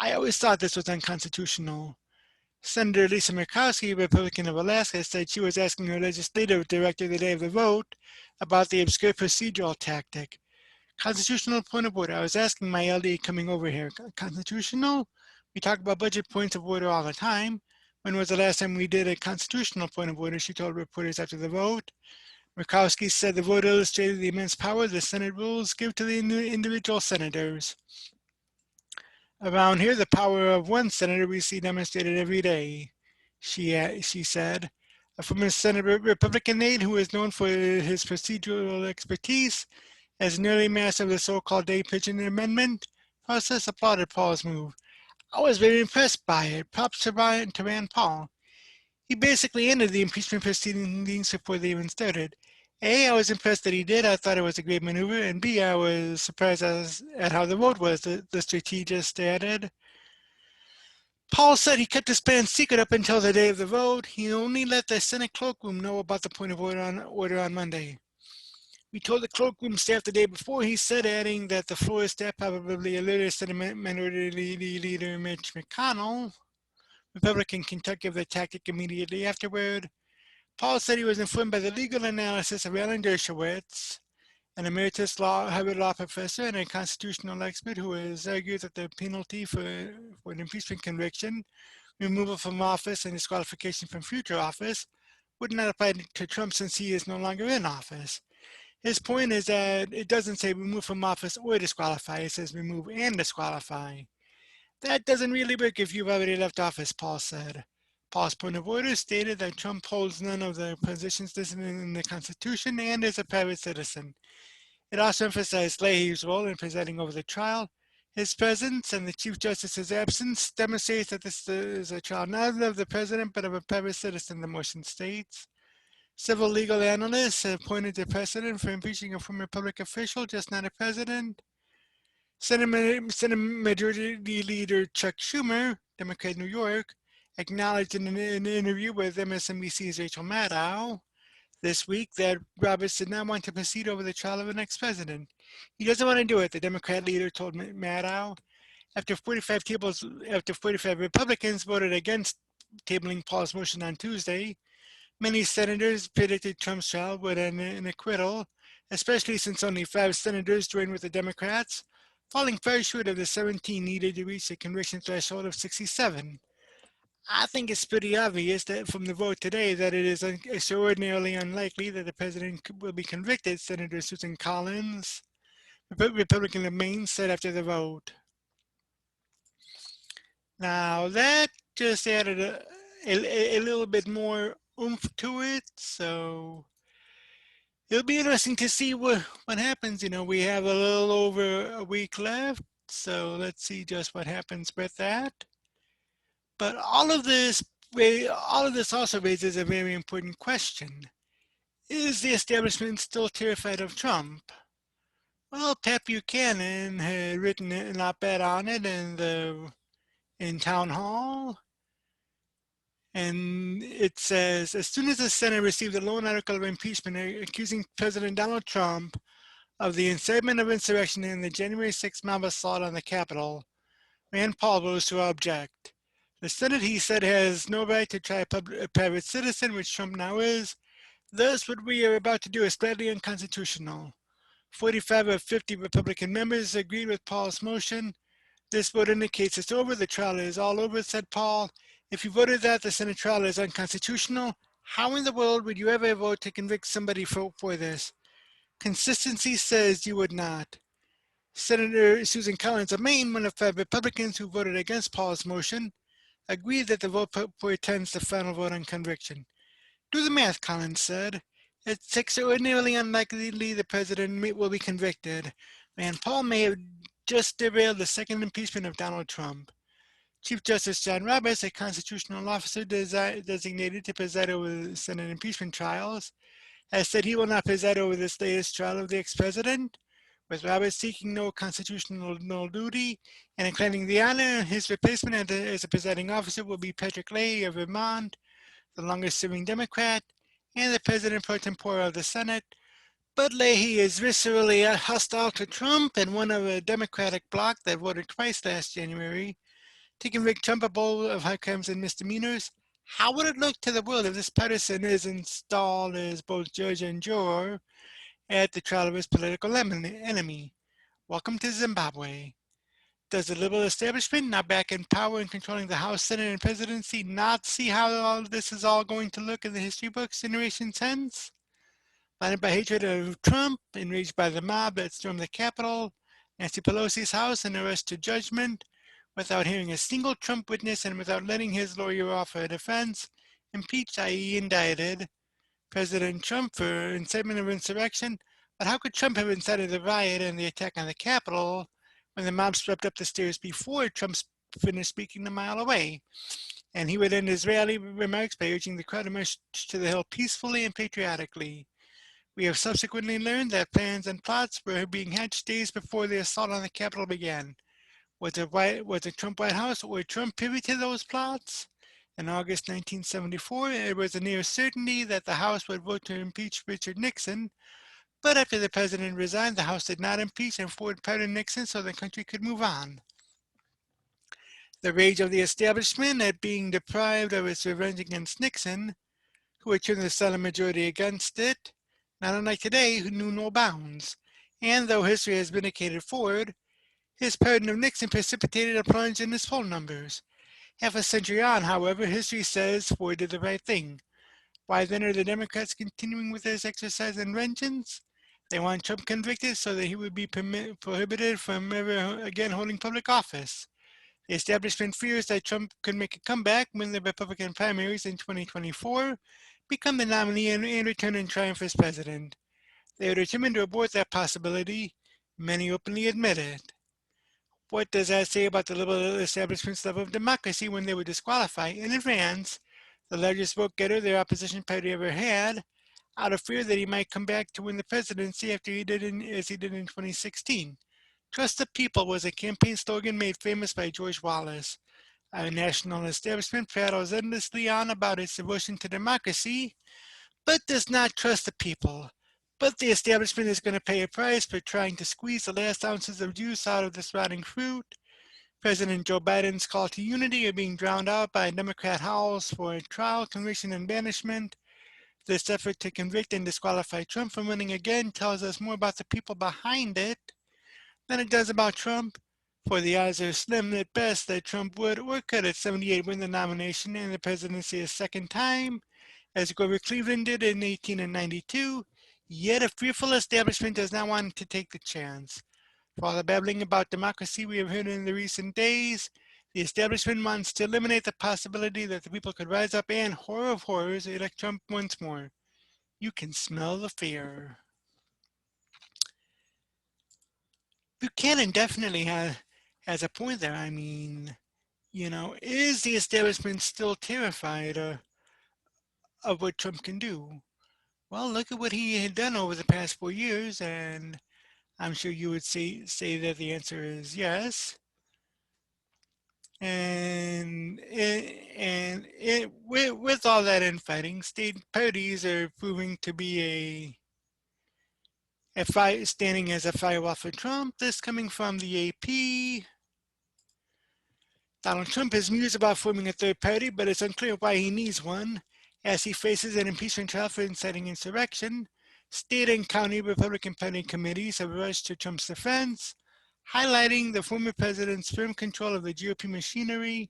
I always thought this was unconstitutional. Senator Lisa Murkowski, Republican of Alaska, said she was asking her legislative director the day of the vote about the obscure procedural tactic. Constitutional point of order. I was asking my LD coming over here. Constitutional? We talk about budget points of order all the time. When was the last time we did a constitutional point of order, she told reporters after the vote. Murkowski said the vote illustrated the immense power the Senate rules give to the individual senators. Around here, the power of one senator we see demonstrated every day, she said. A former Senate Republican aide who is known for his procedural expertise as an early master of the so-called day pigeon amendment process applauded Paul's move. I was very impressed by it. Props to Rand Paul. He basically ended the impeachment proceedings before they even started. A, I was impressed that he did. I thought it was a great maneuver. And B, I was surprised at how the vote was, the strategist added. Paul said he kept his plan secret up until the day of the vote. He only let the Senate cloakroom know about the point of order on Monday. We told the cloakroom staff the day before, he said, adding that the floor staff probably alerted Senate Minority Leader Mitch McConnell, Republican Kentucky, of the tactic immediately afterward. Paul said he was informed by the legal analysis of Alan Dershowitz, an emeritus Harvard law professor and a constitutional expert who has argued that the penalty for an impeachment conviction, removal from office and disqualification from future office, would not apply to Trump since he is no longer in office. His point is that it doesn't say remove from office or disqualify, it says remove and disqualify. That doesn't really work if you've already left office, Paul said. Paul's point of order stated that Trump holds none of the positions listed in the Constitution and is a private citizen. It also emphasized Leahy's role in presiding over the trial. His presence and the Chief Justice's absence demonstrates that this is a trial not of the president but of a private citizen, the motion states. Several legal analysts have pointed to precedent for impeaching a former public official, just not a president. Senate Majority Leader Chuck Schumer, Democrat New York, acknowledged in an interview with MSNBC's Rachel Maddow this week that Roberts did not want to proceed over the trial of the next president. He doesn't want to do it, the Democrat leader told Maddow. After 45 Republicans voted against tabling Paul's motion on Tuesday, many senators predicted Trump's trial would end in acquittal, especially since only 5 senators joined with the Democrats, falling far short of the 17 needed to reach the conviction threshold of 67. I think it's pretty obvious that from the vote today that it is extraordinarily unlikely that the president will be convicted, Senator Susan Collins, Republican of Maine, said after the vote. Now that just added a little bit more oomph to it. So it'll be interesting to see what happens. We have a little over a week left, so let's see just what happens with that. But all of this also raises a very important question. Is the establishment still terrified of Trump? Well, Pat Buchanan had written an op-ed on it in town hall, and it says, as soon as the Senate received the lone article of impeachment accusing President Donald Trump of the incitement of insurrection in the January 6th mob assault on the Capitol, Rand Paul rose to object. The Senate, he said, has no right to try a private citizen, which Trump now is. Thus, what we are about to do is flatly unconstitutional. 45 of 50 Republican members agreed with Paul's motion. This vote indicates it's over. The trial is all over, said Paul. If you voted that the Senate trial is unconstitutional, how in the world would you ever vote to convict somebody for this? Consistency says you would not. Senator Susan Collins of Maine, one of 5 Republicans who voted against Paul's motion, agreed that the vote portends the final vote on conviction. Do the math, Collins said. It's extraordinarily unlikely the president will be convicted, and Paul may have just derailed the second impeachment of Donald Trump. Chief Justice John Roberts, a constitutional officer designated to preside over Senate impeachment trials, has said he will not preside over this latest trial of the ex-president, with Roberts seeking no constitutional duty and declining the honor. His replacement as a presiding officer will be Patrick Leahy of Vermont, the longest-serving Democrat, and the president pro tempore of the Senate. But Leahy is viscerally hostile to Trump and one of a Democratic bloc that voted twice last January to convict Trump of both of high crimes and misdemeanors. How would it look to the world if this partisan is installed as both judge and juror at the trial of his political enemy? Welcome to Zimbabwe. Does the liberal establishment, now back in power and controlling the House, Senate, and presidency, not see how all this is all going to look in the history books generations hence? Blinded by hatred of Trump, enraged by the mob that stormed the Capitol, Nancy Pelosi's house, and the rest to judgment, without hearing a single Trump witness and without letting his lawyer offer a defense, impeached, i.e. indicted, President Trump for incitement of insurrection. But how could Trump have incited the riot and the attack on the Capitol when the mob swept up the stairs before Trump finished speaking a mile away? And he would end his rally remarks by urging the crowd to march to the Hill peacefully and patriotically. We have subsequently learned that plans and plots were being hatched days before the assault on the Capitol began. Was the Trump White House or Trump privy to those plots? In August 1974, it was a near certainty that the House would vote to impeach Richard Nixon, but after the president resigned, the House did not impeach and Ford pardoned Nixon so the country could move on. The rage of the establishment at being deprived of its revenge against Nixon, who had turned the silent majority against it, not unlike today, who knew no bounds. And though history has vindicated Ford, his pardon of Nixon precipitated a plunge in his poll numbers. Half a century on, however, history says Ford did the right thing. Why then are the Democrats continuing with this exercise in vengeance? They want Trump convicted so that he would be prohibited from ever again holding public office. The establishment fears that Trump could make a comeback, win the Republican primaries in 2024, become the nominee, and return in triumph as president. They are determined to abort that possibility. Many openly admit it. What does that say about the liberal establishment's love of democracy when they would disqualify in advance the largest vote getter their opposition party ever had, out of fear that he might come back to win the presidency after as he did in 2016? Trust the people was a campaign slogan made famous by George Wallace. Our national establishment prattles endlessly on about its devotion to democracy, but does not trust the people. But the establishment is going to pay a price for trying to squeeze the last ounces of juice out of this rotting fruit. President Joe Biden's call to unity are being drowned out by Democrat howls for trial, conviction, and banishment. This effort to convict and disqualify Trump from winning again tells us more about the people behind it than it does about Trump, for the odds are slim at best that Trump would or could at 78 win the nomination and the presidency a second time, as Grover Cleveland did in 1892, yet a fearful establishment does not want to take the chance. For all the babbling about democracy we have heard in the recent days, The establishment wants to eliminate the possibility that the people could rise up and, horror of horrors, elect Trump once more. You can smell the fear. Buchanan definitely has a point there. I mean, is the establishment still terrified of what Trump can do? Well, look at what he had done over the past 4 years, and I'm sure you would say that the answer is yes. With all that infighting, state parties are proving to be standing as a firewall for Trump. This coming from the AP. Donald Trump has mused about forming a third party, but it's unclear why he needs one, as he faces an impeachment trial for inciting insurrection. State and county Republican Party committees have rushed to Trump's defense, highlighting the former president's firm control of the GOP machinery.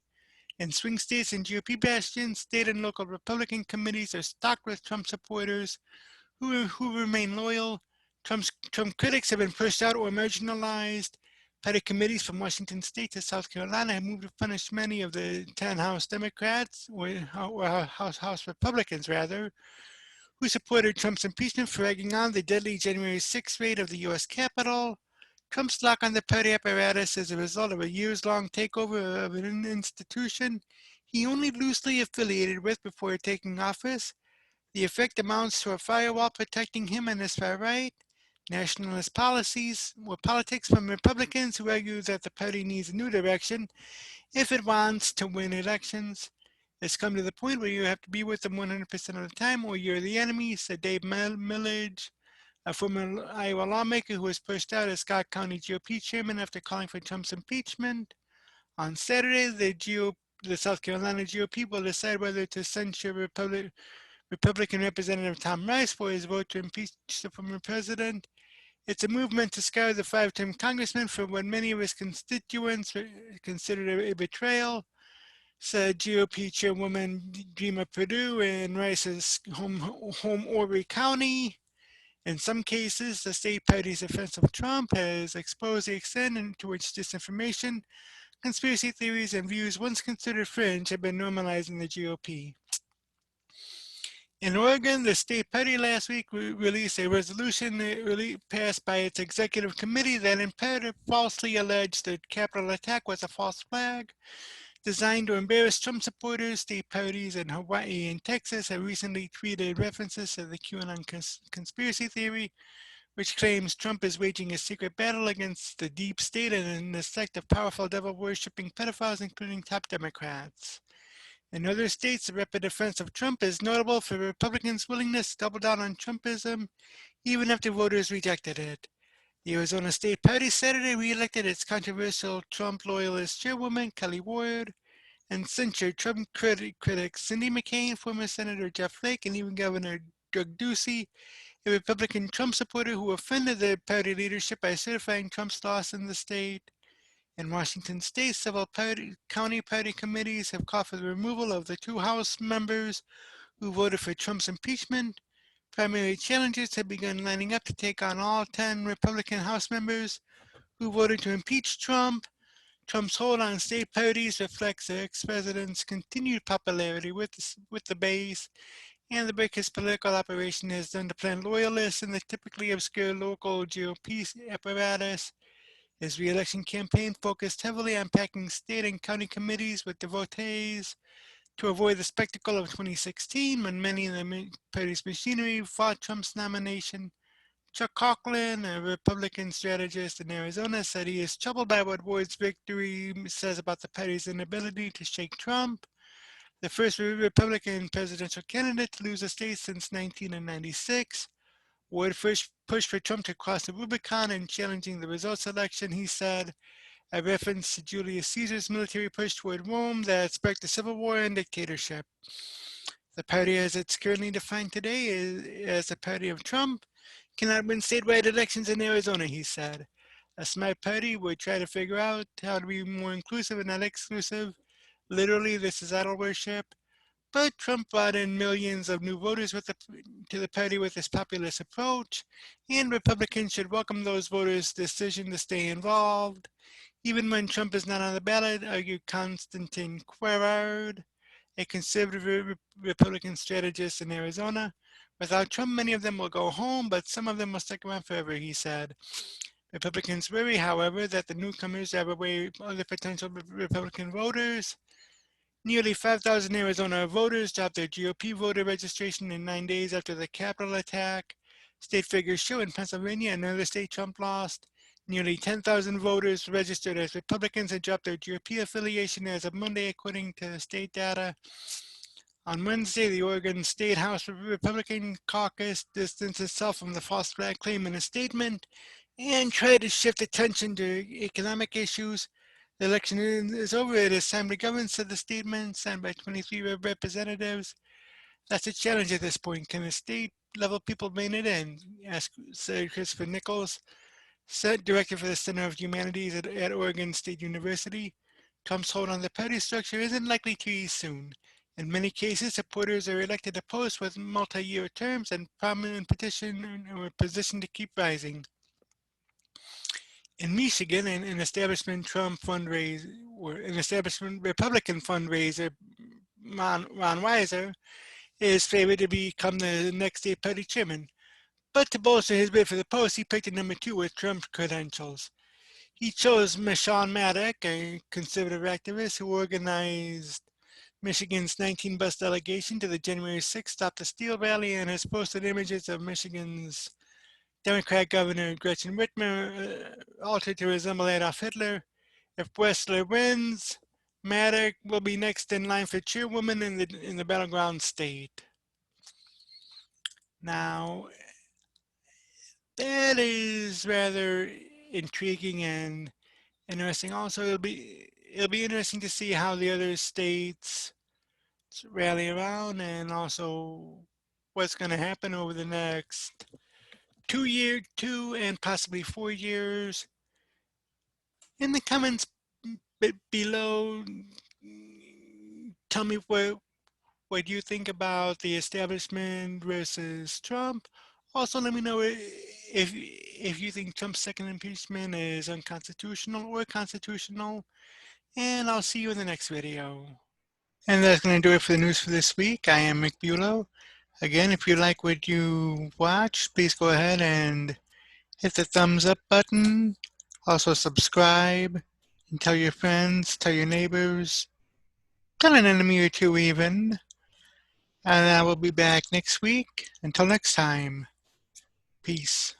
In swing states and GOP bastions, state and local Republican committees are stocked with Trump supporters who remain loyal. Trump critics have been pushed out or marginalized. Party committees from Washington State to South Carolina have moved to punish many of the 10 House Democrats, or House Republicans rather, who supported Trump's impeachment for egging on the deadly January 6th raid of the U.S. Capitol. Trump's lock on the party apparatus is a result of a years-long takeover of an institution he only loosely affiliated with before taking office. The effect amounts to a firewall protecting him and his far right. Nationalist policies or politics from Republicans who argue that the party needs a new direction if it wants to win elections. It's come to the point where you have to be with them 100% of the time or you're the enemy, said Dave Millage, a former Iowa lawmaker who was pushed out as Scott County GOP chairman after calling for Trump's impeachment. On Saturday, the South Carolina GOP will decide whether to censure Republican Representative Tom Rice for his vote to impeach the former president. It's a movement to scar the five-term congressman for what many of his constituents considered a betrayal, said GOP chairwoman Dreama Purdue in Rice's home Horry County. In some cases, the state party's defense of Trump has exposed the extent to which disinformation, conspiracy theories, and views once considered fringe have been normalized in the GOP. In Oregon, the state party last week released a resolution passed by its executive committee that in part falsely alleged the Capitol attack was a false flag designed to embarrass Trump supporters. State parties in Hawaii and Texas have recently tweeted references to the QAnon conspiracy theory, which claims Trump is waging a secret battle against the deep state and the sect of powerful devil-worshipping pedophiles, including top Democrats. In other states, the rapid defense of Trump is notable for Republicans' willingness to double down on Trumpism, even after voters rejected it. The Arizona State Party Saturday re-elected its controversial Trump loyalist chairwoman, Kelly Ward, and censured Trump critics Cindy McCain, former Senator Jeff Flake, and even Governor Doug Ducey, a Republican Trump supporter who offended the party leadership by certifying Trump's loss in the state. In Washington state, several county party committees have called for the removal of the 2 House members who voted for Trump's impeachment. Primary challengers have begun lining up to take on all 10 Republican House members who voted to impeach Trump. Trump's hold on state parties reflects the ex-president's continued popularity with the base, and the work his political operation has done to plant loyalists in the typically obscure local GOP apparatus. His re-election campaign focused heavily on packing state and county committees with devotees to avoid the spectacle of 2016 when many in the party's machinery fought Trump's nomination. Chuck Coughlin, a Republican strategist in Arizona, said he is troubled by what Ward's victory says about the party's inability to shake Trump, the first Republican presidential candidate to lose a state since 1996. Ward first pushed for Trump to cross the Rubicon in challenging the results election, he said, a reference to Julius Caesar's military push toward Rome that sparked a civil war and dictatorship. The party as it's currently defined today as the party of Trump cannot win statewide elections in Arizona, he said. A smart party would try to figure out how to be more inclusive and not exclusive. Literally, this is idol worship. But Trump brought in millions of new voters to the party with his populist approach, and Republicans should welcome those voters' decision to stay involved. Even when Trump is not on the ballot, argued Constantine Querard, a conservative Republican strategist in Arizona. Without Trump, many of them will go home, but some of them will stick around forever, he said. Republicans worry, however, that the newcomers drive away other potential Republican voters. Nearly 5,000 Arizona voters dropped their GOP voter registration in 9 days after the Capitol attack. State figures show in Pennsylvania, another state Trump lost, nearly 10,000 voters registered as Republicans had dropped their GOP affiliation as of Monday, according to state data. On Wednesday, the Oregon State House Republican caucus distanced itself from the false flag claim in a statement and tried to shift attention to economic issues. The election is over. It is time to govern, said the statement signed by 23 representatives. That's a challenge at this point. Can the state level people rein it in? Asked Senator Christopher Nichols, director for the Center of Humanities at Oregon State University. Trump's hold on the party structure isn't likely to ease soon. In many cases, supporters are elected to posts with multi-year terms and prominent position to keep rising. In Michigan, an establishment Trump fundraiser, or an establishment Republican fundraiser, Ron Weiser, is favored to become the next state party chairman. But to bolster his bid for the post, he picked a number 2 with Trump's credentials. He chose Michonne Maddock, a conservative activist who organized Michigan's 19-bus delegation to the January 6th Stop the Steal rally and has posted images of Michigan's Democrat Governor Gretchen Whitmer altered to resemble Adolf Hitler. If Wessler wins, Maddock will be next in line for chairwoman in the battleground state. Now, that is rather intriguing and interesting. Also, it'll be interesting to see how the other states rally around, and also what's going to happen over the next 2 and possibly 4 years. In the comments below, tell me what you think about the establishment versus Trump. Also, let me know if you think Trump's second impeachment is unconstitutional or constitutional. And I'll see you in the next video. And that's going to do it for the news for this week. I am Mick Bulow. Again, if you like what you watch, please go ahead and hit the thumbs up button. Also subscribe and tell your friends, tell your neighbors, tell an enemy or two even. And I will be back next week. Until next time, peace.